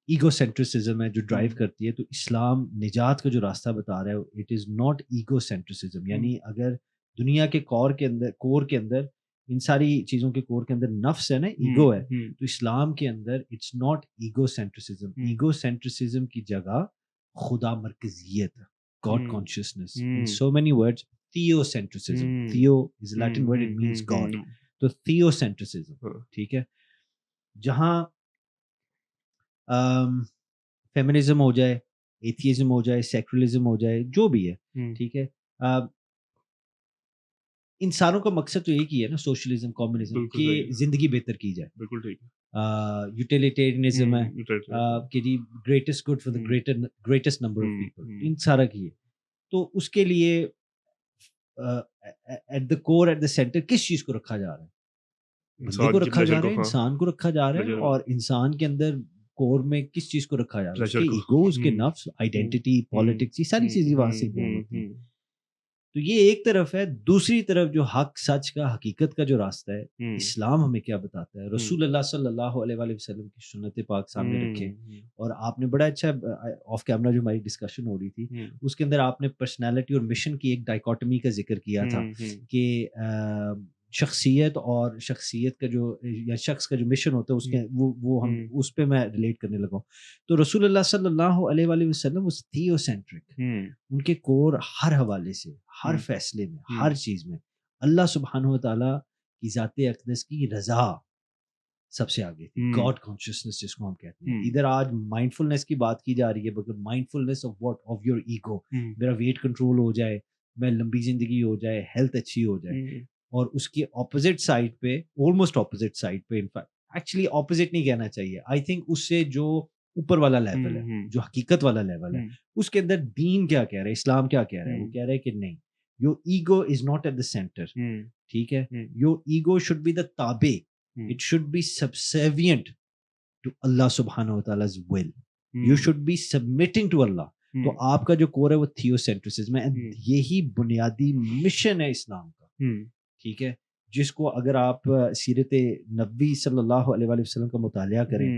ایگو سینٹرسزم ہے جو ڈرائیو کرتی ہے، تو اسلام نجات کا جو راستہ بتا رہا ہے، اٹ از ناٹ ایگو سینٹرسزم. یعنی اگر دنیا کے کور کے اندر ان ساری چیزوں کے کور کے اندر نفس ہے نا، ایگو ہے، تو اسلام کے اندر it's not egocentrism. Egocentrism کی جگہ خدا مرکزیت، God consciousness, in so many words. Theocentrism, theo is Latin word, it means God. تو تھیو سینٹرسزم، ٹھیک ہے، جہاں فیمنزم ہو جائے، ایتھیزم ہو جائے، سیکولرزم ہو جائے، جو بھی ہے، ٹھیک ہے. انسانوں کا مقصد تو ایک ہی ہے نا، سوشلزم، کمیونزم، کہ زندگی بہتر کی جائے. بالکل ٹھیک. یوٹیلیٹیرینزم ہے کہ جی greatest good for the greatest number of people, ان سارا کی ہے. تو اس کے لیے at the core, at the centre کس چیز کو رکھا جا رہا ہے؟ بندے کو رکھا جا رہا ہے، انسان کو رکھا جا رہا ہے. اور انسان کے اندر کور میں کس چیز کو رکھا جا رہا ہے؟ اس کے ایگو، اس کے نفس، آئیڈینٹی، پالیٹکس، یہ ساری چیزیں وہاں سے ہوتی ہیں. تو یہ ایک طرف ہے. دوسری طرف جو حق، سچ کا، حقیقت کا جو راستہ ہے، اسلام ہمیں کیا بتاتا ہے؟ رسول اللہ صلی اللہ علیہ وآلہ وسلم کی سنت پاک سامنے رکھیں. اور آپ نے بڑا اچھا آف کیمرا جو ہماری ڈسکشن ہو رہی تھی، اس کے اندر آپ نے پرسنالٹی اور مشن کی ایک ڈائیکاٹمی کا ذکر کیا تھا کہ شخصیت اور شخصیت کا جو، یا شخص کا جو مشن ہوتا ہے، اس کے وہ ہم اس پہ میں ریلیٹ کرنے لگا ہوں. تو رسول اللہ صلی اللہ علیہ وآلہ وسلم اس تھیو سینٹرک، ان کے کور ہر حوالے سے، ہر فیصلے میں، ہر چیز میں اللہ سبحانہ و تعالیٰ کی ذات اقدس کی رضا سب سے آگے تھی. گاڈ کانشیسنس جس کو ہم کہتے ہیں. ادھر آج مائنڈ فلنس کی بات کی جا رہی ہے، مگر mind فلنس of what? Of your ego. میرا ویٹ کنٹرول ہو جائے، میں لمبی زندگی ہو جائے، ہیلتھ اچھی ہو جائے. اور اس کے اپوزٹ سائڈ پہ، آلموسٹ اپوزٹ سائڈ پہ، انفیکٹ ایکچولی اپوزٹ نہیں کہنا چاہیے، آئی تھنک اس سے جو اوپر والا لیول ہے، جو حقیقت والا لیول ہے، اس کے اندر دین کیا کہہ رہا ہے، اسلام کیا کہہ رہا ہے؟ وہ کہہ رہا ہے کہ نہیں، your ego is not at the centre. ٹھیک ہے، your ego should be the تابع، it should be subservient to اللہ سبحانہ و تعالیٰز will. You should be submitting to اللہ. تو آپ کا جو کور ہے وہ تھیو سینٹرسزم ہے. یہی بنیادی مشن ہے اسلام کا. ٹھیک ہے، جس کو اگر آپ سیرت نبوی صلی اللہ علیہ وآلہ وسلم کا مطالعہ کریں،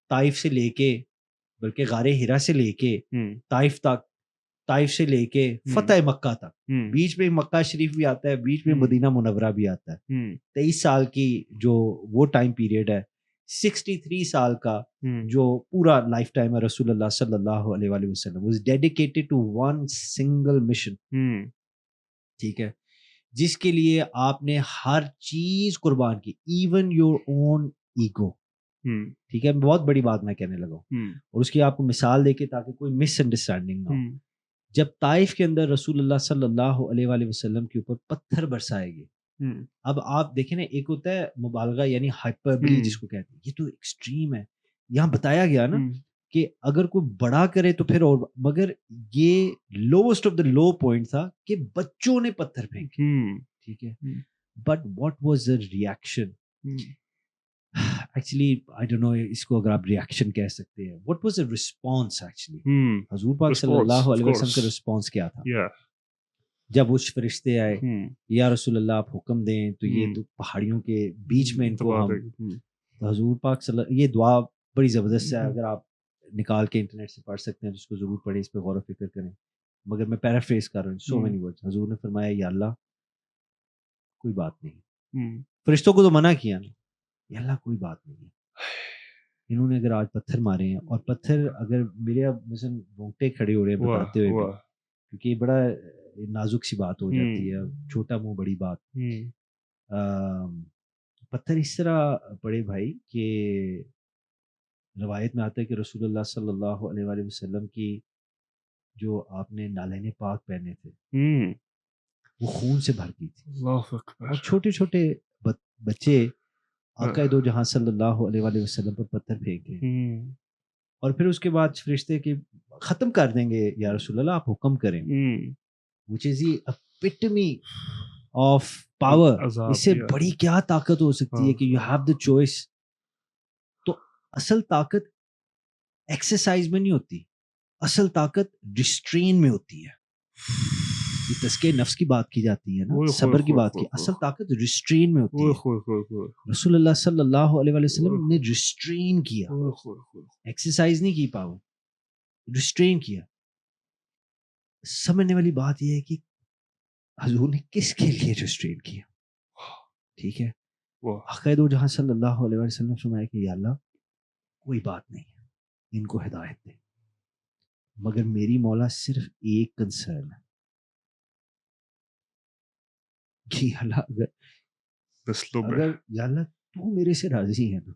طائف سے لے کے، بلکہ غار ہرا سے لے کے طائف تک، طائف سے لے کے فتح مکہ تک، بیچ میں مکہ شریف بھی آتا ہے، بیچ میں مدینہ منورہ بھی آتا ہے. 23 سال کی جو وہ ٹائم پیریڈ ہے، 63 سال کا جو پورا لائف ٹائم ہے رسول اللہ صلی اللہ علیہ وآلہ وسلم was dedicated to one single mission. ٹھیک ہے, جس کے لیے آپ نے ہر چیز قربان کی, ایون یور اون ایگو. ٹھیک ہے, بہت بڑی بات میں کہنے لگا ہوں, اور اس کی آپ کو مثال دے کے تاکہ کوئی مس انڈرسٹینڈنگ نہ ہو. جب طائف کے اندر رسول اللہ صلی اللہ علیہ وآلہ وسلم کے اوپر پتھر برسائے گئے, اب آپ دیکھیں نا, ایک ہوتا ہے مبالغہ یعنی ہائپربلی جس کو کہتے ہیں, یہ تو ایکسٹریم ہے. یہاں بتایا گیا نا کہ اگر کوئی بڑا کرے تو پھر, اور مگر یہ lost of the low point تھا کہ بچوں نے پتھر پھینکے. ٹھیک ہے, but what was the reaction? Actually I don't know اس کو اگر آپ ریئیکشن کہہ سکتے ہیں. What was the response actually? حضور پاک صلی اللہ علیہ وسلم کا رسپانس کیا تھا جب اس فرشتے آئے, یا رسول اللہ آپ حکم دیں تو یہ تو پہاڑیوں کے بیچ میں ان کو ہم, تو حضور پاک صلی اللہ, یہ دعا بڑی زبردست ہے, اگر آپ نکال کے انٹرنیٹ سے پڑھ سکتے ہیں جس کو ضرور پڑھیں, اس پہ غور و فکر کریں. مگر میں پیرافریز کر رہا ہوں, سو مینی ورڈز. حضور نے فرمایا یا اللہ کوئی بات نہیں. فرشتوں کو تو منع کیا نا, یا اللہ کوئی بات نہیں ہے. انہوں نے اگر آج پتھر مارے ہیں, اور پتھر اگر میرے اب مثلا رونگٹے کھڑے ہو رہے ہیں بتاتے ہوئے, کیونکہ یہ بڑا نازک سی بات ہو جاتی ہے, چھوٹا منہ بڑی بات. پتھر اس طرح پڑے بھائی کہ روایت میں آتا ہے کہ رسول اللہ صلی اللہ علیہ وآلہ وسلم کی جو آپ نے نالین پاک پہنے تھے وہ خون سے بھر گئی تھی, اور چھوٹے چھوٹے بچے آقا دو جہاں صلی اللہ علیہ وآلہ وسلم پر پتھر پھینک گئے, اور پھر اس کے بعد فرشتے کہ ختم کر دیں گے یا رسول اللہ آپ حکم کریں, which is the epitome of power. اس سے بڑی کیا طاقت ہو سکتی ہے کہ you have the choice. تو اصل طاقت ایکسرسائز میں نہیں ہوتی, اصل طاقت ریسٹرین میں ہوتی ہے. یہ تزکیہ نفس کی بات کی جاتی ہے نا, صبر کی بات کی, اصل طاقت ریسٹرین میں ہوتی ہے. رسول اللہ صلی اللہ علیہ وسلم نے ریسٹرین کیا, ایکسرسائز نہیں کی, پاور ریسٹرین کیا. سمجھنے والی بات یہ ہے کہ حضور نے کس کے لیے ریسٹرین کیا. ٹھیک ہے, آقا دو جہاں صلی اللہ علیہ وسلم فرمایا کہ یا اللہ کوئی بات نہیں ہے, ان کو ہدایت دے, مگر میری مولا صرف ایک کنسرن ہے کہ اللہ اگر یا اللہ تو میرے سے راضی ہے نا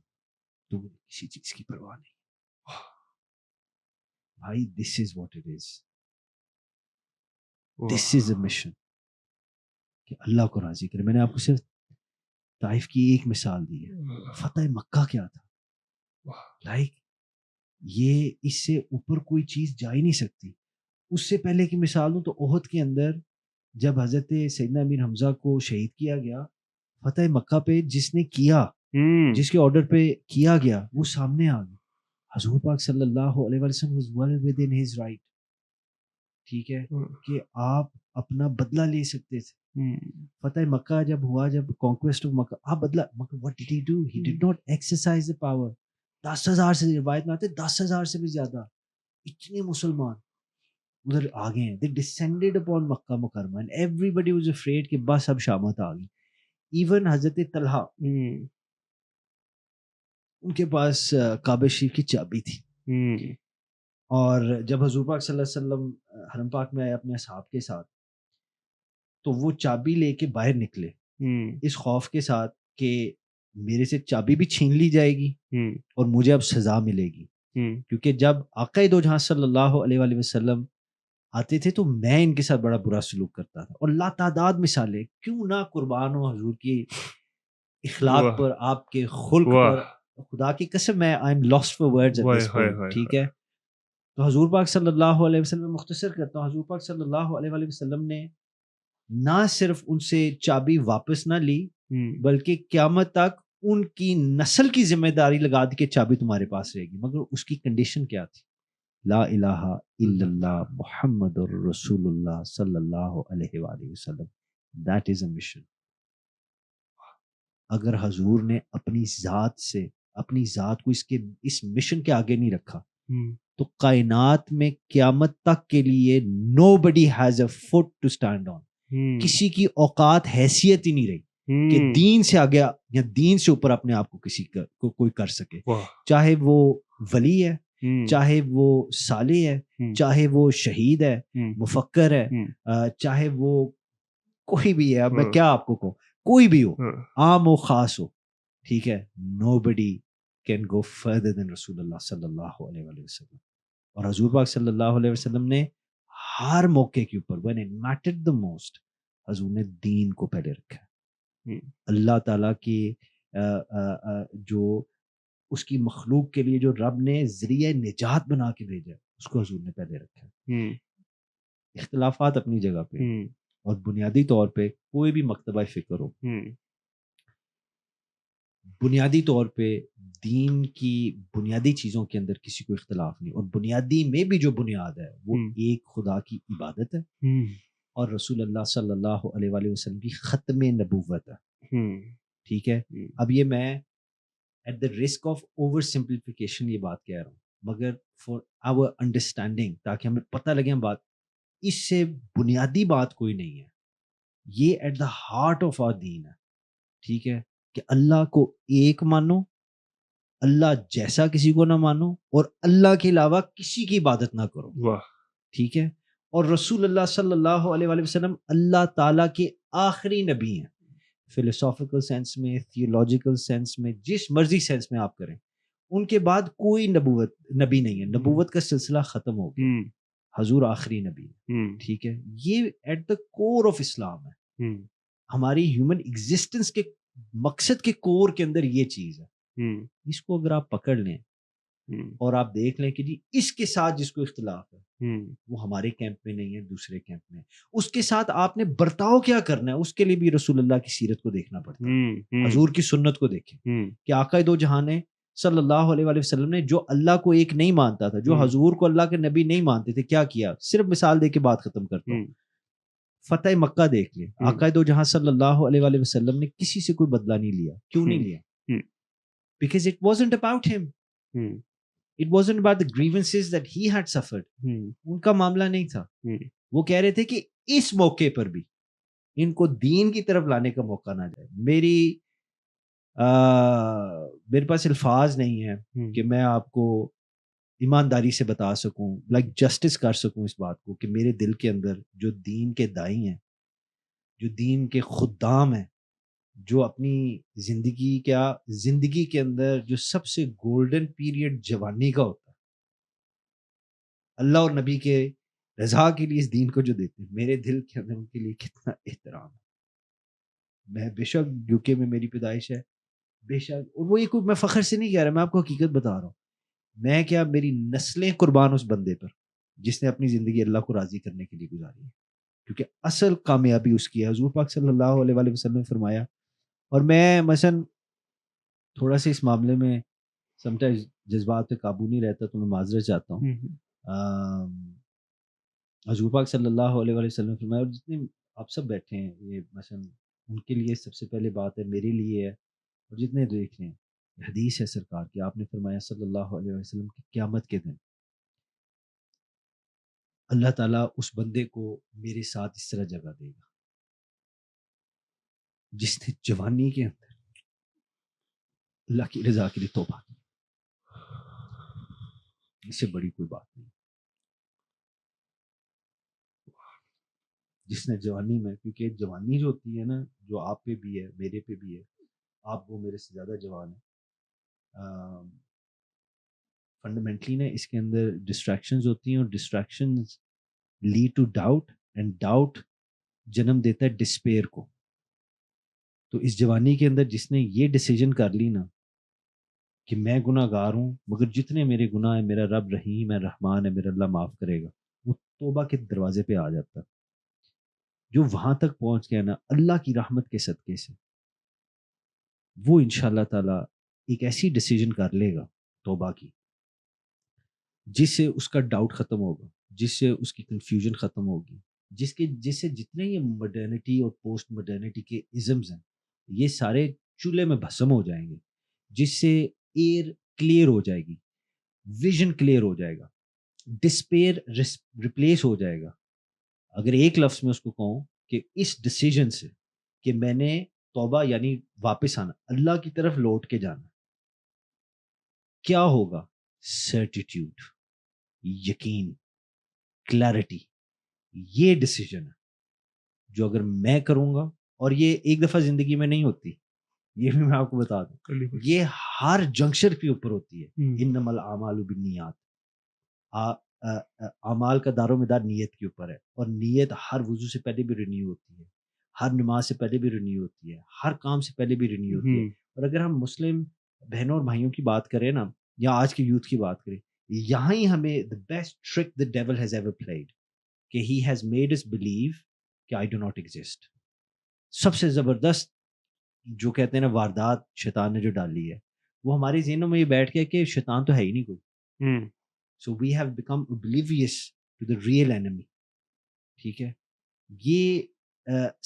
تو مجھے کسی چیز کی پرواہ نہیں. بھائی this is what it is, this is a mission کہ اللہ کو راضی کرے. میں نے آپ کو صرف طائف کی ایک مثال دی ہے, فتح مکہ کیا تھا, لائک یہ اس سے اوپر کوئی چیز جا ہی نہیں سکتی. اس سے پہلے کی مثال دوں تو احد کے اندر جب حضرت سیدنا امیر حمزہ کو شہید کیا گیا, فتح مکہ پہ جس نے کیا, جس کے آرڈر پہ کیا گیا, وہ سامنے آ گیا. حضور پاک صلی اللہ علیہ وسلم was well within his right. ٹھیک ہے, کہ آپ اپنا بدلہ لے سکتے تھے. فتح مکہ جب ہوا, جب کانکویسٹ آف مکہ, آپ بدلہ, مگر what did he do? He did not exercise the power. 10,000 سے, روایت میں آتے 10,000 سے بھی زیادہ اتنے مسلمان ادھر آ گئے ہیں. They descended upon مکہ مکرمہ and everybody was afraid کہ بس اب شامت آ گئی. ایون حضرت طلحہ ان کے پاس کعبہ شریف کی چابی تھی, اور جب حضور پاک صلی اللہ علیہ وسلم حرم پاک میں آئے اپنے اصحاب کے ساتھ, تو وہ چابی لے کے باہر نکلے اس خوف کے ساتھ کہ میرے سے چابی بھی چھین لی جائے گی اور مجھے اب سزا ملے گی. کیونکہ جب آقا دو جہاں صلی اللہ علیہ وآلہ وسلم آتے تھے تو میں ان کے ساتھ بڑا برا سلوک کرتا تھا, اور لا تعداد مثالیں کیوں نہ قربان ہو حضور کی اخلاق پر, آپ کے خلق پر. خدا کی قسم میں I am lost for words at this point. ٹھیک ہے, تو حضور پاک صلی اللہ علیہ وسلم, مختصر کرتا ہوں, حضور پاک صلی اللہ علیہ وآلہ وسلم نے نہ صرف ان سے چابی واپس نہ لی, بلکہ قیامت تک ان کی نسل کی ذمہ داری لگا دی کہ چابی تمہارے پاس رہے گی. مگر اس کی کنڈیشن کیا تھی؟ لا الہ الا اللہ محمد الرسول اللہ صلی اللہ علیہ وآلہ وسلم. That is a mission. اگر حضور نے اپنی ذات سے, اپنی ذات کو اس مشن کے آگے نہیں رکھا تو کائنات میں قیامت تک کے لیے nobody has a foot to stand on. کسی کی اوقات حیثیت ہی نہیں رہی. کہ دین سے آگے یا دین سے اوپر اپنے آپ کو کسی کو کوئی کر سکے, چاہے وہ ولی ہے, چاہے وہ صالح ہے, چاہے وہ شہید ہے, مفکر ہے, چاہے وہ کوئی بھی ہے, اب میں کیا آپ کو کہوں, کوئی بھی ہو, عام ہو خاص ہو, ٹھیک ہے, nobody can go further than رسول اللہ صلی اللہ علیہ وآلہ وسلم. اور حضور پاک صلی اللہ علیہ وسلم نے ہر موقع کے اوپر when it mattered the most حضور نے دین کو پہلے رکھا. اللہ تعالیٰ کی جو اس کی مخلوق کے لیے جو رب نے ذریعہ نجات بنا کے بھیجا اس کو حضور نے پہلے رکھا. اختلافات اپنی جگہ پہ, اور بنیادی طور پہ کوئی بھی مکتبہ فکر ہو, بنیادی طور پہ دین کی بنیادی چیزوں کے اندر کسی کو اختلاف نہیں, اور بنیادی میں بھی جو بنیاد ہے وہ ایک خدا کی عبادت ہے, اور رسول اللہ صلی اللہ علیہ وآلہ وسلم کی ختم نبوت ہے. ٹھیک ہے, اب یہ میں at the risk of oversimplification یہ بات کہہ رہا ہوں, مگر فار آور انڈرسٹینڈنگ, تاکہ ہمیں پتہ لگے ہم بات, اس سے بنیادی بات کوئی نہیں ہے, یہ at the heart of our دین ہے. ٹھیک ہے, کہ اللہ کو ایک مانو, اللہ جیسا کسی کو نہ مانو, اور اللہ کے علاوہ کسی کی عبادت نہ کرو. ٹھیک ہے, اور رسول اللہ صلی اللہ علیہ وآلہ وسلم اللہ تعالیٰ کے آخری نبی ہیں. فلسافیکل سینس میں, تھیولوجیکل سینس میں, جس مرضی سینس میں آپ کریں, ان کے بعد کوئی نبی نہیں ہے. نبوت کا سلسلہ ختم ہو گیا, حضور آخری نبی ہے. ٹھیک ہے, یہ ایٹ دا کور آف اسلام ہے. ہماری ہیومن ایگزسٹنس کے مقصد کے کور کے اندر یہ چیز ہے. اس کو اگر آپ پکڑ لیں اور آپ دیکھ لیں کہ جی اس کے ساتھ جس کو اختلاف ہے وہ ہمارے کیمپ میں نہیں ہے, دوسرے کیمپ میں, اس کے ساتھ آپ نے برتاؤ کیا کرنا ہے, اس کے لیے بھی رسول اللہ کی سیرت کو دیکھنا پڑتا ہے, حضور کی سنت کو دیکھیں کہ آقا دو جہان صلی اللہ علیہ وآلہ وسلم نے جو اللہ کو ایک نہیں مانتا تھا, جو حضور کو اللہ کے نبی نہیں مانتے تھے, کیا کیا. صرف مثال دے کے بات ختم کرتا ہوں, فتح مکہ دیکھ لیں, آقا دو جہاں صلی اللہ علیہ وآلہ وسلم نے کسی سے کوئی بدلہ نہیں لیا. کیوں نہیں لیا؟ Because it wasn't about him. It wasn't about the grievances that he had suffered. ان کا معاملہ نہیں تھا. وہ کہہ رہے تھے کہ اس موقع پر بھی ان کو دین کی طرف لانے کا موقع نہ جائے. میرے پاس الفاظ نہیں ہے کہ میں آپ کو ایمانداری سے بتا سکوں, لائک جسٹس کر سکوں اس بات کو, کہ میرے دل کے اندر جو دین کے دائی ہیں, جو دین کے خدام ہیں, جو اپنی زندگی کے اندر جو سب سے گولڈن پیریڈ جوانی کا ہوتا ہے, اللہ اور نبی کے رضا کے لیے اس دین کو جو دیتے ہیں, میرے دل کے اندر ان کے لیے کتنا احترام ہے. میں بے شک یو کے میں میری پیدائش ہے, بے شک, اور وہ یہ کوئی میں فخر سے نہیں کہہ رہا, میں آپ کو حقیقت بتا رہا ہوں. میں کیا, میری نسلیں قربان اس بندے پر جس نے اپنی زندگی اللہ کو راضی کرنے کے لیے گزاری ہے, کیونکہ اصل کامیابی اس کی ہے. حضور پاک صلی اللہ علیہ وآلہ وسلم نے فرمایا, اور میں مثلا تھوڑا سا اس معاملے میں سمٹائمز جذبات پہ قابو نہیں رہتا, تو میں معذرت چاہتا ہوں. حضور پاک صلی اللہ علیہ وآلہ وسلم نے فرمایا, اور جتنے آپ سب بیٹھے ہیں یہ مثلا ان کے لیے سب سے پہلے بات ہے, میرے لیے ہے, اور جتنے دیکھ رہے ہیں, حدیث ہے سرکار کی, آپ نے فرمایا صلی اللہ علیہ وسلم کہ قیامت کے دن اللہ تعالیٰ اس بندے کو میرے ساتھ اس طرح جگہ دے گا جس نے جوانی کے اندر اللہ کی رضا کے لیے توبہ کی. اس سے بڑی کوئی بات نہیں. جس نے جوانی میں, کیونکہ جوانی جو ہوتی ہے نا, جو آپ پہ بھی ہے, میرے پہ بھی ہے, آپ وہ میرے سے زیادہ جوان ہیں, فنڈامنٹلی نا اس کے اندر ڈسٹریکشنز ہوتی ہیں, اور distractions lead to doubt, and doubt جنم دیتا ہے ڈسپیئر کو. تو اس جوانی کے اندر جس نے یہ ڈیسیجن کر لی نا کہ میں گناہ گار ہوں, مگر جتنے میرے گناہ ہیں میرا رب رحیم ہے, رحمان ہے, میرا اللہ معاف کرے گا, وہ توبہ کے دروازے پہ آ جاتا ہے. جو وہاں تک پہنچ گیا نا اللہ کی رحمت کے صدقے سے, وہ انشاءاللہ تعالیٰ ایک ایسی ڈیسیجن کر لے گا توبہ کی جس سے اس کا ڈاؤٹ ختم ہوگا, جس سے اس کی کنفیوژن ختم ہوگی, جس سے جتنے یہ ماڈرنٹی اور پوسٹ ماڈرنٹی کے ازمز ہیں یہ سارے چولہے میں بھسم ہو جائیں گے, جس سے ایئر کلیئر ہو جائے گی, ویژن کلیئر ہو جائے گا, ڈسپیئر ریپلیس ہو جائے گا. اگر ایک لفظ میں اس کو کہوں کہ اس ڈیسیجن سے کہ میں نے توبہ یعنی واپس آنا, اللہ کی طرف لوٹ کے جانا. کیا ہوگا؟ سرٹیٹیوڈ, یقین, کلیرٹی. یہ ڈیسیجن ہے جو اگر میں کروں گا, اور یہ ایک دفعہ زندگی میں نہیں ہوتی, یہ بھی میں آپ کو بتا دوں, یہ ہر جنکشن کے اوپر ہوتی ہے. انما الاعمال بالنیات, اعمال کا دار و مدار نیت کے اوپر ہے, اور نیت ہر وضو سے پہلے بھی رینیو ہوتی ہے, ہر نماز سے پہلے بھی رینیو ہوتی ہے, ہر کام سے پہلے بھی رینیو ہوتی ہے. اور اگر ہم مسلم بہنوں اور بھائیوں کی بات کریں نا, یا آج کے یوتھ کی بات کریں, یہاں ہی ہمیں the best trick the devil has ever played, کہ he has made us believe کہ I do not exist. سب سے زبردست جو کہتے ہیں نا واردات شیطان نے جو ڈالی ہے, وہ ہمارے ذہنوں میں یہ بیٹھ گیا کہ شیطان تو ہے ہی نہیں کوئی. So we have become oblivious to the real enemy. ٹھیک ہے, یہ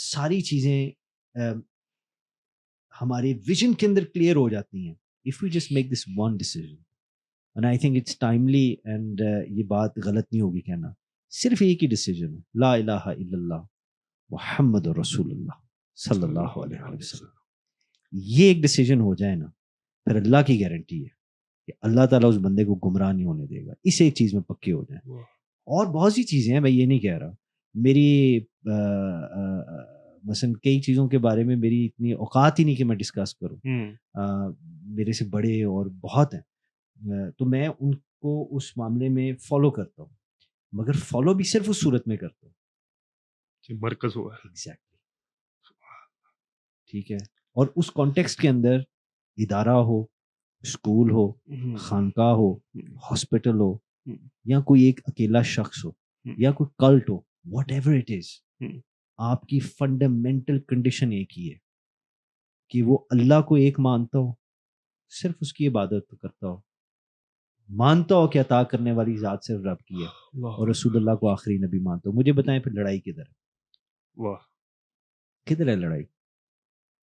ساری چیزیں ہمارے ویژن کے اندر کلیئر ہو جاتی ہیں if we just make this one decision. And I think it's timely, and یہ بات غلط نہیں ہوگی کہنا, صرف ایک ہی ڈیسیجن ہے, لا الہ الا اللہ محمد رسول اللہ صلی اللہ علیہ وسلم. یہ ایک ڈیسیجن ہو جائے نا, پھر اللہ کی گارنٹی ہے کہ اللہ تعالیٰ اس بندے کو گمراہ نہیں ہونے دے گا. اس ایک چیز میں پکے ہو جائیں. اور بہت سی چیزیں ہیں, میں یہ نہیں کہہ رہا, میری مثلا کئی چیزوں کے بارے میں میری اتنی اوقات ہی نہیں کہ میں ڈسکس کروں, میرے سے بڑے اور بہت ہیں, تو میں ان کو اس معاملے میں فالو کرتا ہوں, مگر فالو بھی صرف اس صورت میں کرتا ہوں مرکز ہوا ہے. ایگزیکٹلی. ٹھیک ہے, اور اس کانٹیکسٹ کے اندر ادارہ ہو, اسکول ہو, خانقاہ ہو, ہاسپٹل ہو, یا کوئی ایک اکیلا شخص ہو, یا کوئی cult who, what ever it از, آپ کی فنڈامنٹل کنڈیشن ایک ہی ہے کہ وہ اللہ کو ایک مانتا ہو, صرف اس کی عبادت کرتا ہو, مانتا ہو کہ عطا کرنے والی ذات صرف رب کی ہے, اور رسول اللہ کو آخری نبی مانتا ہو. مجھے بتائیں پھر لڑائی کدھر ہے؟ کدھر ہے لڑائی؟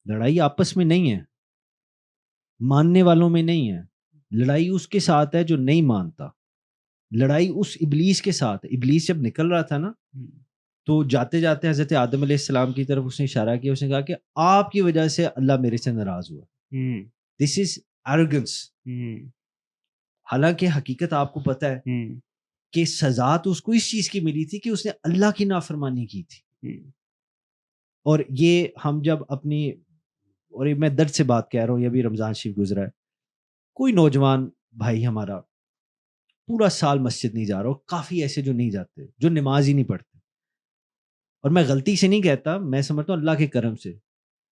لڑائی آپس میں نہیں ہے, ماننے والوں میں نہیں ہے. لڑائی اس کے ساتھ ہے جو نہیں مانتا. لڑائی اس ابلیس کے ساتھ ہے. ابلیس جب نکل رہا تھا نا, تو جاتے جاتے حضرت آدم علیہ السلام کی طرف اس نے اشارہ کیا, اس نے کہا کہ آپ کی وجہ سے اللہ میرے سے ناراض ہوا. دس از ایروگنس. حالانکہ حقیقت آپ کو پتہ ہے کہ سزا تو اس کو اس چیز کی ملی تھی کہ اس نے اللہ کی نافرمانی کی تھی. اور یہ ہم جب اپنی, اور میں درد سے بات کہہ رہا ہوں, یہ بھی رمضان شریف گزرا ہے, کوئی نوجوان بھائی ہمارا پورا سال مسجد نہیں جا رہا, کافی ایسے جو نہیں جاتے, جو نماز ہی نہیں پڑھتے. اور میں غلطی سے نہیں کہتا, میں سمجھتا ہوں اللہ کے کرم سے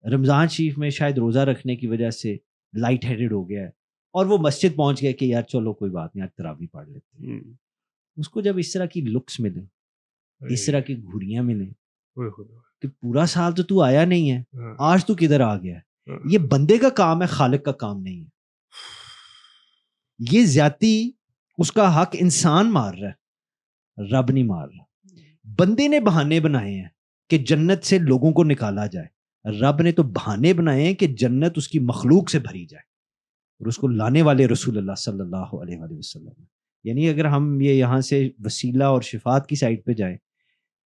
رمضان شریف میں شاید روزہ رکھنے کی وجہ سے لائٹ ہیڈڈ ہو گیا ہے, اور وہ مسجد پہنچ گیا کہ یار چلو کوئی بات نہیں, آج تراویح پڑھ لیتے ہیں. اس کو جب اس طرح کی لکس ملیں, اس طرح کی گھڑیاں ملیں, کہ پورا سال تو آیا نہیں ہے, آج تو کدھر آ گیا ہے. یہ بندے کا کام ہے, خالق کا کام نہیں ہے. یہ زیادتی اس کا حق انسان مار رہا ہے, رب نہیں مار رہا. بندے نے بہانے بنائے ہیں کہ جنت سے لوگوں کو نکالا جائے, رب نے تو بہانے بنائے ہیں کہ جنت اس کی مخلوق سے بھری جائے, اور اس کو لانے والے رسول اللہ صلی اللہ علیہ وآلہ وسلم. یعنی اگر ہم یہ یہاں سے وسیلہ اور شفاعت کی سائڈ پہ جائیں,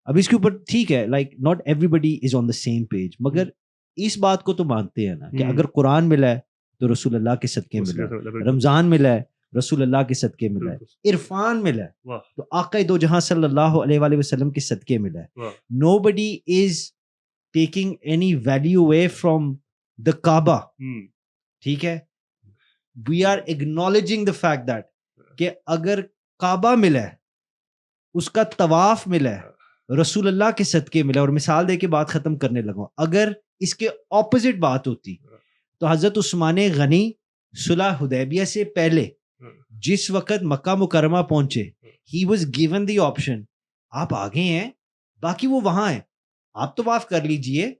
اب اس کے اوپر ٹھیک ہے, like not everybody is on the same page, مگر اس بات کو تو مانتے ہیں نا کہ اگر قرآن ملا ہے تو رسول اللہ کے صدقے ملا ہے, رمضان ملا ہے رسول اللہ کے صدقے ملا ہے, عرفان ملا ہے تو آقا دو جہاں صلی اللہ علیہ وآلہ وسلم کے صدقے ملا ہے. Nobody is taking any value away from the Kaaba. ٹھیک ہے, we are acknowledging the fact that کہ اگر کعبہ ملا ہے, اس کا طواف ملا ہے, رسول اللہ کے صدقے ملا. اور مثال دے کے بات ختم کرنے لگا, اگر اس کے اپوزٹ بات ہوتی تو حضرت عثمان غنی صلح حدیبیہ سے پہلے جس وقت مکہ مکرمہ پہنچے, he was given the option, آپ آگے ہیں باقی وہ وہاں ہیں, آپ طواف کر لیجئے,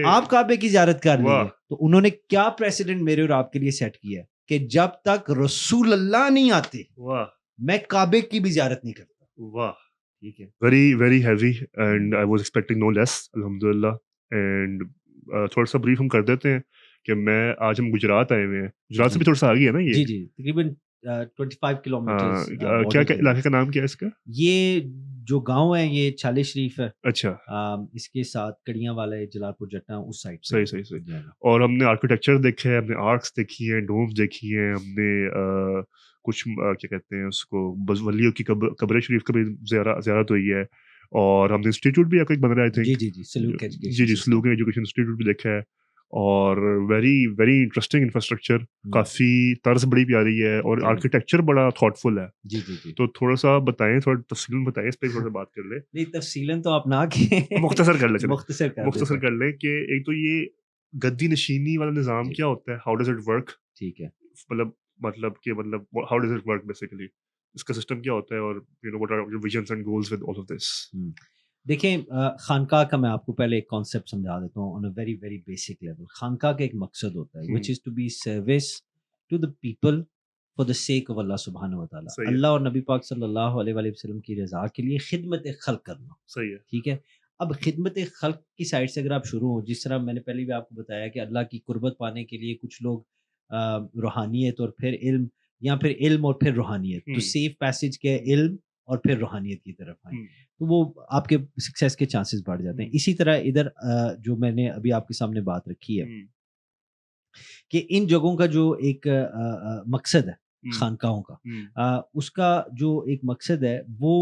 آپ کعبے کی زیارت کر لیجئے. تو انہوں نے کیا پریسیڈنٹ میرے اور آپ کے لیے سیٹ کیا ہے کہ جب تک رسول اللہ نہیں آتے میں کعبے کی بھی زیارت نہیں کرتا. واہ, ٹھیک ہے. very very heavy and I was expecting no less, alhamdulillah. And تھوڑا سا بریف ہم کر دیتے ہیں کہ میں آج ہم گجرات آئے ہوئے ہیں. گجرات سے بھی تھوڑا سا آگے ہے نا یہ؟ جی تقریباً 25 کلومیٹر. کیا علاقے کا نام کیا ہے اس کا؟ یہ جو گاؤں ہے یہ چھالے شریف ہے. اچھا اس کے ساتھ کڑیاں والا ہے جلال پور جٹا اس سائڈ. صحیح. اور ہم نے آرکیٹیکچر دیکھا ہے, ہم نے آرکس دیکھی ہیں, ڈومز دیکھی ہیں, ہم نے کچھ کیا کہتے ہیں اس کو ولیوں کی قبر شریف کا بھی زیارت ہوئی ہے, اور ہم نے انسٹیٹیوٹ بھی ایک بن رہا ہے آئی تھنک. جی سلوک ایجوکیشن انسٹیٹیوٹ بھی دیکھا ہے, اور ویری انٹرسٹنگ انفراسٹرکچر, کافی طرز بڑی پیاری ہے, اور آرکیٹیکچر بڑا تھاٹ فل ہے. جی تو تھوڑا سا بتائیں, تھوڑا تفصیل بتائیں اس پہ, تھوڑا سا بات کر لیں. نہیں تفصیلاً تو آپ نہ کہ مختصر کر لیں, مختصر کر لیں کہ ایک تو یہ گدی نشینی والا نظام کیا ہوتا ہے, ہاؤ ڈز اٹ ورک. ٹھیک ہے, مطلب how does it work basically, اس کا سسٹم کیا ہوتا ہے, اور you know what are your visions and goals with all of this. دیکھیں خانقاہ کا میں آپ کو پہلے ایک کانسیپٹ سمجھا دیتا ہوں on a very very basic level. خانقاہ کا ایک مقصد ہوتا ہے which is to be service to the people for the sake of اللہ سبحانہ و تعالیٰ. اللہ اور نبی پاک صلی اللہ علیہ وآلہ وسلم کی رضا کے لیے خدمت خلق کرنا. صحیح ہے, ٹھیک ہے. اب خدمت خلق کی سائڈ سے اگر آپ شروع ہوں, جس طرح میں نے پہلے بھی آپ کو بتایا کہ اللہ کی قربت پانے کے لیے کچھ لوگ روحانیت اور پھر علم, یا پھر علم اور پھر روحانیت, تو سیف پیسج کے علم اور پھر روحانیت کی طرف آئیں, تو وہ آپ کے سکسیس کے چانسز بڑھ جاتے ہیں. اسی طرح ادھر جو میں نے ابھی آپ کے سامنے بات رکھی ہے کہ ان جگہوں کا جو ایک مقصد ہے خانقاہوں کا, اس کا جو ایک مقصد ہے وہ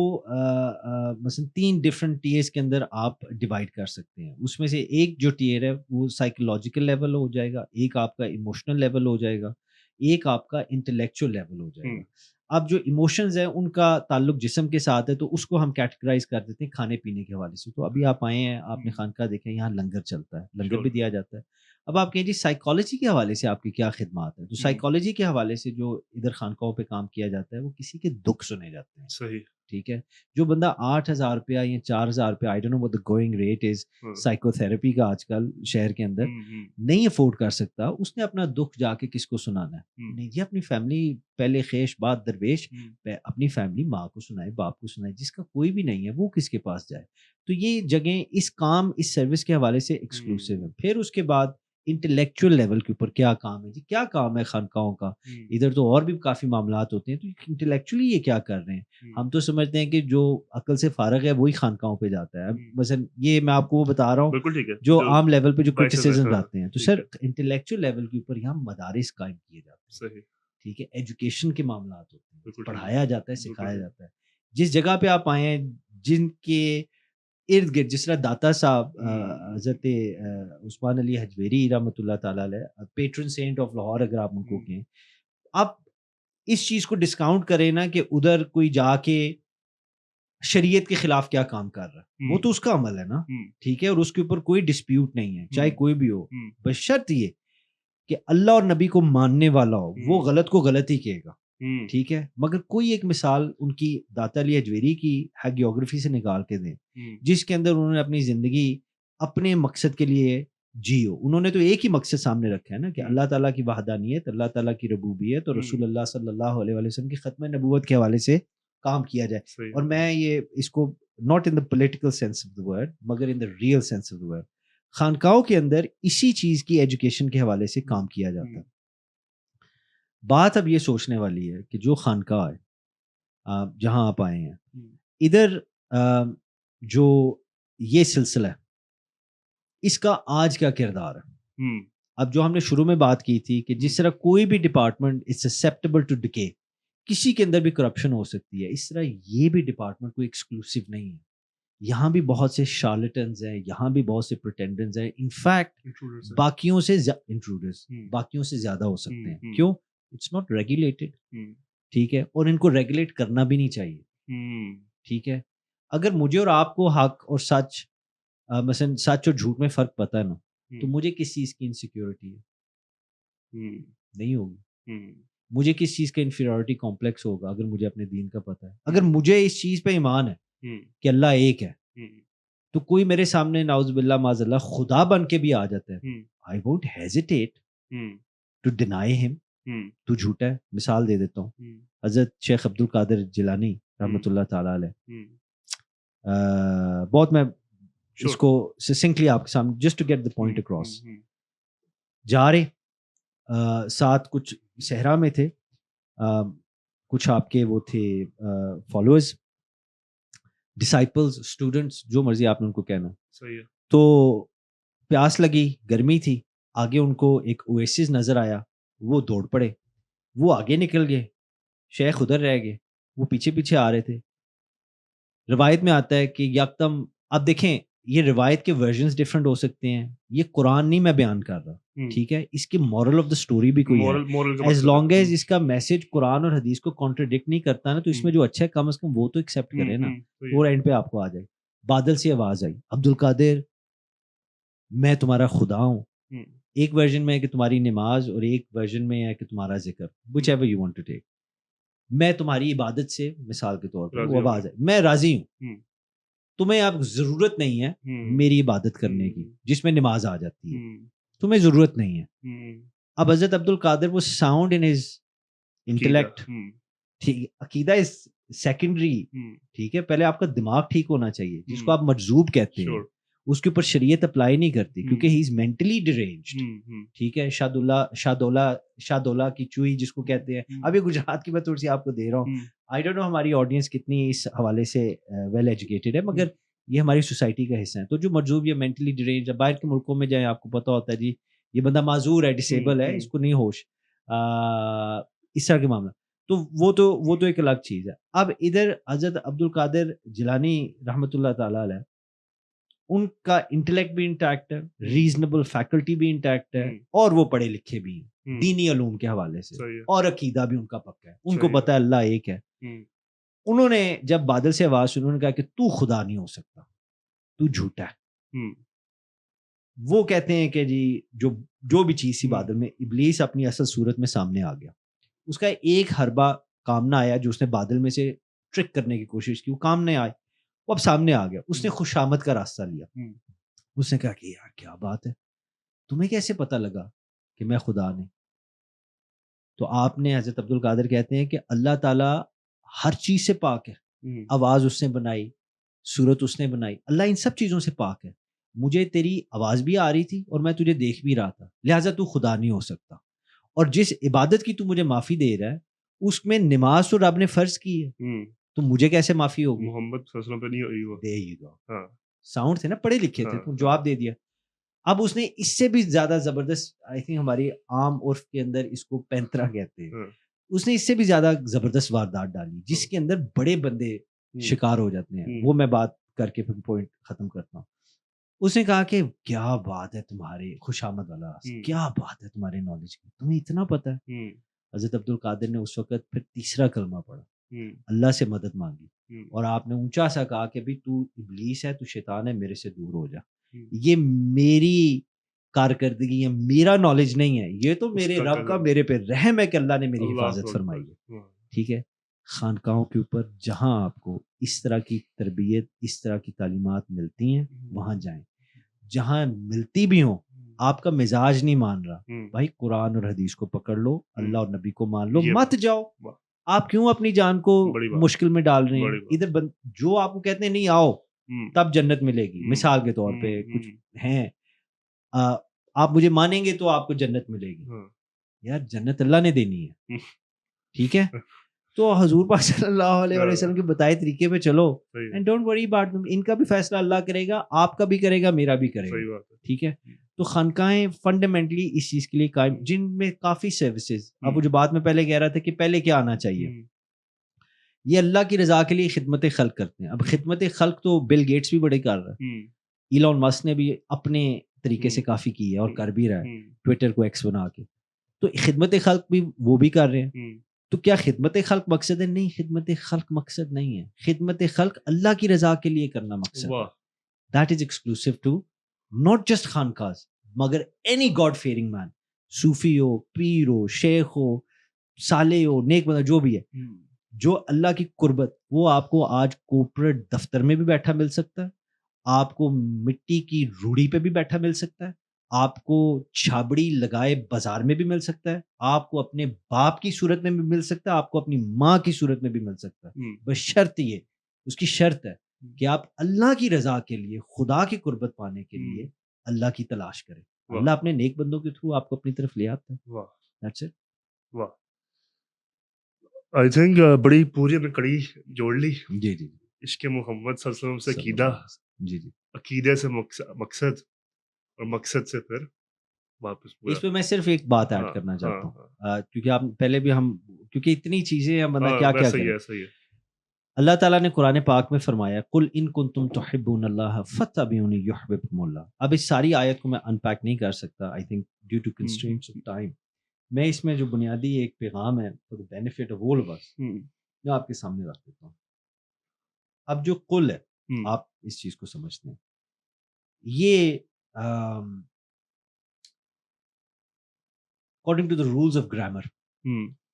مثلا 3 ڈفرینٹ ٹیئرس کے اندر آپ ڈیوائڈ کر سکتے ہیں. اس میں سے ایک جو ٹیئر ہے وہ سائیکولوجیکل لیول ہو جائے گا, ایک آپ کا ایموشنل لیول ہو جائے گا, ایک آپ کا انٹلیکچوئل لیول ہو جائے گا. اب جو ایموشنز ہیں ان کا تعلق جسم کے ساتھ ہے, تو اس کو ہم کیٹیگرائز کر دیتے ہیں کھانے پینے کے حوالے سے. تو ابھی آپ آئے ہیں, آپ نے خانقاہ دیکھا ہے, یہاں لنگر چلتا ہے, لنگر بھی دیا جاتا ہے. اب آپ کہیں جی سائیکالوجی کے حوالے سے آپ کی کیا خدمات ہیں, تو سائیکالوجی کے حوالے سے جو ادھر خانقاہوں پہ کام کیا جاتا ہے وہ کسی کے دکھ سنے جاتے ہیں. صحیح. ٹھیک ہے. جو بندہ 8,000 روپیہ یا 4,000 روپیہ, I don't know what the going rate is psychotherapy کا آج کل شہر کے اندر, نہیں افورڈ کر سکتا, اس نے اپنا دکھ جا کے کس کو سنانا ہے؟ نہیں جی, اپنی فیملی پہلے خیش بات درویش, اپنی فیملی ماں کو سنائے, باپ کو سنائے, جس کا کوئی بھی نہیں ہے وہ کس کے پاس جائے. تو یہ جگہیں اس کام اس سروس کے حوالے سے ایکسکلوسیو ہیں. پھر اس کے بعد انٹلیکچوئل لیول کے اوپر کیا کام ہے جی, کیا کام ہے خانقاہوں کا, ادھر تو اور بھی کافی معاملات ہوتے ہیں. تو انٹلیکچولی یہ کیا کر رہے ہیں؟ ہم تو سمجھتے ہیں کہ جو عقل سے فارغ ہے وہی خانقاہوں پہ جاتا ہے. مثلا یہ میں آپ کو وہ بتا رہا ہوں جو عام لیول پہ جو کرٹیسزم آتے ہیں. تو سر انٹلیکچوئل لیول کے اوپر یہاں مدارس قائم کیے جاتے ہیں. ٹھیک ہے. ایجوکیشن کے معاملات ہوتے ہیں, پڑھایا جاتا ہے, سکھایا جاتا ہے. جس جگہ پہ آپ آئے ہیں, جن کے ارد گرد, جس طرح داتا صاحب حضرت عثمان علی حجویری رحمۃ اللہ تعالیٰ علیہ, پیٹرن سینٹ آف لاہور اگر آپ ان کو کہیں, آپ اس چیز کو ڈسکاؤنٹ کریں نا کہ ادھر کوئی جا کے شریعت کے خلاف کیا کام کر رہا ہے, وہ تو اس کا عمل ہے نا. ٹھیک ہے. اور اس کے اوپر کوئی ڈسپیوٹ نہیں ہے, چاہے کوئی بھی ہو, بس شرط یہ کہ اللہ اور نبی کو ماننے والا ہو, وہ غلط کو غلط ہی کہے گا. ٹھیک ہے. مگر کوئی ایک مثال ان کی داتا علی حجویری کی ہیگیوگرافی سے نکال کے دیں, جس کے اندر انہوں نے اپنی زندگی اپنے مقصد کے لیے جیو. انہوں نے تو ایک ہی مقصد سامنے رکھا ہے نا, کہ اللہ تعالیٰ کی وحدانیت, اللہ تعالیٰ کی ربوبیت اور رسول اللہ صلی اللہ علیہ وسلم کی ختم نبوت کے حوالے سے کام کیا جائے. اور میں یہ اس کو not in the political sense of the word, مگر in the real sense of the word, خانقاہوں کے اندر اسی چیز کی ایجوکیشن کے حوالے سے کام کیا جاتا ہے. بات اب یہ سوچنے والی ہے کہ جو خانقاہ ہے جہاں آپ آئے ہیں, ادھر جو یہ سلسلہ ہے اس کا آج کیا کردار ہے؟ اب جو ہم نے شروع میں بات کی تھی کہ جس طرح کوئی بھی ڈپارٹمنٹ از سسیپٹیبل ٹو ڈکے, کسی کے اندر بھی کرپشن ہو سکتی ہے, اس طرح یہ بھی ڈپارٹمنٹ کوئی ایکسکلوسیو نہیں ہے. یہاں بھی بہت سے شارلٹنز ہیں, یہاں بھی بہت سے پریٹینڈنٹس ہیں. انفیکٹ باقیوں سے انٹروڈرز باقیوں سے زیادہ ہو سکتے ہیں. کیوں؟ It's not regulated. ٹھیک ہے. اور ان کو ریگولیٹ کرنا بھی نہیں چاہیے. ٹھیک ہے. اگر مجھے اور آپ کو حق اور سچ, مثلا سچ اور جھوٹ میں فرق پتہ ہے نا, تو مجھے کس چیز کی انسیکیورٹی ہے؟ نہیں ہوگی. مجھے کس چیز کا انفیریورٹی کمپلیکس ہوگا اگر مجھے اپنے دین کا پتہ ہے؟ اگر مجھے اس چیز پہ ایمان ہے کہ اللہ ایک ہے, تو کوئی میرے سامنے نعوذ باللہ معاذ اللہ خدا بن کے بھی آ جاتا ہے, I won't hesitate to deny him. تو جھوٹا ہے. مثال دے دیتا ہوں, حضرت شیخ عبد القادر جیلانی رحمۃ اللہ تعالیٰ علیہ, بہت میں اس کو سسنکٹلی آپ کے سامنے just to get the point across, جا رہے ساتھ کچھ صحرا میں تھے, کچھ آپ کے وہ تھے فالوورز, ڈسائپلز اسٹوڈنٹس جو مرضی آپ نے ان کو کہنا. صحیح ہے. تو پیاس لگی, گرمی تھی, آگے ان کو ایک اویسس نظر آیا, وہ دوڑ پڑے, وہ آگے نکل گئے, شیخ ادھر رہ گئے, وہ پیچھے پیچھے آ رہے تھے. روایت میں آتا ہے کہ یکدم, اب دیکھیں یہ روایت کے ورژنز ڈفرینٹ ہو سکتے ہیں, یہ قرآن نہیں میں بیان کر رہا, ٹھیک ہے, اس کی مورل آف دا اسٹوری بھی کوئی ہے. ایز لانگ ایز اس کا میسج قرآن اور حدیث کو کانٹرڈکٹ نہیں کرتا نا, تو اس میں جو اچھا ہے کم از کم وہ تو ایکسیپٹ کرے نا. اور اینڈ پہ آپ کو آ جائے, بادل سے آواز آئی, عبد القادر میں تمہارا خدا ہوں. ایک ورژن میں ہے کہ تمہاری نماز, اور ایک ورژن میں ہے کہ تمہارا ذکر, whichever you want to take. میں تمہاری عبادت سے, مثال کے طور پر وہ آواز ہے, میں راضی ہوں, تمہیں اب ضرورت نہیں ہے میری عبادت کرنے کی جس میں نماز آ جاتی ہے, تمہیں ضرورت نہیں ہے. اب حضرت عبد القادر وہ ساؤنڈ ان ہز انٹلیکٹ, ٹھیک, عقیدہ از سیکنڈری, ٹھیک ہے, پہلے آپ کا دماغ ٹھیک ہونا چاہیے, جس کو آپ مجذوب کہتے ہیں, اس کے اوپر شریعت اپلائی نہیں کرتی کیونکہ ہی از مینٹلی ڈیرینجڈ, ٹھیک ہے. شاہ کی چوئی جس کو کہتے ہیں, اب یہ گجرات کی میں تھوڑی سی آپ کو دے رہا ہوں, آئی ڈونٹ نو ہماری آڈینس کتنی اس حوالے سے ویل ایجوکیٹڈ ہے, مگر یہ ہماری سوسائٹی کا حصہ ہے. تو جو مجذوب یا مینٹلی ڈیرینج, باہر کے ملکوں میں جائیں آپ کو پتہ ہوتا ہے جی یہ بندہ معذور ہے, ڈسیبل ہے, اس کو نہیں ہوش, اس طرح کے معاملہ, تو وہ تو ایک الگ چیز ہے. اب ادھر حضرت عبد القادر جیلانی رحمۃ اللہ تعالیٰ علیہ, ان کا انٹلیکٹ بھی انٹیکٹ ہے, ریزنیبل فیکلٹی بھی انٹیکٹ ہے, اور وہ پڑھے لکھے بھی ہیں دینی علوم کے حوالے سے, اور عقیدہ بھی ان کا پکا ہے, ان کو پتہ ہے اللہ ایک ہے. انہوں نے جب بادل سے آواز سنی, انہوں نے کہا کہ تو خدا نہیں ہو سکتا, تو جھوٹا ہے. وہ کہتے ہیں کہ جی جو بھی چیز سی بادل میں, ابلیس اپنی اصل صورت میں سامنے آ گیا, اس کا ایک حربہ کام نہ آیا جو اس نے بادل میں سے ٹرک کرنے کی کوشش کی, وہ کام نہیں آئے, وہ اب سامنے آ گیا. اس نے خوش آمد کا راستہ لیا, اس نے کہا کہ یار کیا بات ہے, تمہیں کیسے پتہ لگا کہ میں خدا نہیں؟ تو آپ نے, حضرت عبد القادر کہتے ہیں کہ اللہ تعالیٰ ہر چیز سے پاک ہے, آواز اس نے بنائی, صورت اس نے بنائی, اللہ ان سب چیزوں سے پاک ہے. مجھے تیری آواز بھی آ رہی تھی اور میں تجھے دیکھ بھی رہا تھا, لہٰذا تو خدا نہیں ہو سکتا. اور جس عبادت کی تو مجھے معافی دے رہا ہے, اس میں نماز تو رب نے فرض کی ہے, تو مجھے کیسے معافی ہوگی؟ محمد صلی اللہ علیہ وسلم پہ نہیں ہوئی وہ. دے ہی گا, ساؤنڈ تھے نا, پڑھے لکھے تھے, تو جواب دے دیا. اب اس نے اس سے بھی زیادہ زبردست, آئی تھنک ہماری عام عرف کے اندر اس کو پینترا کہتے ہیں, اس نے اس سے بھی زیادہ زبردست واردات ڈالی جس کے اندر بڑے بندے شکار ہو جاتے ہیں. وہ میں بات کر کے پھر پوائنٹ ختم کرتا ہوں. اس نے کہا کہ کیا بات ہے تمہارے خوش آمد والا, کیا بات ہے تمہارے نالج کی, تمہیں اتنا پتہ ہے. حضرت عبد القادر نے اس وقت پھر تیسرا کلمہ پڑھا, اللہ سے مدد مانگی, اور آپ نے اونچا سا کہا کہ بھی تو ابلیس ہے, تو شیطان ہے, میرے سے دور ہو جا. یہ میری کارکردگی ہے, میرا نالج نہیں ہے, یہ تو میرے رب کا میرے پہ رحم ہے کہ اللہ نے میری حفاظت فرمائی ہے. ٹھیک ہے, خانقاہوں کے اوپر جہاں آپ کو اس طرح کی تربیت, اس طرح کی تعلیمات ملتی ہیں, وہاں جائیں. جہاں ملتی بھی ہوں, آپ کا مزاج نہیں مان رہا, بھائی قرآن اور حدیث کو پکڑ لو, اللہ اور نبی کو مان لو, مت جاؤ. آپ کیوں اپنی جان کو مشکل میں ڈال رہے ہیں؟ ادھر جو آپ کو کہتے ہیں نہیں آؤ تب جنت ملے گی, مثال کے طور پہ کچھ ہیں, آپ مجھے مانیں گے تو آپ کو جنت ملے گی. یار جنت اللہ نے دینی ہے, ٹھیک ہے, تو حضور پاک صلی اللہ علیہ وسلم کے بتائے طریقے پہ چلو, and don't worry about them. ان کا بھی فیصلہ اللہ کرے گا, آپ کا بھی کرے گا, میرا بھی کرے گا, ٹھیک ہے. تو خانقاہیں فنڈامنٹلی اس چیز کے لیے قائم, جن میں کافی سروسز, اب وہ جو بات میں پہلے کہہ رہا تھا کہ پہلے کیا آنا چاہیے, یہ اللہ کی رضا کے لیے خدمت خلق کرتے ہیں. اب خدمت خلق تو بل گیٹس بھی بڑے کر رہا ہے, ایلون مسک نے بھی اپنے طریقے سے کافی کی ہے اور کر بھی رہا ہے, ٹویٹر کو ایکس بنا کے. تو خدمت خلق بھی وہ بھی کر رہے ہیں. تو کیا خدمت خلق مقصد ہے؟ نہیں, خدمت خلق مقصد نہیں ہے. خدمت خلق اللہ کی رضا کے لیے کرنا مقصد ہے. That is exclusive to not just خانقاہ, مگر اینی گاڈ فیئرنگ مین, صوفی ہو, پیر ہو, شیخ ہو, صالح ہو, نیک بندہ جو بھی ہے, جو اللہ کی قربت, وہ آپ کو آج کورپوریٹ دفتر میں بھی بیٹھا مل سکتا ہے, آپ کو مٹی کی روڑی پہ بھی بیٹھا مل سکتا ہے, آپ کو چھابڑی لگائے بازار میں بھی مل سکتا ہے, آپ کو اپنے باپ کی صورت میں بھی مل سکتا ہے, آپ کو اپنی ماں کی صورت میں بھی مل سکتا ہے. بس شرط یہ, اس کی شرط ہے کہ آپ اللہ کی رضا کے لیے, خدا کی قربت پانے کے لیے اللہ کی تلاش کریں. اللہ اپنے نیک بندوں کے تھرو آپ کو اپنی طرف لے آتا ہے. That's it. واہ, آئی تھنک بڑی پوری ہم نے کڑی جوڑ لی. جی جی, عشق محمد صلی اللہ علیہ وسلم سے عقیدہ، جی جی، عقیدے سے مقصد، اور مقصد سے پھر واپس پورا. اس پہ میں صرف ایک بات ایڈ کرنا چاہتا ہوں، کیونکہ آپ پہلے بھی ہم، کیونکہ اتنی چیزیں ہیں بندہ کیا کیا کرے. صحیح ہے. اللہ تعالیٰ نے قرآن پاک میں فرمایا قل ان کنتم تحبون اللہ فاتبعونی یحببکم اللہ. اب اس ساری آیت کو میں ان پیک نہیں کر سکتا، I think due to constraints of time. میں اس میں جو بنیادی ایک پیغام ہے for the benefit of all of us, میں آپ کے سامنے رکھ دیتا ہوں. اب جو قل ہے، آپ اس چیز کو سمجھتے ہیں، یہ according to the rules of grammar,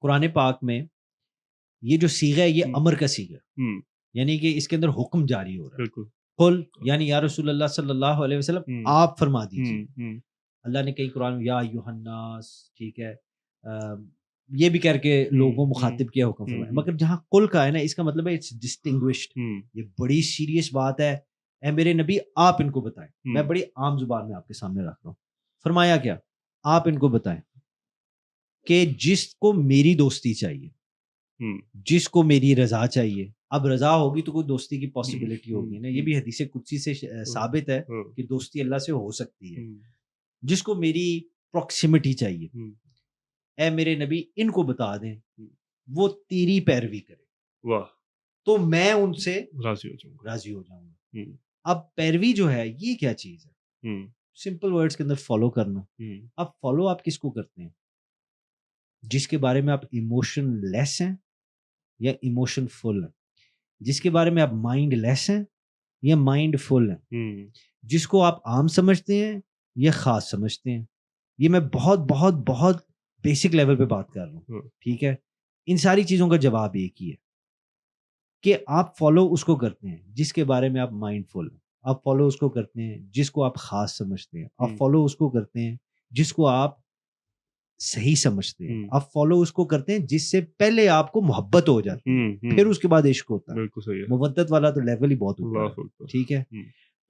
قرآن پاک میں یہ جو صیغہ ہے یہ امر کا صیغہ ہے، یعنی کہ اس کے اندر حکم جاری ہو رہا ہے. قل یعنی یا رسول اللہ صلی اللہ علیہ وسلم آپ فرما دیجیے. اللہ نے کئی قرآن یا ایھا الناس، ٹھیک ہے، یہ بھی کر کے لوگوں مخاطب کیا حکم فرمایا. مگر جہاں قل کا ہے نا، اس کا مطلب ہے اٹس ڈسٹنگوشڈ، یہ بڑی سیریس بات ہے. اے میرے نبی آپ ان کو بتائیں. میں بڑی عام زبان میں آپ کے سامنے رکھ رہا ہوں. فرمایا کیا؟ آپ ان کو بتائیں کہ جس کو میری دوستی چاہیے، جس کو میری رضا چاہیے. اب رضا ہوگی تو کوئی دوستی کی پاسبلٹی ہوگی نا. یہ بھی حدیث قدسی سے ثابت ہے کہ دوستی اللہ سے ہو سکتی ہے. جس کو میری پروکسیمٹی چاہیے، اے میرے نبی ان کو بتا دیں وہ تیری پیروی کرے. واہ. تو میں ان سے راضی ہو جاؤں گا. اب پیروی جو ہے یہ کیا چیز ہے؟ سمپل ورڈز کے اندر فالو کرنا. اب فالو آپ کس کو کرتے ہیں؟ جس کے بارے میں آپ ایموشن لیس ہیں یا ایموشن فل ہیں، جس کے بارے میں آپ مائنڈ لیس ہیں یا مائنڈ فل ہیں، جس کو آپ عام سمجھتے ہیں یا خاص سمجھتے ہیں. یہ میں بہت بہت بہت بیسک لیول پہ بات کر رہا ہوں، ٹھیک ہے. ان ساری چیزوں کا جواب ایک ہی ہے کہ آپ فالو اس کو کرتے ہیں جس کے بارے میں آپ مائنڈ فل ہیں. آپ فالو اس کو کرتے ہیں جس کو آپ خاص سمجھتے ہیں. آپ فالو اس کو کرتے ہیں جس کو آپ صحیح سمجھتے ہیں. آپ فالو اس کو کرتے ہیں جس سے پہلے آپ کو محبت ہو جاتی ہے، پھر اس کے بعد عشق ہوتا ہے. بالکل صحیح ہے. مودت والا تو لیول ہی بہت اوپر ہے، ٹھیک ہے.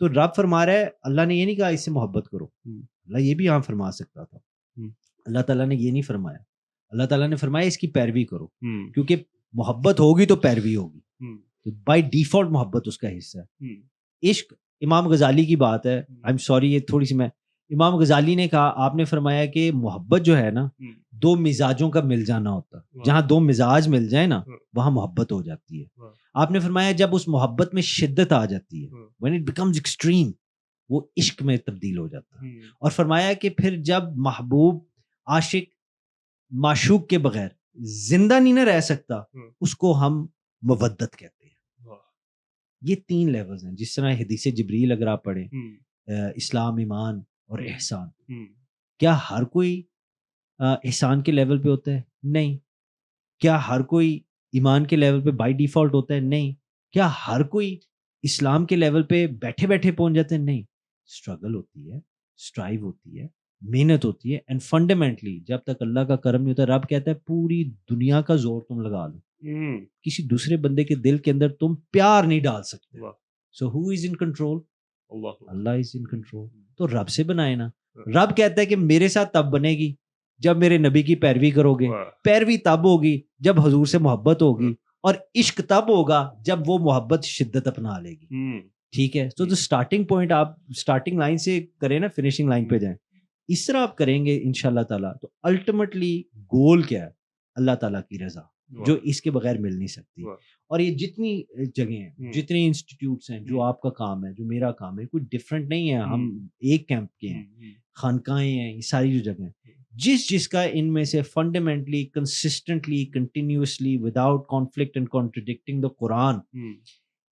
تو رب فرما رہا ہے، اللہ نے یہ نہیں کہا اس سے محبت کرو. اللہ یہ بھی یہاں فرما سکتا تھا. اللہ تعالیٰ نے یہ نہیں فرمایا. اللہ تعالیٰ نے فرمایا اس کی پیروی کرو، کیونکہ محبت ہوگی تو پیروی ہوگی. بائی ڈیفالٹ محبت اس کا حصہ ہے. عشق امام غزالی کی بات ہے، آئی ایم سوری یہ تھوڑی سی میں، امام غزالی نے کہا، آپ نے فرمایا کہ محبت جو ہے نا دو مزاجوں کا مل جانا ہوتا ہے. جہاں دو مزاج مل جائے نا وہاں محبت ہو جاتی ہے. آپ نے فرمایا جب اس محبت میں شدت آ جاتی ہے، when it becomes extreme، وہ عشق میں تبدیل ہو جاتا ہے. اور فرمایا کہ پھر جب محبوب عاشق معشوق کے بغیر زندہ نہیں نہ رہ سکتا، اس کو ہم مودت کہتے ہیں. یہ 3 لیولز ہیں. جس طرح حدیث جبریل اگر آپ پڑھیں، اسلام، ایمان اور احسان، کیا ہر کوئی احسان کے لیول پہ ہوتا ہے؟ نہیں. کیا ہر کوئی ایمان کے لیول پہ بائی ڈیفالٹ ہوتا ہے؟ نہیں. کیا ہر کوئی اسلام کے لیول پہ بیٹھے بیٹھے پہنچ جاتے ہیں؟ نہیں. اسٹرگل ہوتی ہے، اسٹرائیو ہوتی ہے، محنت ہوتی ہے. اینڈ فنڈامنٹلی جب تک اللہ کا کرم نہیں ہوتا، رب کہتا ہے پوری دنیا کا زور تم لگا لو، کسی دوسرے بندے کے دل کے اندر تم پیار نہیں ڈال سکتے. سو ہو از ان کنٹرول؟ اللہ از ان کنٹرول. تو رب سے بنائے نا. رب کہتا ہے کہ میرے ساتھ تب بنے گی جب میرے نبی کی پیروی کرو گے. پیروی تب ہوگی جب حضور سے محبت ہوگی، اور عشق تب ہوگا جب وہ محبت شدت اپنا لے گی. ٹھیک ہے. تو اسٹارٹنگ پوائنٹ آپ اسٹارٹنگ لائن سے کریں نا، فنیشنگ لائن پہ جائیں. اس طرح آپ کریں گے انشاءاللہ تعالیٰ. تو الٹیمیٹلی گول کیا ہے؟ اللہ تعالیٰ کی رضا، جو اس کے بغیر مل نہیں سکتی. اور یہ جتنی جگہیں ہیں، جتنی انسٹیٹیوٹس ہیں، جو آپ کا کام ہے، جو میرا کام ہے، کوئی ڈفرینٹ نہیں ہے. ہم ایک کیمپ کے ہیں، خانقاہیں ہیں، یہ ساری جو جگہیں، جس کا ان میں سے fundamentally consistently continuously without conflict and contradicting the قرآن،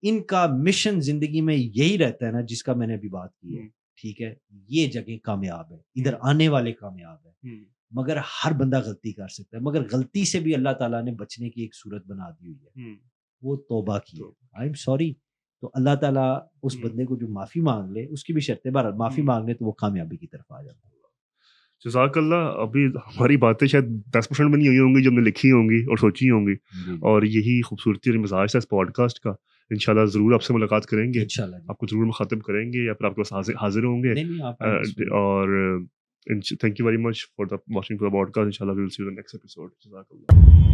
ان کا مشن زندگی میں یہی رہتا ہے نا جس کا میں نے ابھی بات کی ہے. ٹھیک ہے. یہ جگہ کامیاب ہے، ادھر آنے والے کامیاب ہے. مگر ہر بندہ غلطی کر سکتا ہے، مگر غلطی سے بھی اللہ تعالیٰ نے بچنے کی ایک صورت بنا دی ہوئی ہے، وہ توبہ کی ہے. I am sorry. تو اللہ تعالیٰ اس بندے کو جو معافی مانگ لے، اس کی بھی شرط ہے، بہرحال معافی مانگ لے تو وہ کامیابی کی طرف آ جاتا ہے. جزاک اللہ. ابھی ہماری باتیں شاید 10% میں نہیں ہوئی ہوں گی جو ہم نے لکھی ہوں گی اور سوچی ہوں گی، اور یہی خوبصورتی اور مزاج ہے اس پوڈ کاسٹ کا. انشاءاللہ ضرور آپ سے ملاقات کریں گے، آپ کو ضرور مخاطب کریں گے یا پھر آپ کے پاس حاضر ہوں گے. اور thank you very much for watching the podcast. Inshallah we will see you in the next episode. Jazakallah.